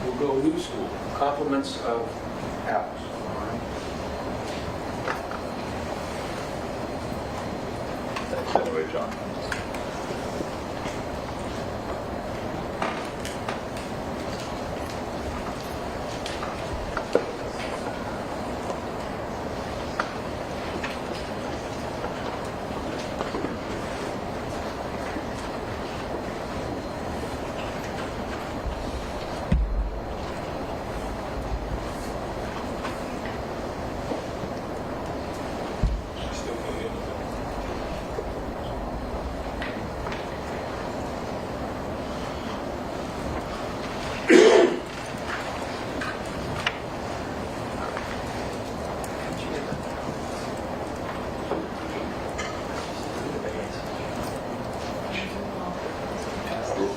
We'll go new school. Compliments of Alex. Thanks anyway, John. Still can't hear nothing.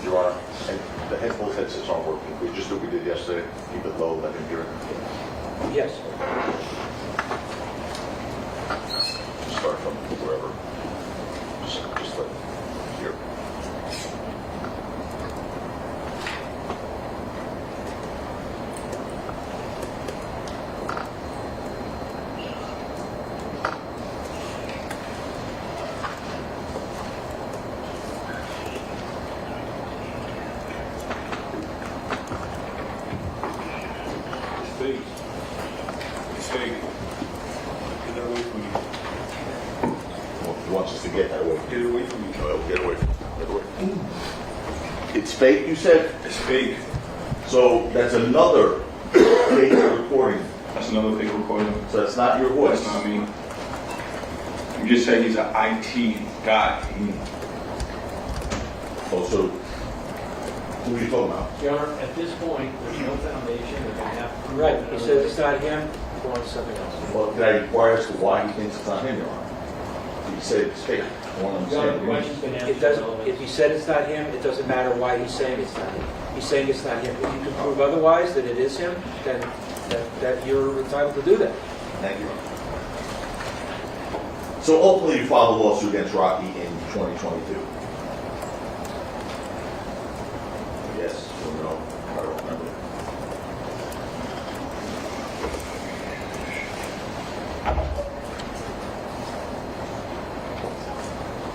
Your Honor, and the both headsets aren't working. We just do what we did yesterday. Keep it low, let him hear it. Yes. Just start from wherever. Just let him hear. It's fake. It's fake. Get that away from me. Well, he wants us to get that away. Get it away from me. No, get away. Get away. It's fake, you said? It's fake. So that's another fake recording. That's another fake recording. So that's not your voice. That's not me. You just said he's an IT guy. Oh, so who are you talking about? Your Honor, at this point, there's no foundation, they're gonna have to. Right, he says it's not him, go on to something else. Well, can I inquire as to why he thinks it's not him, Your Honor? He said it's fake. I want to Your Honor, understand. the question's been answered. It doesn't, if he said it's not him, it doesn't matter why he's saying it's not him. He's saying it's not him. If you can prove otherwise, that it is him, then that you're entitled to do that. Thank you, Your Honor. So ultimately, you filed a lawsuit against Rocky in 2022? Yes or no? I don't remember.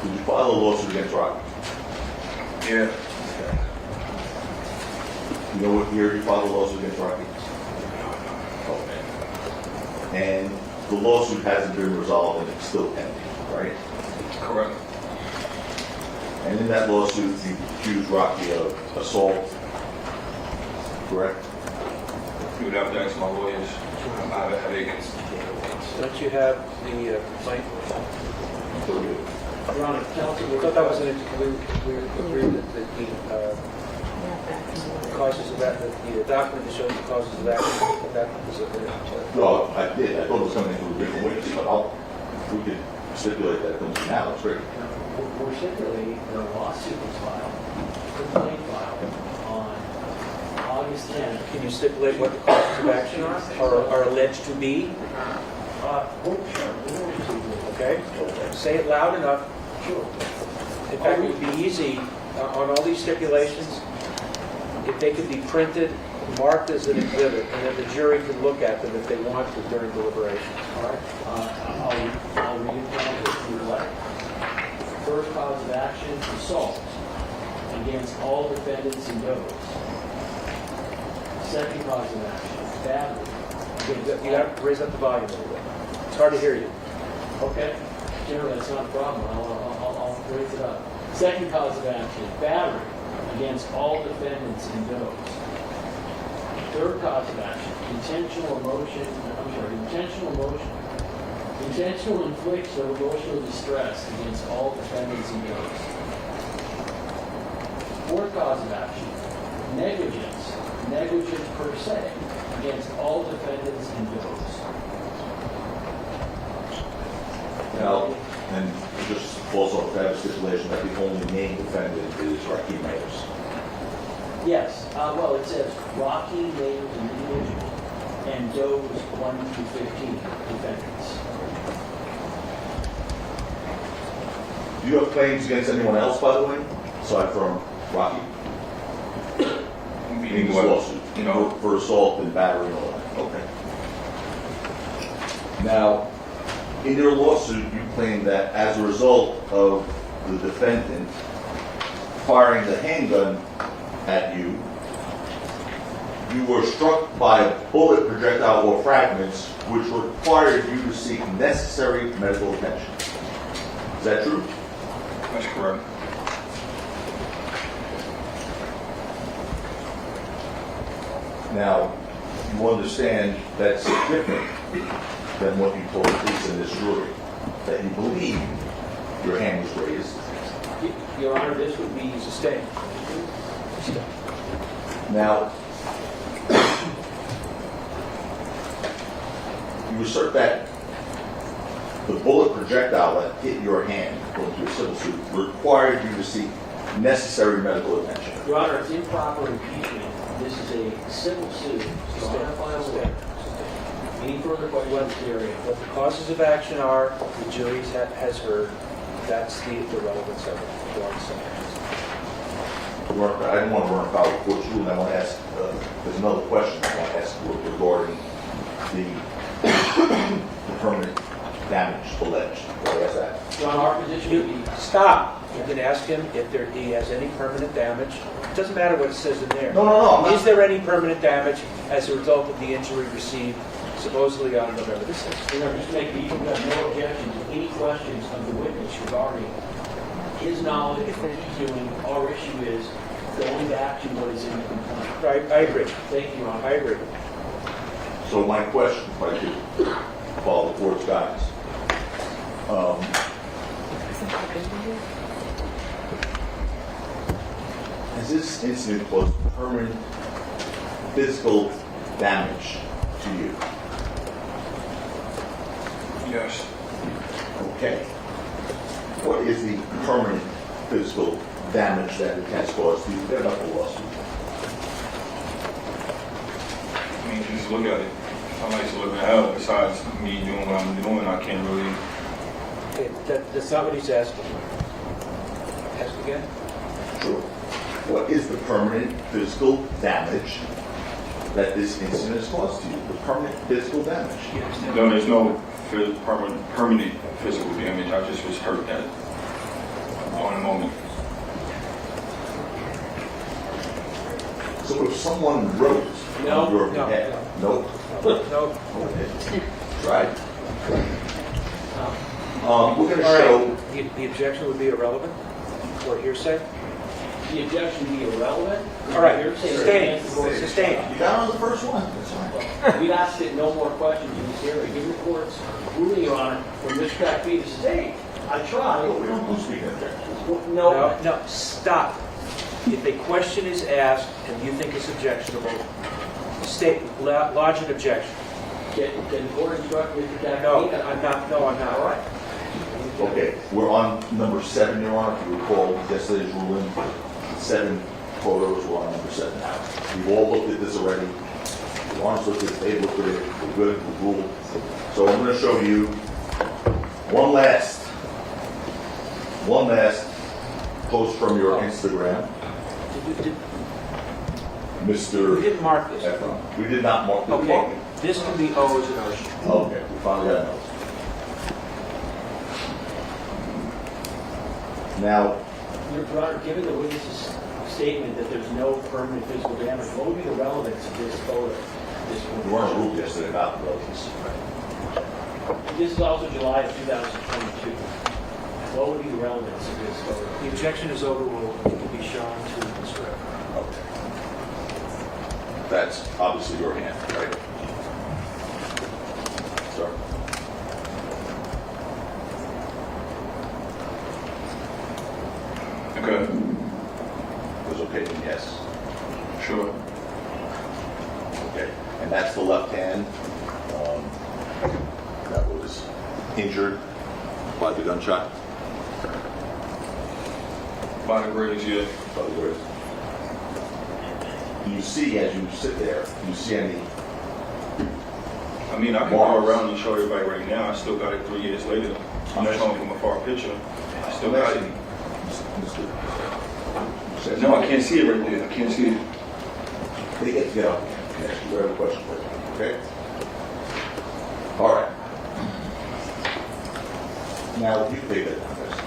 Did you file a lawsuit against Rocky? Yeah. Okay. You know what year you filed a lawsuit against Rocky? Okay. And the lawsuit hasn't been resolved and it's still pending, right? Correct. And in that lawsuit, you accused Rocky of assault, correct? You would have to ask my lawyers. I have a headache. Don't you have the complaint? Your Honor, counsel, I thought that was an, we agreed that the causes of that, the document that shows the causes of action, that was a, No, I did. I thought it was coming into a different witness, but we could stipulate that it comes now. It's great. we're stipulating the lawsuit was filed, complaint filed on August 10th. can you stipulate what the causes of action are alleged to be? Okay? Say it loud enough. Sure. In fact, it would be easy on all these stipulations, if they could be printed, marked as an exhibit, and then the jury could look at them if they want to during deliberations. All right? I'll read it down if you like. First cause of action, assault against all defendants and those. Second cause of action, battery. You got to raise up the volume a little bit. It's hard to hear you. Okay, generally, that's not a problem, I'll raise it up. Second cause of action, battery against all defendants in those. Third cause of action, intentional infliction of emotional distress against all defendants in those. Fourth cause of action, negligence per se against all defendants in those. Now, and just also have a stipulation that the only named defendant is Rakim Mayers. Yes, well, it says Rocky named individual and those 1 through 15 defendants. Do you have claims against anyone else, by the way, aside from Rocky? In this lawsuit? No. For assault and battery and all that? Okay. Now, in your lawsuit, you claim that as a result of the defendant firing the handgun at you, you were struck by a bullet, projectile, or fragments which required you to seek necessary medical attention. Is that true? That's correct. Now, you understand that's different than what you told the police in this jury, that you believe your hand was raised. Your Honor, this would be sustained. Now, you assert that the bullet projectile that hit your hand, according to your civil suit, required you to seek necessary medical attention. Your Honor, it's improper impeachment. This is a civil suit. So on a final word. Any further questions in this area? What the causes of action are, the jury has heard. That's the relevance of it. I didn't want to run afoul of the court's ruling. I want to ask, there's another question I want to ask regarding the permanent damage alleged. Can I ask that? Your Honor, our position would be... Stop. You can ask him if he has any permanent damage. It doesn't matter what it says in there. No. Is there any permanent damage as a result of the injury received supposedly on November the 6th? Your Honor, just to make the even have no objection to any questions of the witness regarding his knowledge of what he's doing. Our issue is going back to what is in the complaint. Right, I agree. Thank you, Your Honor. I agree. So my question, if I could follow the court's guidance. Has this incident caused permanent physical damage to you? Yes. Okay. What is the permanent physical damage that it has caused to you? Forget about the lawsuit. I mean, just look at it. I like to look at hell. Besides me doing what I'm doing, I can't really. Okay, that's not what he's asking. Ask again. Sure. What is the permanent physical damage that this incident has caused to you? The permanent physical damage? No, there's no permanent physical damage. I just was hurt at on a moment. So if someone wrote on your behalf, no. Okay. Right. We're going to show. The objection would be irrelevant or hearsay? The objection be irrelevant. All right, Sustained. sustained. You got on the first one. That's right. We've asked that no more questions in this area. Give the court's ruling, Your Honor, from Mr. Crackby to sustained. I tried. We don't do speaking objections. No, stop. If a question is asked and you think it's objectionable, lodge an objection. Can the court instruct Mr. Crackby? No, I'm not. All right. Okay, we're on number 7, Your Honor. If you recall yesterday's ruling, 7 photos were on number 7 now. We've all looked at this already. The Honors looked at it, they looked at it, we're good, we're ruled. So I'm going to show you one last post from your Instagram, Mr. We didn't mark this. Ephron. We did not mark the Okay, this can be O's and O's. Okay, we finally got those. Now, Your Honor, given the witness's statement that there's no permanent physical damage, what would be the relevance of this photo? we weren't ruled yesterday about the relatives. This is also July of 2022. What would be the relevance of this photo? The objection is overruled. It can be shown to Mr. Ephron. That's obviously your hand, right? Sir? Okay, Was okay, then yes. sure. Okay, and that's the left hand that was injured by the gunshot, By the grades, yeah. by the words. Do you see, as you sit there, do you see any, I mean, I can go around and show everybody right now. I still got it 3 years later. I'm just showing from a far picture. I still got it. No, I can't see it right there. I can't see it. They get up. Can ask you whatever question for you, okay? All right. Now, you take it down, guys.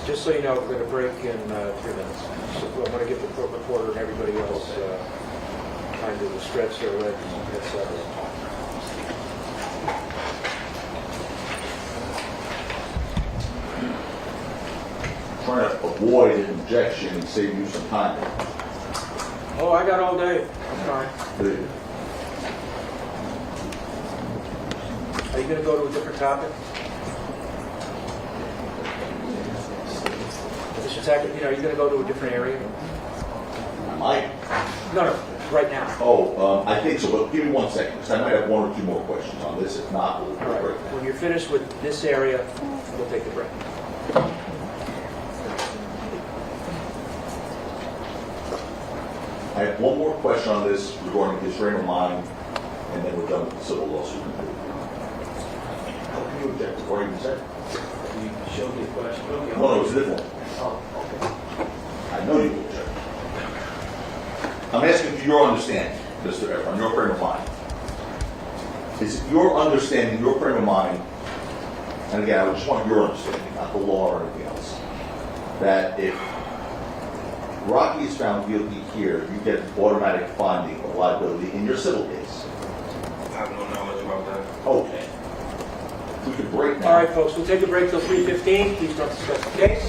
Just so you know, we're going to break in 3 minutes. So I'm going to give the court reporter and everybody else time to stretch their legs, etc. Trying to avoid an objection and save you some time. Oh, I got all day. I'm fine. The- Are you going to go to a different topic? Mr. Tackett, are you going to go to a different area? I might. No, right now. Oh, I think so, but give me 1 second, because I might have 1 or 2 more questions on this. If not, we'll All right. break. When you're finished with this area, we'll take a break. I have 1 more question on this regarding his frame of mind, and then we're done with the civil lawsuit. How can you object before you even said? You showed me a question. Okay. No, it's a different one. Oh, okay. I know you will object. I'm asking for your understanding, Mr. Ephron, your frame of mind. Is it your understanding, your frame of mind, and again, I just want your understanding, not the law or anything else, that if Rocky is found guilty here, you get an automatic finding of liability in your civil case? I have no knowledge about that. Okay. We could break now. All right, folks, we'll take a break till 3:15. Please don't discuss the case.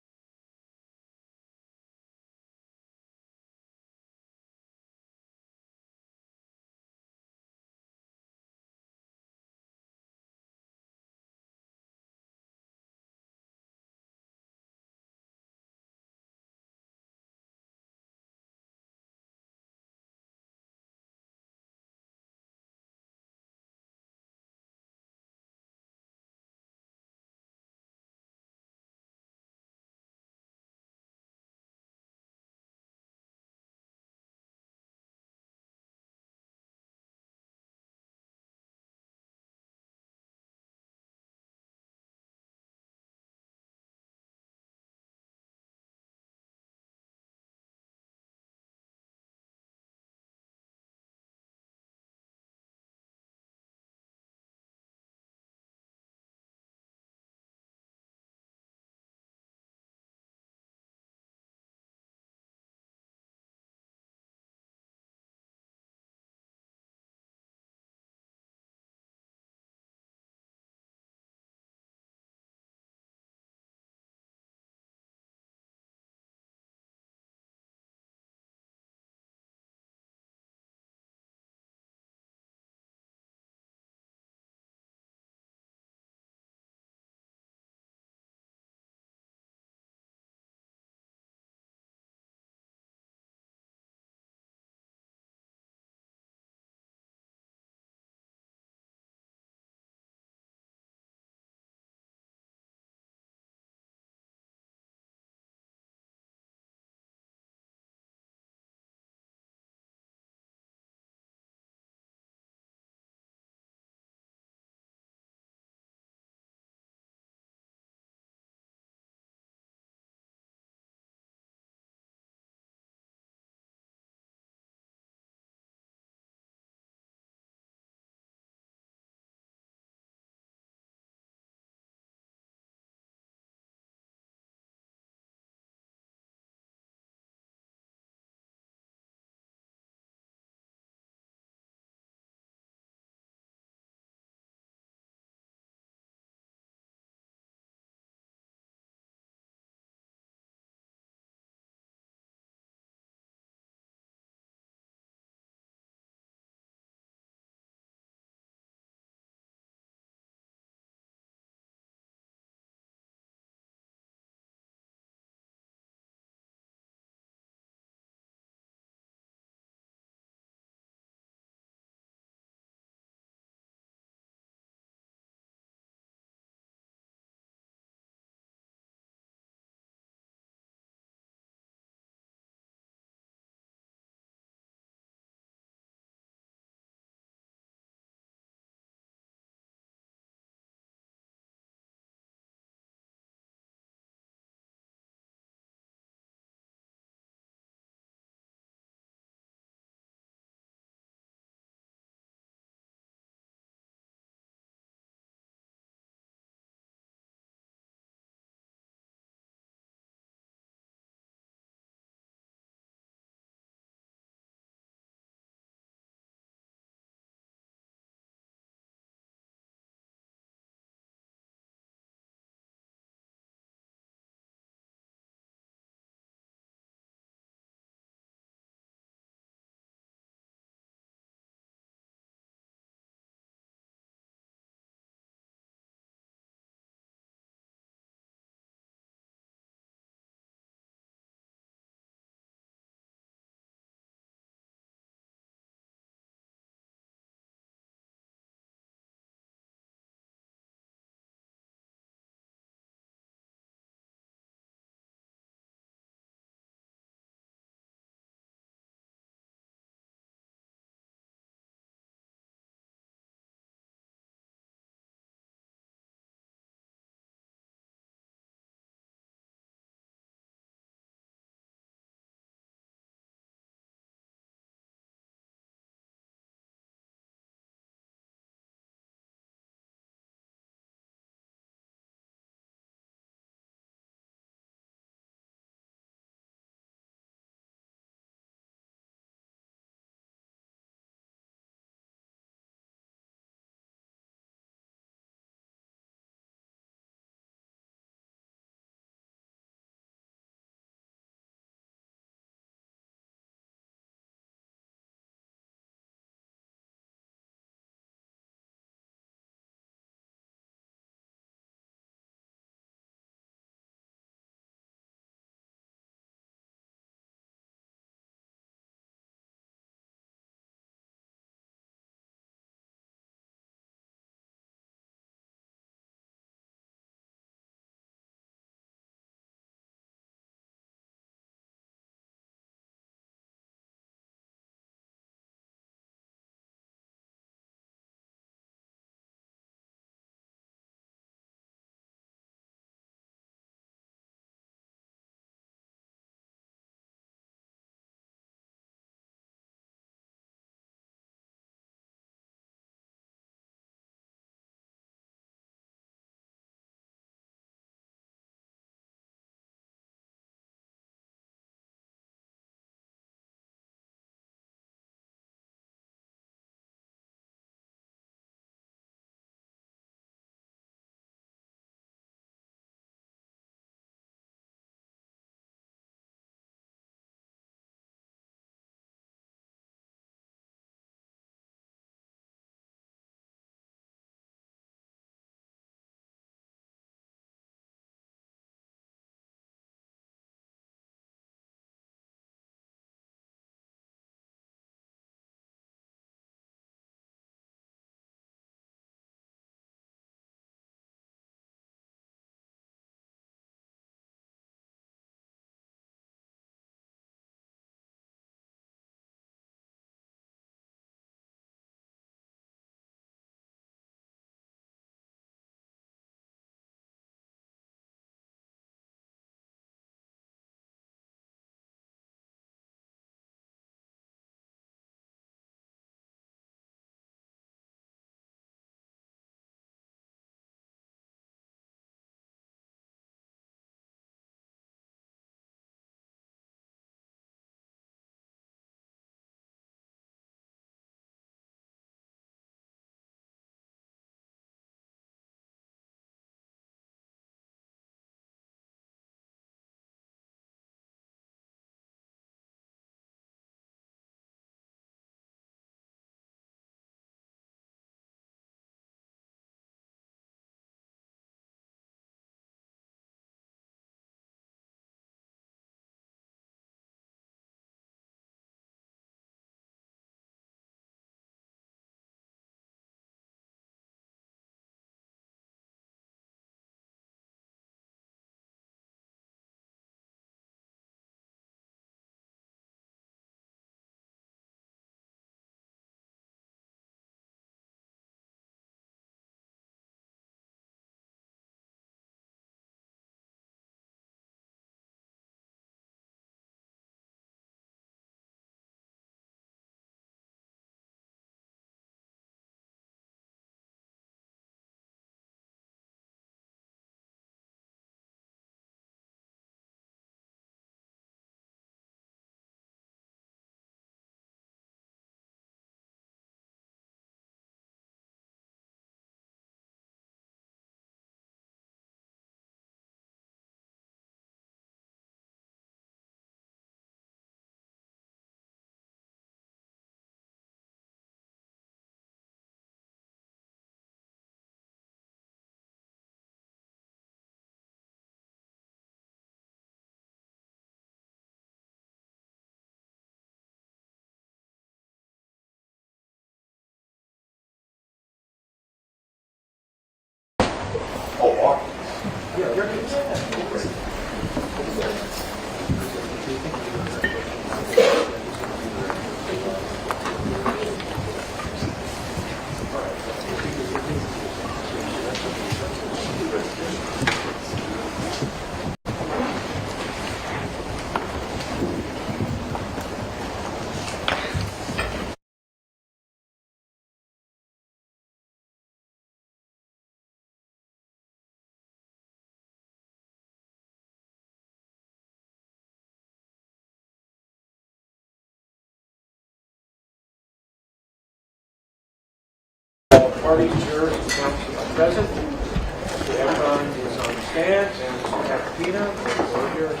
parties adjourned, the council are present. Mr. Ephron is on the stand, and Mr. Cappuccino, the floor is yours.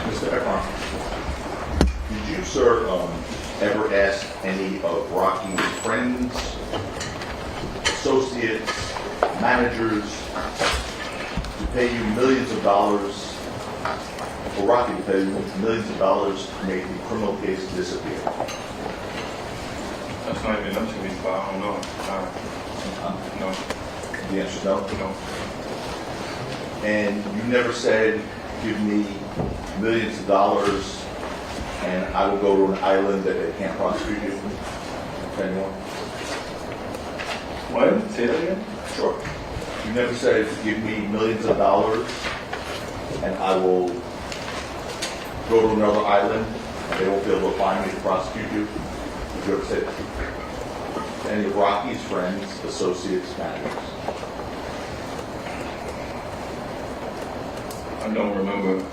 Mr. Ephron, did you, sir, ever ask any of Rocky's friends, associates, managers to pay you millions of dollars, for Rocky to pay you millions of dollars to make the criminal case disappear? That's not even up to me, but I don't know. No. The answer is no? No. And you never said, give me millions of dollars and I will go to an island that they can't prosecute you anymore? What? Say that again? Sure. You never said, give me millions of dollars and I will go to another island and they won't be able to find me to prosecute you? Did you ever say that? To any of Rocky's friends, associates, managers? I don't remember.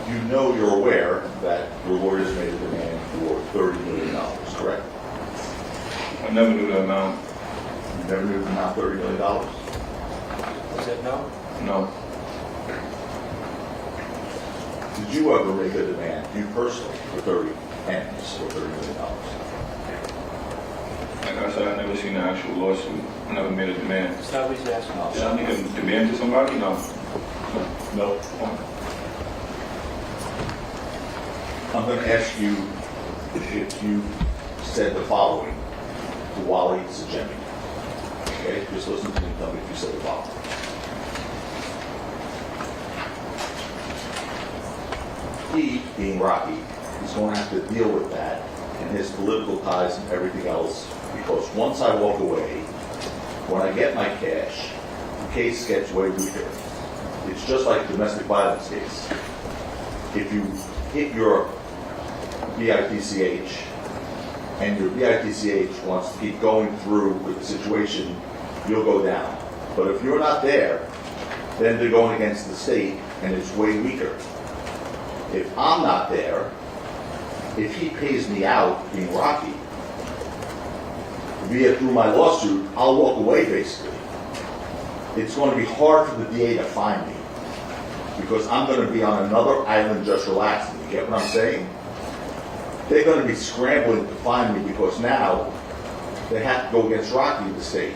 You know, you're aware that your lawyers made a demand for $30 million, correct? I never knew the amount. You never knew the amount, $30 million? Was it no? No. Did you ever make a demand, you personally, for 30 M's or $30 million? Like I said, I never seen an actual lawsuit. I never made a demand. That's not what he's asking. Did I make a demand to somebody? No. No. I'm going to ask you if you said the following to Wally Sajemi. Okay, just listen to me and tell me if you said the following. He, being Rocky, is going to have to deal with that and his political ties and everything else, because once I walk away, when I get my cash, the case gets way weaker. It's just like a domestic violence case. If you hit your BITCH and your BITCH wants to keep going through with the situation, you'll go down. But if you're not there, then they're going against the state and it's way weaker. If I'm not there, if he pays me out, being Rocky, via through my lawsuit, I'll walk away basically. It's going to be hard for the DA to find me because I'm going to be on another island just relaxing. You get what I'm saying? They're going to be scrambling to find me because now they have to go against Rocky, the state.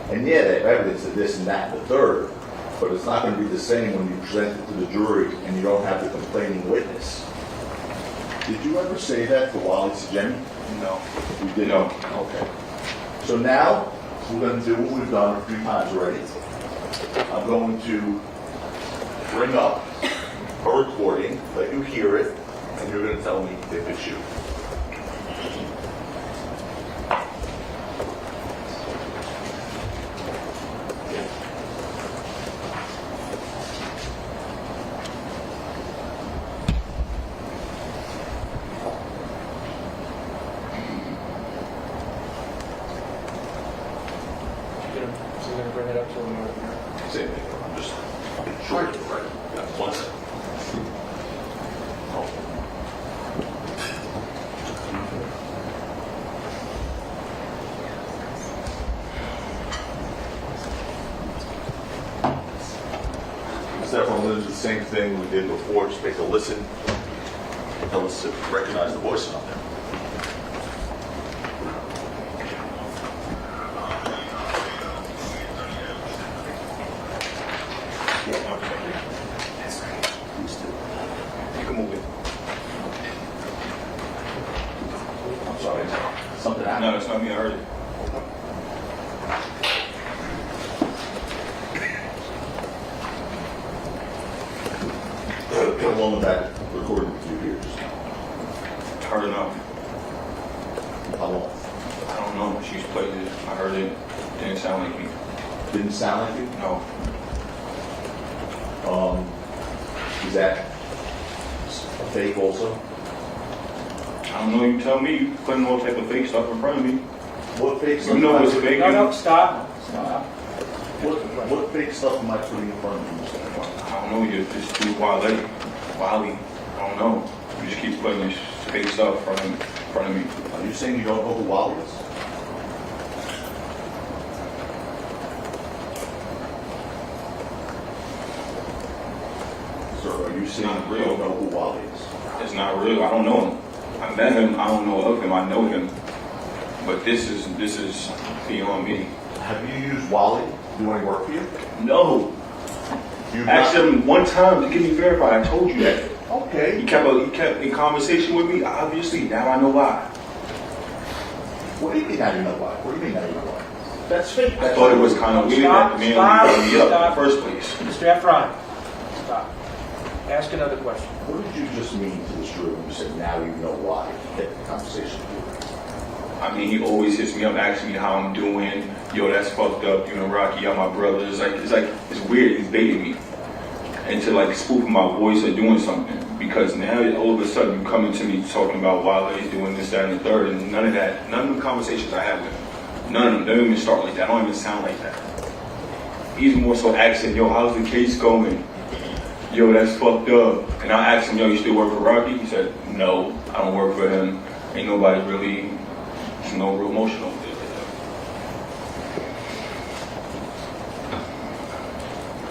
And yeah, they have evidence of this and that and the third, but it's not going to be the same when you present it to the jury and you don't have the complaining witness. Did you ever say that to Wally Sajemi? No. You didn't? No. Okay. So now, we're going to do what we've done a few times already. I'm going to bring up a recording, let you hear it, and you're going to tell me if it's you. You're going to bring it up to him. Same thing. I'm just short of it, right? Yeah, 1 second. Steph, I'm going to do the same thing we did before. Just take a listen. Tell us if you recognize the voice out there. You can move it. I'm sorry. Something happened. No, it's not me. I heard it. How long was that recording with you here just now? Heard enough. How long? I don't know. She's played it. I heard it. Didn't sound like me. Didn't sound like you? No. Is that a fake also? I don't know, you tell me, you putting all type of fake stuff in front of me. What fake stuff? You know what's fake? No, stop. What fake stuff am I putting in front of you, Mr. Ephron? I don't know, you're just too Wally. I don't know. You just keep putting this fake stuff in front of me. Are you saying you don't know who Wally is? Sir, are you saying Not you real. don't know who Wally is? It's not real. I don't know him. I met him. I don't know of him. I know him. But this is beyond me. Have you used Wally to do any work for you? No. You've Asked not- him one time to get me verified. I told you that. Okay. He kept in conversation with me. Obviously, now I know why. What do you mean now you know why? What do you mean now you know why? That's fake. I thought it was kind of weird that the man would me up in the first place. Mr. Ephron, stop. Ask another question. What did you just mean to this jury when you said now you know why? Get the conversation. I mean, he always hits me up, asking me how I'm doing. Yo, that's fucked up. You know, Rocky, y'all my brothers. It's weird. He's baiting me into like spoofing my voice or doing something. Because now all of a sudden you come into me talking about Wale doing this, that, and the third, and none of the conversations I have with him, none of them don't even start like that. I don't even sound like that. He's more so asking, yo, how's the case going? Yo, that's fucked up. And I asked him, yo, you still work for Rocky? He said, no, I don't work for him. Ain't nobody really, there's no real motion over there.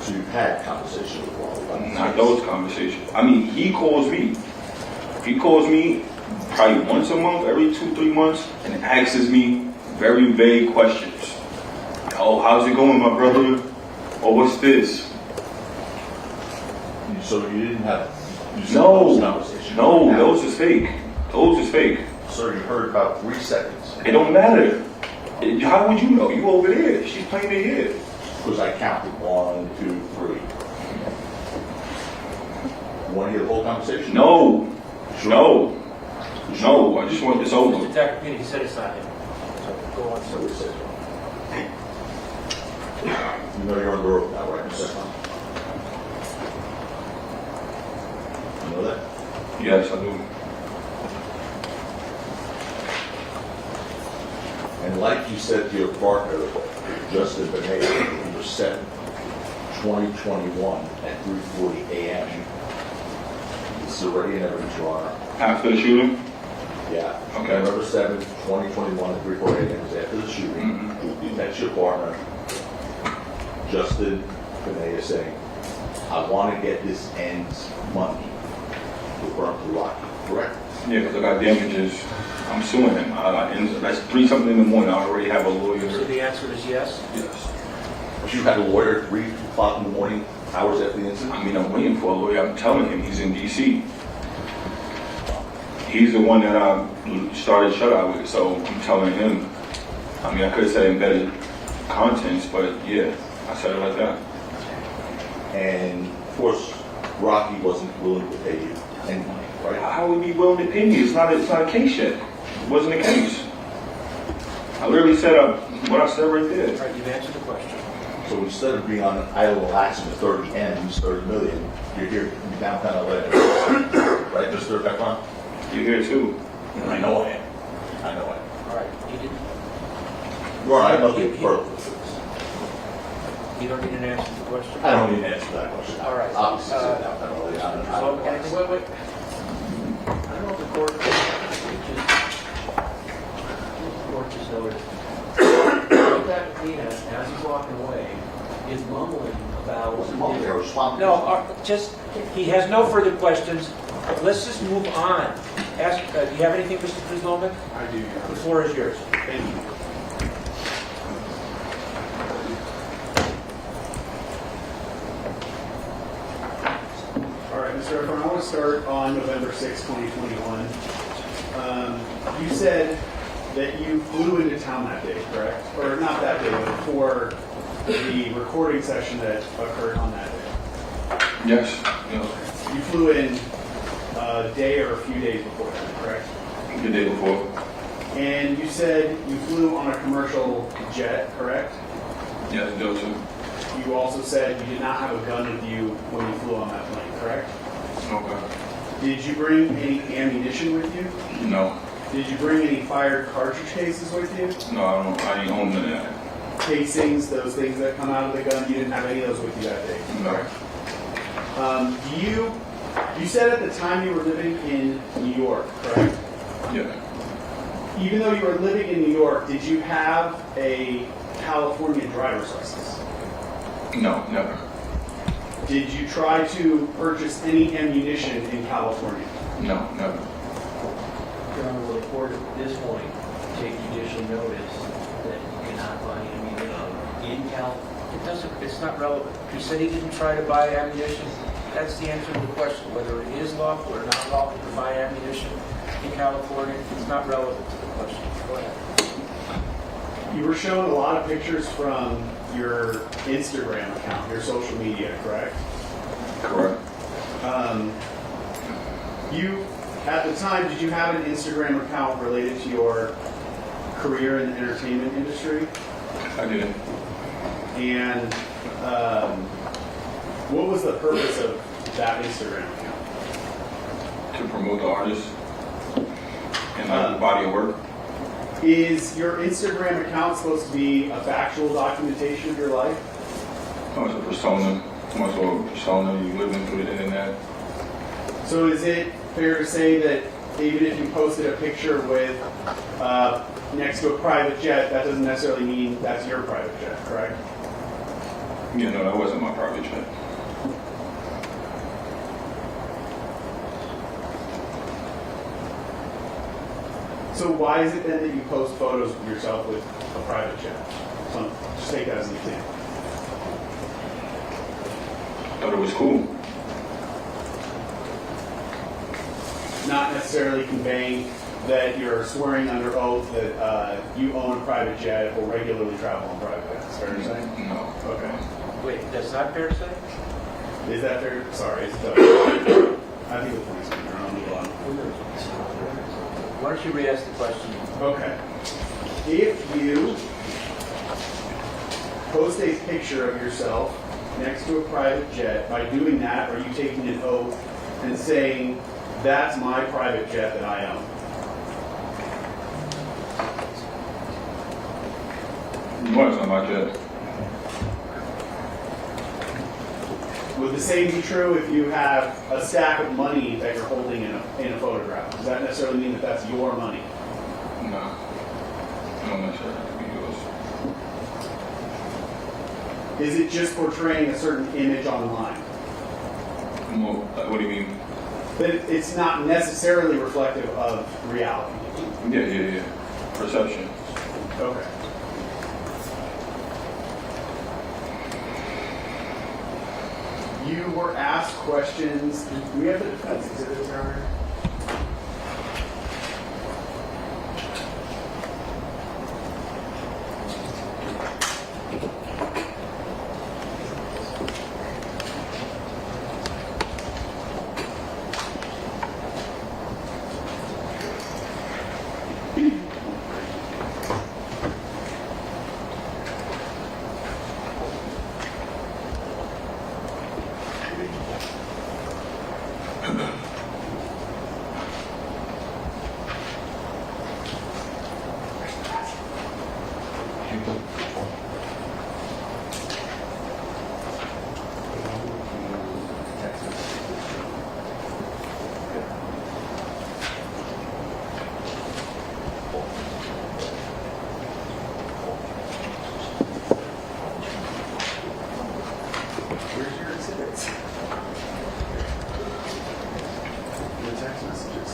So you've had conversation with Wally about this Not case? those conversations. I mean, he calls me. He calls me probably once a month, every 2-3 months, and asks me very vague questions. Oh, how's it going, my brother? Oh, what's this? So you didn't have No, those conversations? no, Now, those is fake. Those is fake. Sir, you heard about 3 seconds. It don't matter. How would you know? You over there. She's playing it here. Because I counted 1, 2, 3. You want to hear the whole conversation? No, Sure. no, no. I just want this over. Mr. Tacopini, he said it's not him. So go on, So sir. it says. You know you're under oath now, right, Mr. Ephron? You know that? Yes, I do. And like you said to your partner, Justin Benet, November 7th, 2021 at 3:40 a.m. This is already in evidence, Your Honor. After the shooting? Yeah. Okay. November 7th, 2021 at 3:40 a.m. is after the shooting. You text your partner, Justin Benet is saying, I want to get this ends money to burn to Rocky, correct? Yeah, because I got damages. I'm suing him. That's 3-something in the morning. I already have a lawyer. So the answer is yes? Yes. But you had a lawyer at 3 o'clock in the morning, hours after the incident? I mean, I'm waiting for a lawyer. I'm telling him he's in D.C. He's the one that I started shutout with, so I'm telling him. I mean, I could have said embedded contents, but yeah, I said it like that. And of course, Rocky wasn't willing to pay you any money, right? How would he be willing to pay me? It's not a case yet. It wasn't a case. I literally said what I said right there. All right, you've answered the question. So instead of being on an idle relaxing with 30 M's, 30 million, you're here in downtown LA. Right, Mr. Ephron? You're here too. I know I am. I know I am. All right, you didn't, Your Honor, I have nothing further. you don't need an answer to the question? I don't need to answer that question. All right. Obviously, it's downtown LA. I don't know. Wait. I don't know if the court just noticed. That Tina, as he's walking away, is mumbling about. They're responding. No, he has no further questions. Let's just move on. Ask, do you have anything, Mr. Prislovic? I do, Your The Honor. floor is yours. Thank you. All right, Mr. Ephron, I want to start on November 6, 2021. You said that you flew into town that day, correct? Or not that day, but for the recording session that occurred on that day. Yes. You flew in a day or a few days before that, correct? The day before. And you said you flew on a commercial jet, correct? Yeah, the Delta. You also said you did not have a gun with you when you flew on that plane, correct? Okay. Did you bring any ammunition with you? No. Did you bring any fired cartridge cases with you? No, I ain't own none of that. Casings, those things that come out of the gun, you didn't have any of those with you that day? No. You said at the time you were living in New York, correct? Yeah. Even though you were living in New York, did you have a California driver's license? No, never. Did you try to purchase any ammunition in California? No, never. Your Honor, will the court at this point take judicial notice that you cannot buy ammunition in California? It's not relevant. He said he didn't try to buy ammunition. That's the answer to the question. Whether it is lawful or not lawful to buy ammunition in California, it's not relevant to the question. Go ahead. You were shown a lot of pictures from your Instagram account, your social media, correct? Correct. At the time, did you have an Instagram account related to your career in the entertainment industry? I didn't. And what was the purpose of that Instagram account? To promote the artist and the body of work. Is your Instagram account supposed to be a factual documentation of your life? Oh, it's a persona. Much more persona. You living through the internet. So is it fair to say that even if you posted a picture with next to a private jet, that doesn't necessarily mean that's your private jet, correct? Yeah, no, that wasn't my private jet. So why is it then that you post photos of yourself with a private jet? So just take that as an example. Thought it was cool. Not necessarily conveying that you're swearing under oath that you own a private jet or regularly travel on private jets. Fair to say? No. Okay. Wait, that's not fair to say? Is that fair? Sorry, it's I think the point's been I'll move on. Why don't you re-ask the question? Okay. If you post a picture of yourself next to a private jet, by doing that, are you taking an oath and saying, that's my private jet that I own? No, it's not my jet. Would the same be true if you have a stack of money that you're holding in a photograph? Does that necessarily mean that that's your money? No. I'm not sure that could be yours. Is it just portraying a certain image online? Well, what do you mean? That it's not necessarily reflective of reality? Yeah. Perception. Okay. You were asked questions. Do we have the defense exhibits, Your Honor? Where's your exhibits? Your text messages.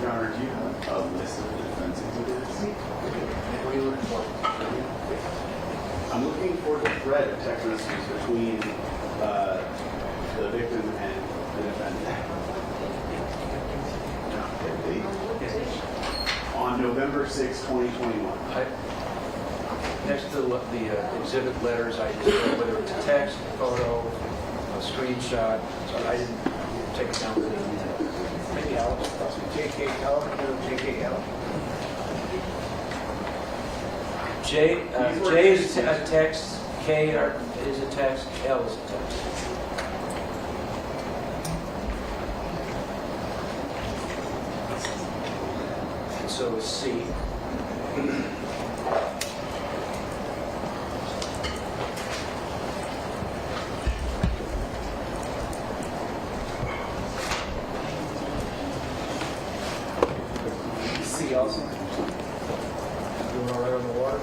Your Honor, do you have a list of the defense exhibits? What are you looking for? I'm looking for the thread of text messages between the victim and the defendant. On November 6, 2021. Next to the exhibit letters, I just whether it's a text, a photo, screenshot, so I didn't take it down to the detail. Maybe Alex, JKL, JKL. J is a text, K is a text, L is a text. And so is C. C also. Doing all right on the water?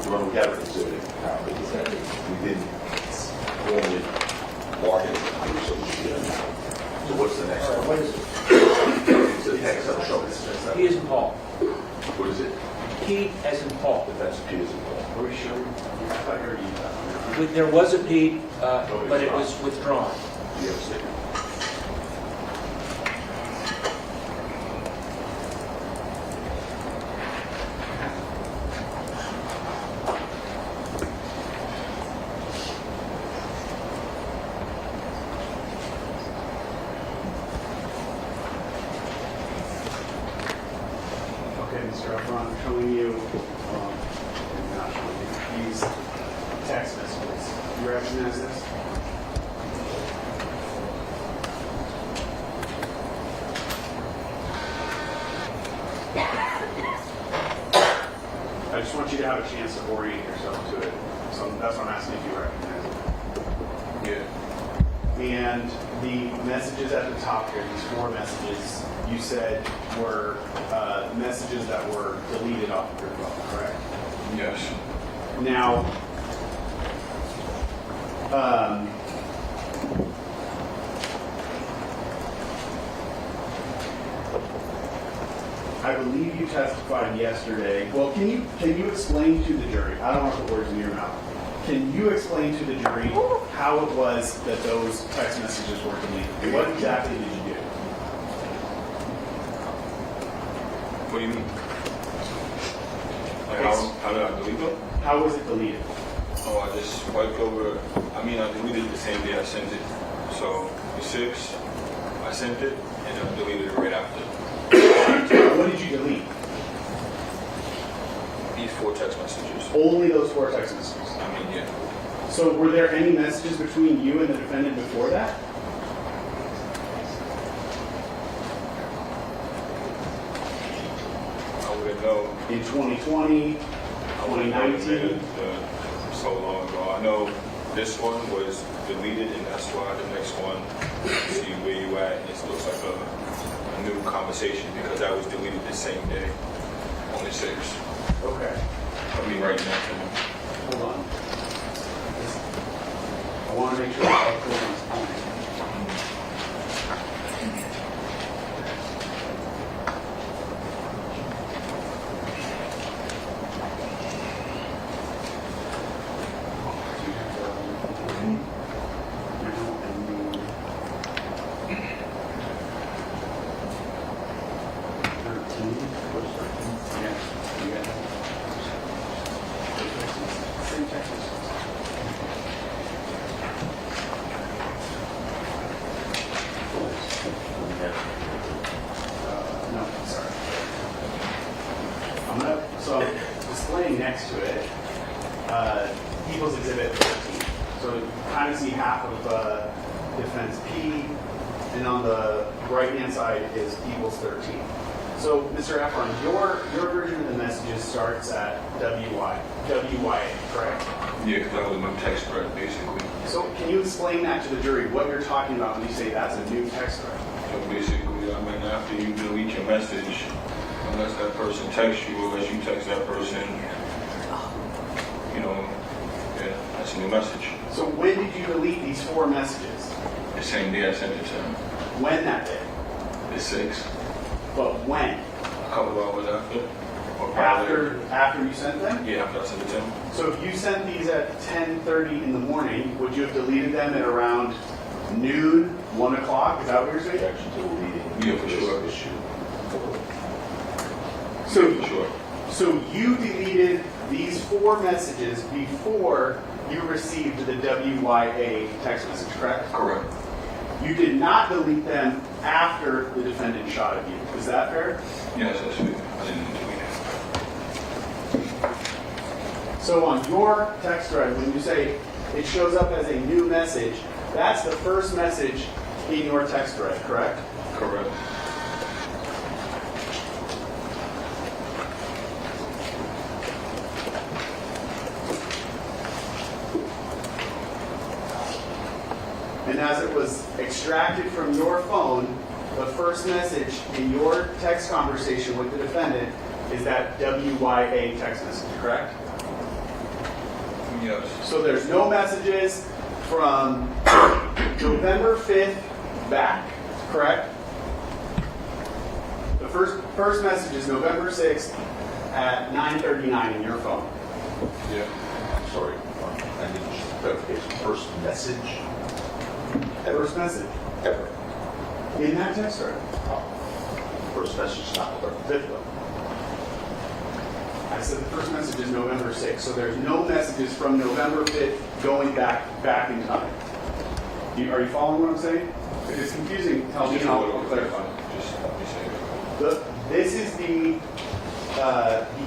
Well, we haven't considered it, because we didn't formally mark it, so we should. So what's the next one? What is it? It's the next episode. Show us. P as in Paul. What is it? P as in Paul. If that's P as in Paul. Are we sure? I thought you already used that. There was a P, but it was withdrawn. Do you have a sticker? Okay, Mr. Ephron, I'm showing you, not showing you, these text messages. You recognize this? I just want you to have a chance to orient yourself to it. So that's what I'm asking if you recognize it. Yeah. And the messages at the top here, these 4 messages, you said were messages that were deleted off of your phone, correct? Yes. Now, I believe you testified yesterday. Well, can you explain to the jury? I don't want to put words in your mouth. Can you explain to the jury how it was that those text messages were deleted? What exactly did you do? What do you mean? Like how did I delete them? How was it deleted? Oh, I just wiped over. I deleted it the same day I sent it. So the 6th, I sent it, and I deleted it right after. What did you delete? These 4 text messages. Only those 4 text messages. Yeah. So were there any messages between you and the defendant before that? I wouldn't know. In 2020, I wouldn't know 2019? so long ago. I know this one was deleted, and that's why the next one, see where you at, it looks like a new conversation because that was deleted the same day, on the 6th. Okay. Right now. Hold on. I want to make sure I'm clear on this point. No, sorry. So displaying next to it, People's Exhibit 13. So you kind of see half of defense P, and on the right-hand side is People's 13. So, Mr. Ephron, your version of the messages starts at WYA, correct? Yeah, because that was a new text thread, basically. So can you explain that to the jury, what you're talking about when you say that's a new text thread? So basically, after you delete your message, unless that person texts you, unless you text that person, yeah, that's a new message. So when did you delete these 4 messages? The same day I sent it to him. When that day? The 6th. But when? couple hours after. Or probably- After you sent them? Yeah, after I sent it to him. So if you sent these at 10:30 in the morning, would you have deleted them at around noon, 1 o'clock? Is that what you're saying? Objection to deleting. Yeah, for sure. this issue. So, For sure. so you deleted these 4 messages before you received the WYA text message, correct? Correct. You did not delete them after the defendant shot at you. Is that fair? Yes, that's it. I didn't tweet it. So on your text thread, when you say it shows up as a new message, that's the first message in your text thread, correct? Correct. And as it was extracted from your phone, the first message in your text conversation with the defendant is that WYA text message, correct? Yes. So there's no messages from November 5th back, correct? The first message is November 6th at 9:39 in your phone. Yeah. Sorry, I need clarification. First message First message ever. in that text thread. First message is not November 5th, though. I said the first message is November 6th, so there's no messages from November 5th going back in time. Are you following what I'm saying? If it's confusing, tell me and I'll clarify. Just let me say This is the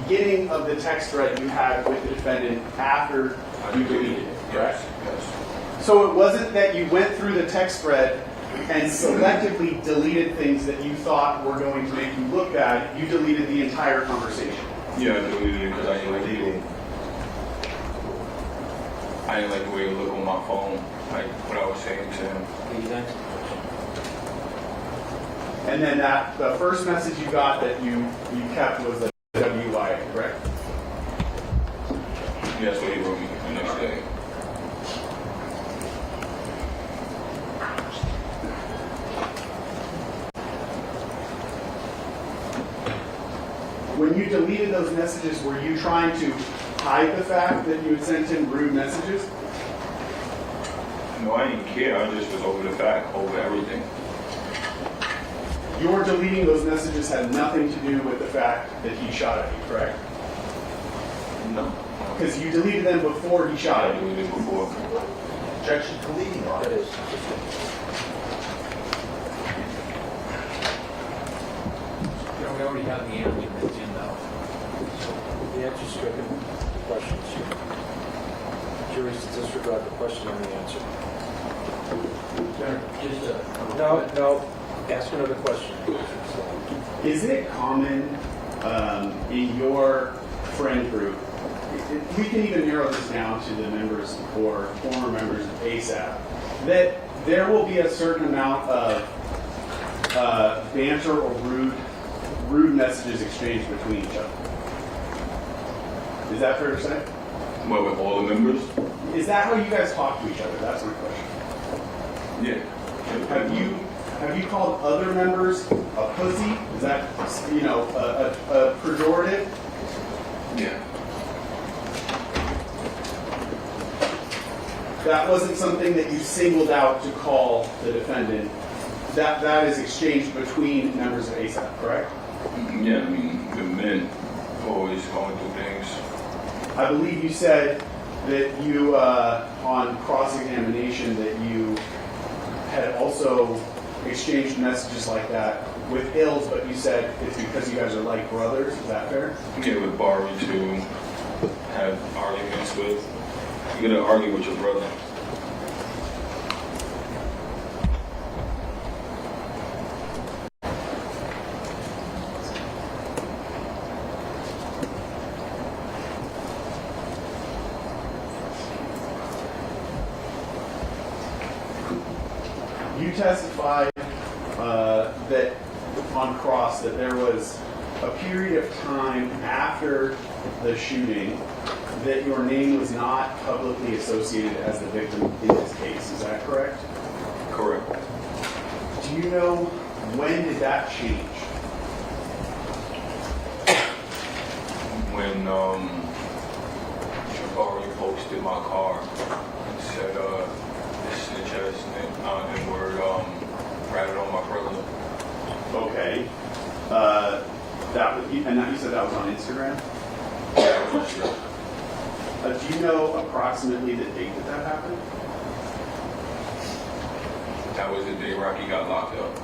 beginning of the text thread you had with the defendant after you deleted it, correct? Yes. So it wasn't that you went through the text thread and selectively deleted things that you thought were going to make you look bad. You deleted the entire conversation. Yeah, I deleted it because I didn't like the way it looked on my phone, like what I was saying to him. And then the first message you got that you kept was the WYA, correct? Yeah, that's what he wrote me the next day. When you deleted those messages, were you trying to hide the fact that you had sent him rude messages? No, I didn't care. I just was over the fact, over everything. Your deleting those messages had nothing to do with the fact that he shot at you, correct? No. Because you deleted them before he shot I at you. deleted it before. Objection to deleting on That it. is. You know, we already have the answer that's in though. The answer's stricken. Questions. Jury's to disregard the question and the answer. Just a. No. Ask another question. Is it common in your friend group, we can even narrow this down to the members or former members of ASAP, that there will be a certain amount of banter or rude messages exchanged between each other? Is that fair to say? What, with all the members? Is that how you guys talk to each other? That's my question. Yeah. Have you called other members a pussy? Is that, a pejorative? Yeah. That wasn't something that you singled out to call the defendant. That is exchanged between members of ASAP, correct? Yeah, I mean, the men always going through things. I believe you said that you, on cross-examination, that you had also exchanged messages like that with Hills, but you said it's because you guys are like brothers. Is that fair? Yeah, with Barbie to have arguments with. You're gonna argue with your brother. You testified that on cross that there was a period of time after the shooting that your name was not publicly associated as the victim in this case. Is that correct? Correct. Do you know when did that change? Jabari posted my car and said, this snitch ass N-word, ratted on my brother. Okay. And you said that was on Instagram? Do you know approximately the date that happened? That was the day Rocky got locked up.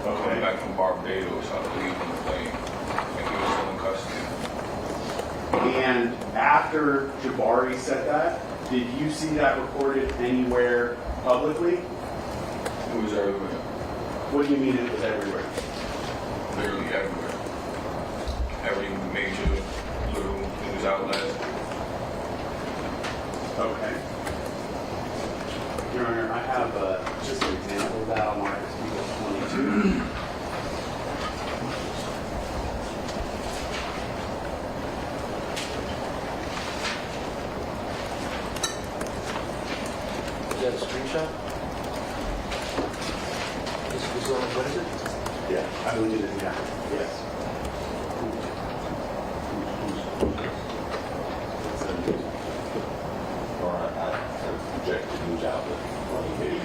Coming back from Barbados, I believe, on the plane. And he was still in custody. And after Jabari said that, did you see that recorded anywhere publicly? It was everywhere. What do you mean it was everywhere? Literally everywhere. Every major little news outlet. Okay. Your Honor, I have just an example of that on Marcus Peoples 22. Is that a screenshot? This one, what is it? Yeah, I believe it is, yeah. Yes. Or I projected news outlet. Maybe he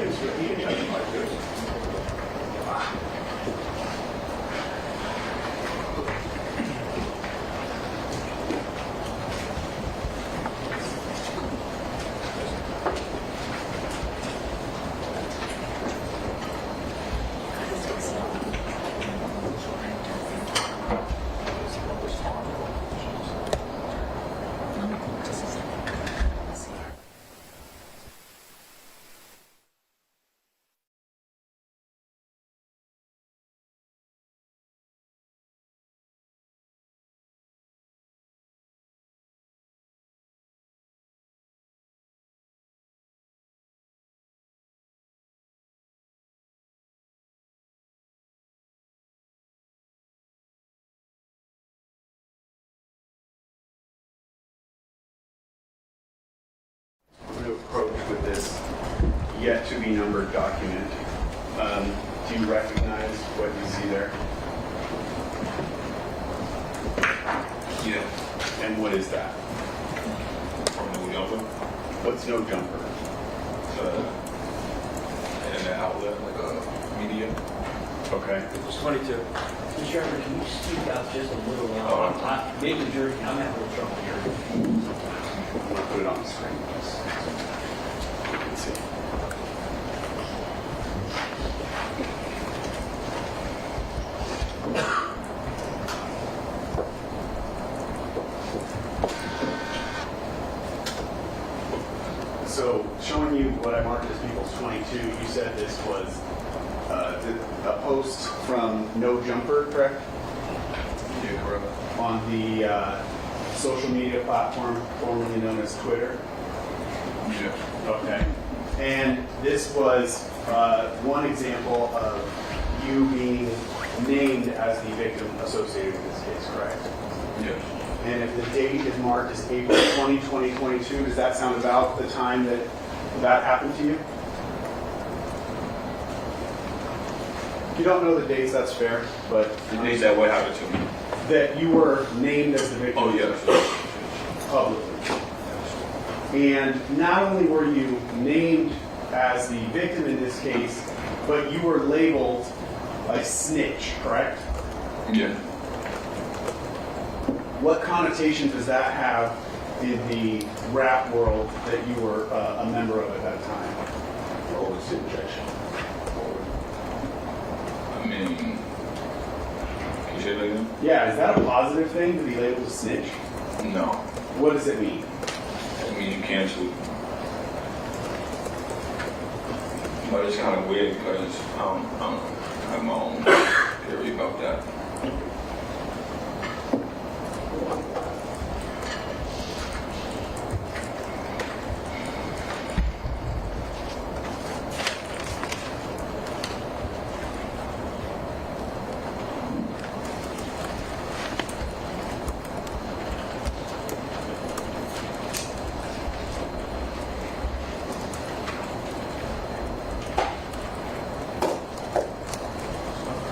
can touch like this. I'm going to approach with this yet to be numbered document. Do you recognize what you see there? Yeah. And what is that? From No Jumper. What's no jumper? Internet outlet, like a media. Okay. It's 22. Mr. Chairman, can you speak out just a little louder? Maybe Jersey, I'm having a little trouble hearing. I'm going to put it on the screen. Just so you can see. So, showing you what I marked as People's 22, you said this was a post from No Jumper, correct? Yeah, correct. On the social media platform formerly known as Twitter. Yeah. Okay. And this was one example of you being named as the victim associated with this case, correct? Yeah. And if the date is marked as April 20, 2022, does that sound about the time that that happened to you? If you don't know the dates, that's fair, but The days that what happened to me. that you were named as the victim Oh, yeah. publicly. And not only were you named as the victim in this case, but you were labeled a snitch, correct? Yeah. What connotation does that have in the rap world that you were a member of at that time? Or was it objection? I mean, can you say that again? Yeah, is that a positive thing to be labeled a snitch? No. What does it mean? I mean, you canceled. But it's kind of weird because I have my own theory about that.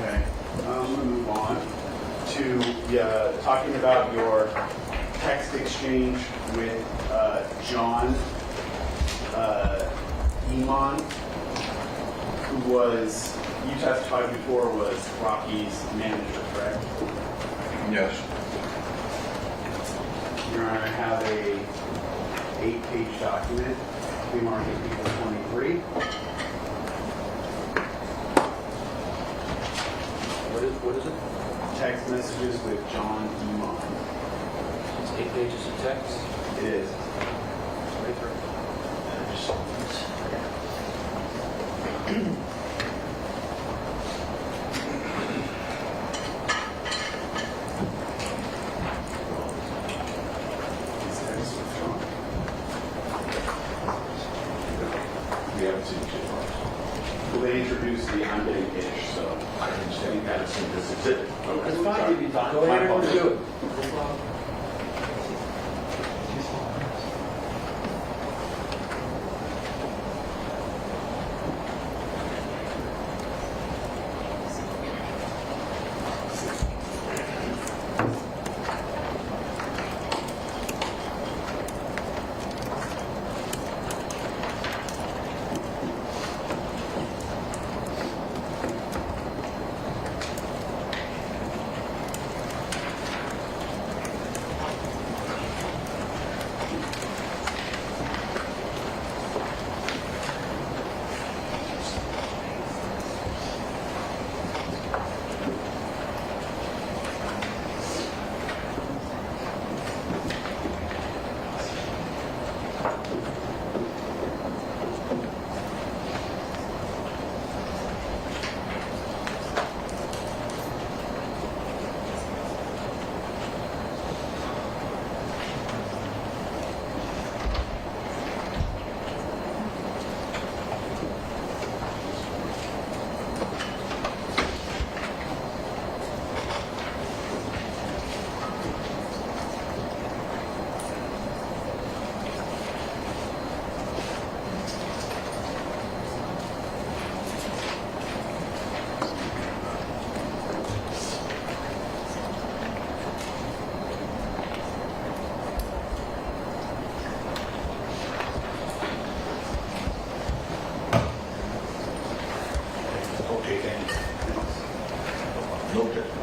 Okay, I'm going to move on. talking about your text exchange with John Ephron, who was, you testified before, was Rocky's manager, correct? Yes. Your Honor, I have a 8-page document. We mark it People 23. What is it? Text messages with John Ephron. It's 8 pages of text. It is. Right through. We haven't seen shit. Well, they introduced the I'm getting ish, so I understand you haven't seen this exhibit. It's fine, give you time. Go ahead and do it. Okay, thank you. No objection.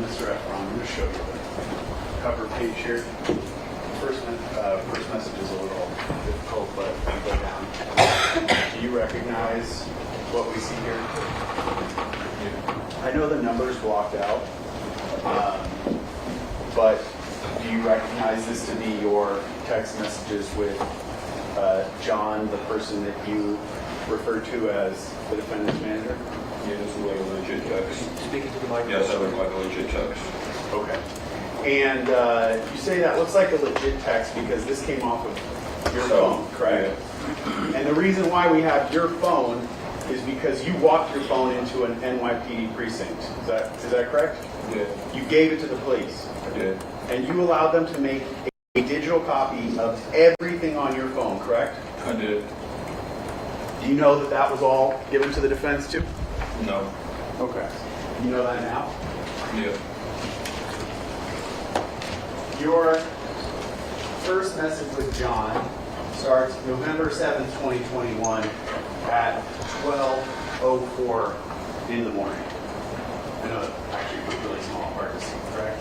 Mr. Ephron, I'm going to show you the cover page here. First message is a little difficult, but we go down. Do you recognize what we see here? I know the number's blocked out, but do you recognize this to be your text messages with John, the person that you referred to as the defendant's manager? Yeah, this is like a legit text. Speaking to the microphone. Yes, I look like a legit text. Okay. And you say that looks like a legit text because this came off of your phone, correct? And the reason why we have your phone is because you walked your phone into an NYPD precinct. Is that correct? Yeah. You gave it to the police. I did. And you allowed them to make a digital copy of everything on your phone, correct? I did. Do you know that that was all given to the defense too? No. Okay. You know that now? Yeah. Your first message with John starts November 7th, 2021 at 12:04 in the morning. I know that actually was really small, hard to see, correct?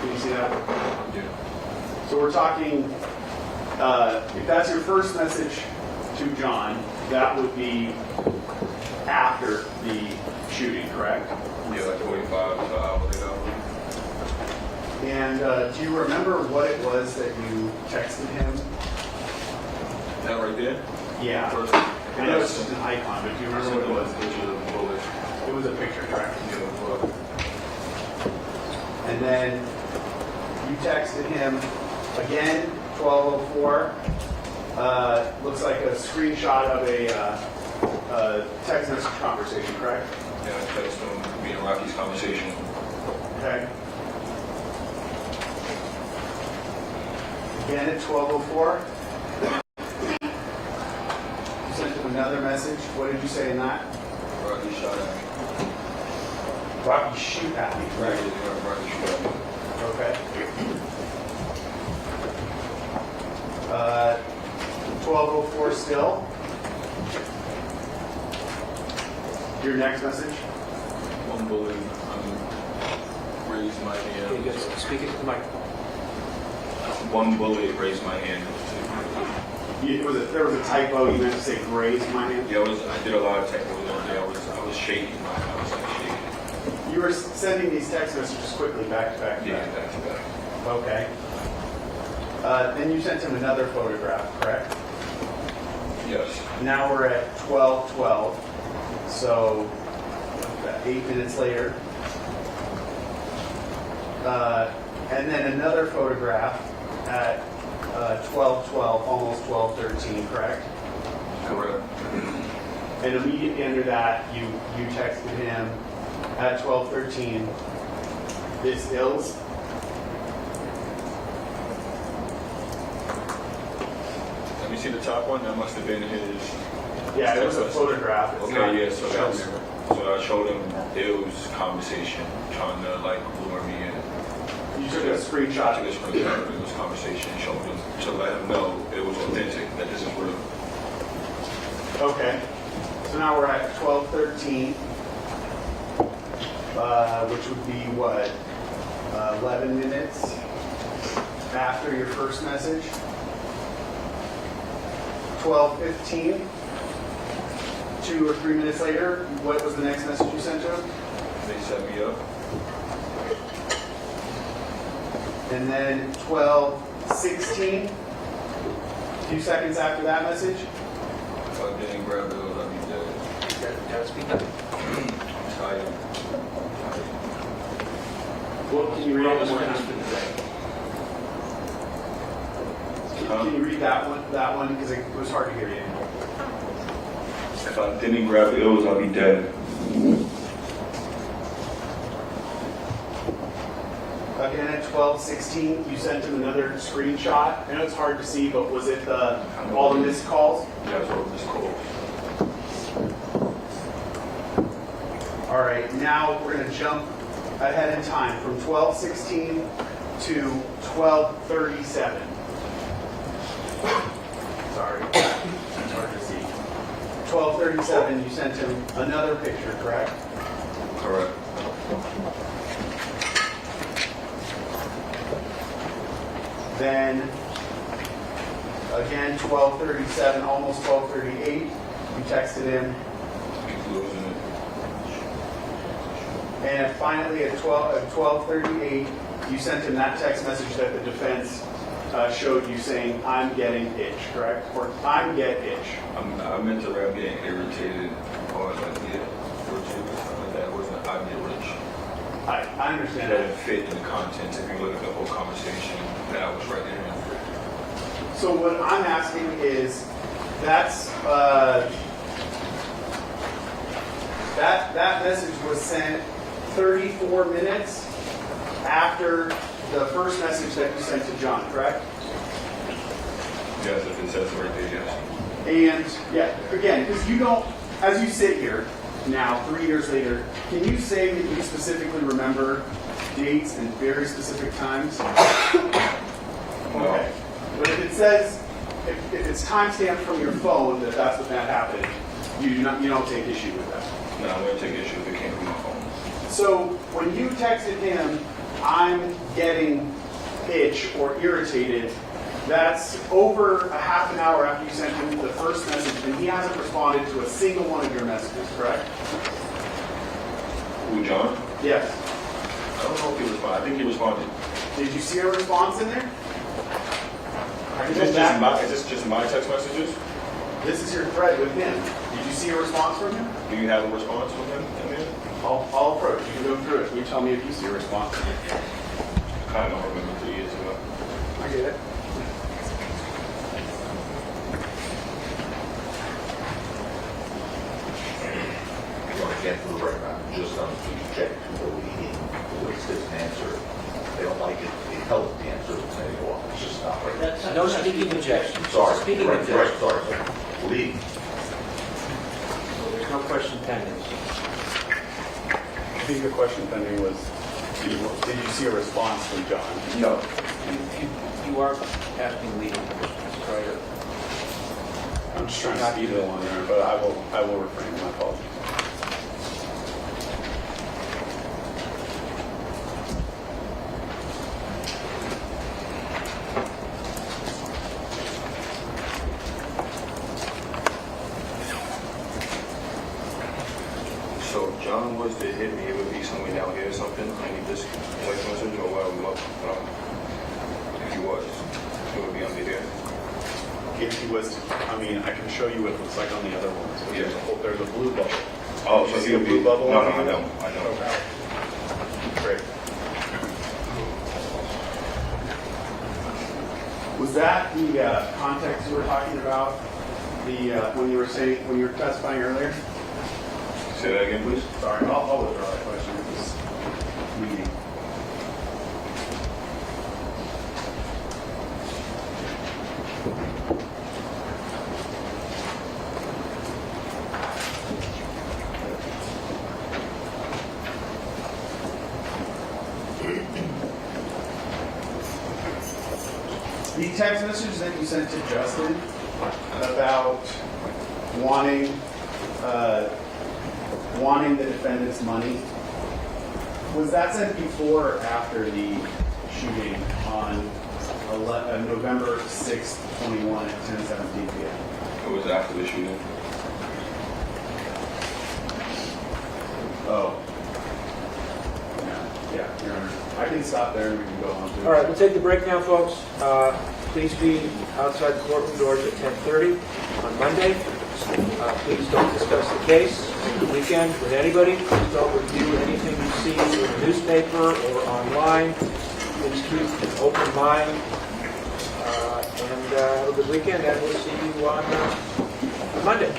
Can you see that? Yeah. So we're talking, if that's your first message to John, that would be after the shooting, correct? Yeah, like 45 hours ago. And do you remember what it was that you texted him? That right there? Yeah. First, I know it's just an icon, but do you remember what it was? Picture of the bullet. It was a picture, correct? Yeah, well, And then you texted him again, 12:04. Looks like a screenshot of a text message conversation, correct? yeah, I texted him, me and Rocky's conversation. Okay. Again at 12:04. another message. What did you say in that? Rocky shot at me. Rocky shoot at me, Right, right? yeah, Rocky shot at me. Okay. 1204 still. Your next message? One bullet, raised my Can you hand. guys speak into the microphone? One bullet, raised my hand. There was a typo. You meant to say grazed my hand. Yeah, I did a lot of technical that day. I was shaking. I was like shaking. You were sending these text messages quickly, back to back to Yeah, back. back to back. Okay. Then you sent him another photograph, correct? Yes. Now we're at 12:12. So 8 minutes later. And then another photograph at 12:12, almost 12:13, correct? Correct. And immediately under that, you texted him at 12:13, this ills. Let me see the top one. That must have been his. Yeah, it was a photograph. It's not Okay, yeah, so shown that's, there. so I showed him Bill's conversation, trying to like lure me in. You took a I screenshot. took a screenshot of Bill's conversation, showed him to let him know it was authentic, that this is real. Okay. So now we're at 12:13, which would be what? 11 minutes after your first message. 12:15. 2 or 3 minutes later, what was the next message you sent to him? They set me up. And then 12:16. A few seconds after that message. If I didn't grab Bill, I'd be dead. Gotta speak up. I'm tired. What can you read that one? Can you read that one? Because it was hard to hear you. If I didn't grab Ills, I'd be dead. Again, at 12:16, you sent him another screenshot. I know it's hard to see, but was it all the missed calls? Yeah, that's what this call. All right, now we're going to jump ahead in time from 12:16 to 12:37. Sorry, it's hard to see. 12:37, you sent him another picture, correct? Correct. Then, again, 12:37, almost 12:38, you texted him. Keep losing it. And finally, at 12:38, you sent him that text message that the defense showed you saying, "I'm getting itch," correct? Or "I'm get itch." I meant to rap getting irritated or like get irritated or something like that. It wasn't I get rich. I understand That that. it fit in the content. If you look at the whole conversation, that I was right there. So what I'm asking is, that's that message was sent 34 minutes after the first message that you sent to John, correct? Yes, if it says right there, yes. And yeah, again, because you don't, as you sit here now, 3 years later, can you say that you specifically remember dates and very specific times? No. Okay. But if it says, if it's timestamped from your phone that that's when that happened, you don't take issue with that. No, I'm going to take issue if it came from my phone. So when you texted him, "I'm getting itch" or "irritated," that's over a half an hour after you sent him the first message, and he hasn't responded to a single one of your messages, correct? Who, John? Yes. I don't know if he responded. I think he responded. Did you see a response in there? Is this just my text messages? This is your thread with him. Did you see a response from him? Do you have a response from him in there? I'll approach. You can go through it. You tell me if you see a response. I kind of don't remember 3 years ago. I get it. You want to get to the right now, just on the check to the leading, what's this answer? They don't like it, they tell them the answer, and say, well, it's just not right. That's No speaking objections. Sorry, Speaking right, objections. sorry. Lead. attendance. I think the question pending was, did you see a response from John? No. You are asking leading questions, right? I'm just trying to speed it along there, but I will refrain. My apologies. So if John was to hit me, it would be somewhere down here or something. I need this voice message or where we up. If he was, it would be under here. If he was to, I mean, I can show you what it looks like on the other ones. Yeah. There's a blue bubble. Oh, You so see he a would blue be. bubble? No, on no, here? I don't. I don't. Okay. Great. Was that the context you were talking about? The when you were testifying earlier? Say that again, please. Sorry, I'll withdraw that question at this meeting. The text message that you sent to Justin about wanting the defendant's money, was that sent before or after the shooting on November 6th, 21 at 10:17 p.m.? It was after the shooting. Oh. Yeah, Your Honor. I can stop there and we can go on to. All right, we'll take the break now, folks. Please be outside the courtroom doors at 10:30 on Monday. Please don't discuss the case over the weekend with anybody. Please don't review anything you see in the newspaper or online. Please keep an open mind. And have a good weekend, and we'll see you on Monday.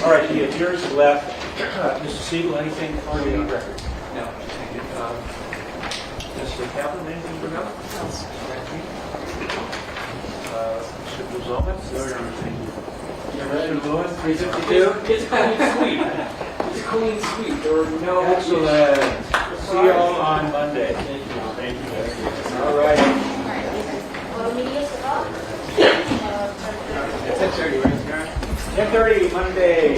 All right, the jurors have left. Mr. Siegel, anything for the record? No. Mr. Kaplan, anything to know? Mr. Buzolman? No, Your Honor, thank you. Mr. Lewin, 352? It's clean sweep. It's clean sweep. There were no. Excellent. See you all on Monday. Thank you. Thank you, guys. All right. Well, 10:30, right, Scott? 10:30 Monday.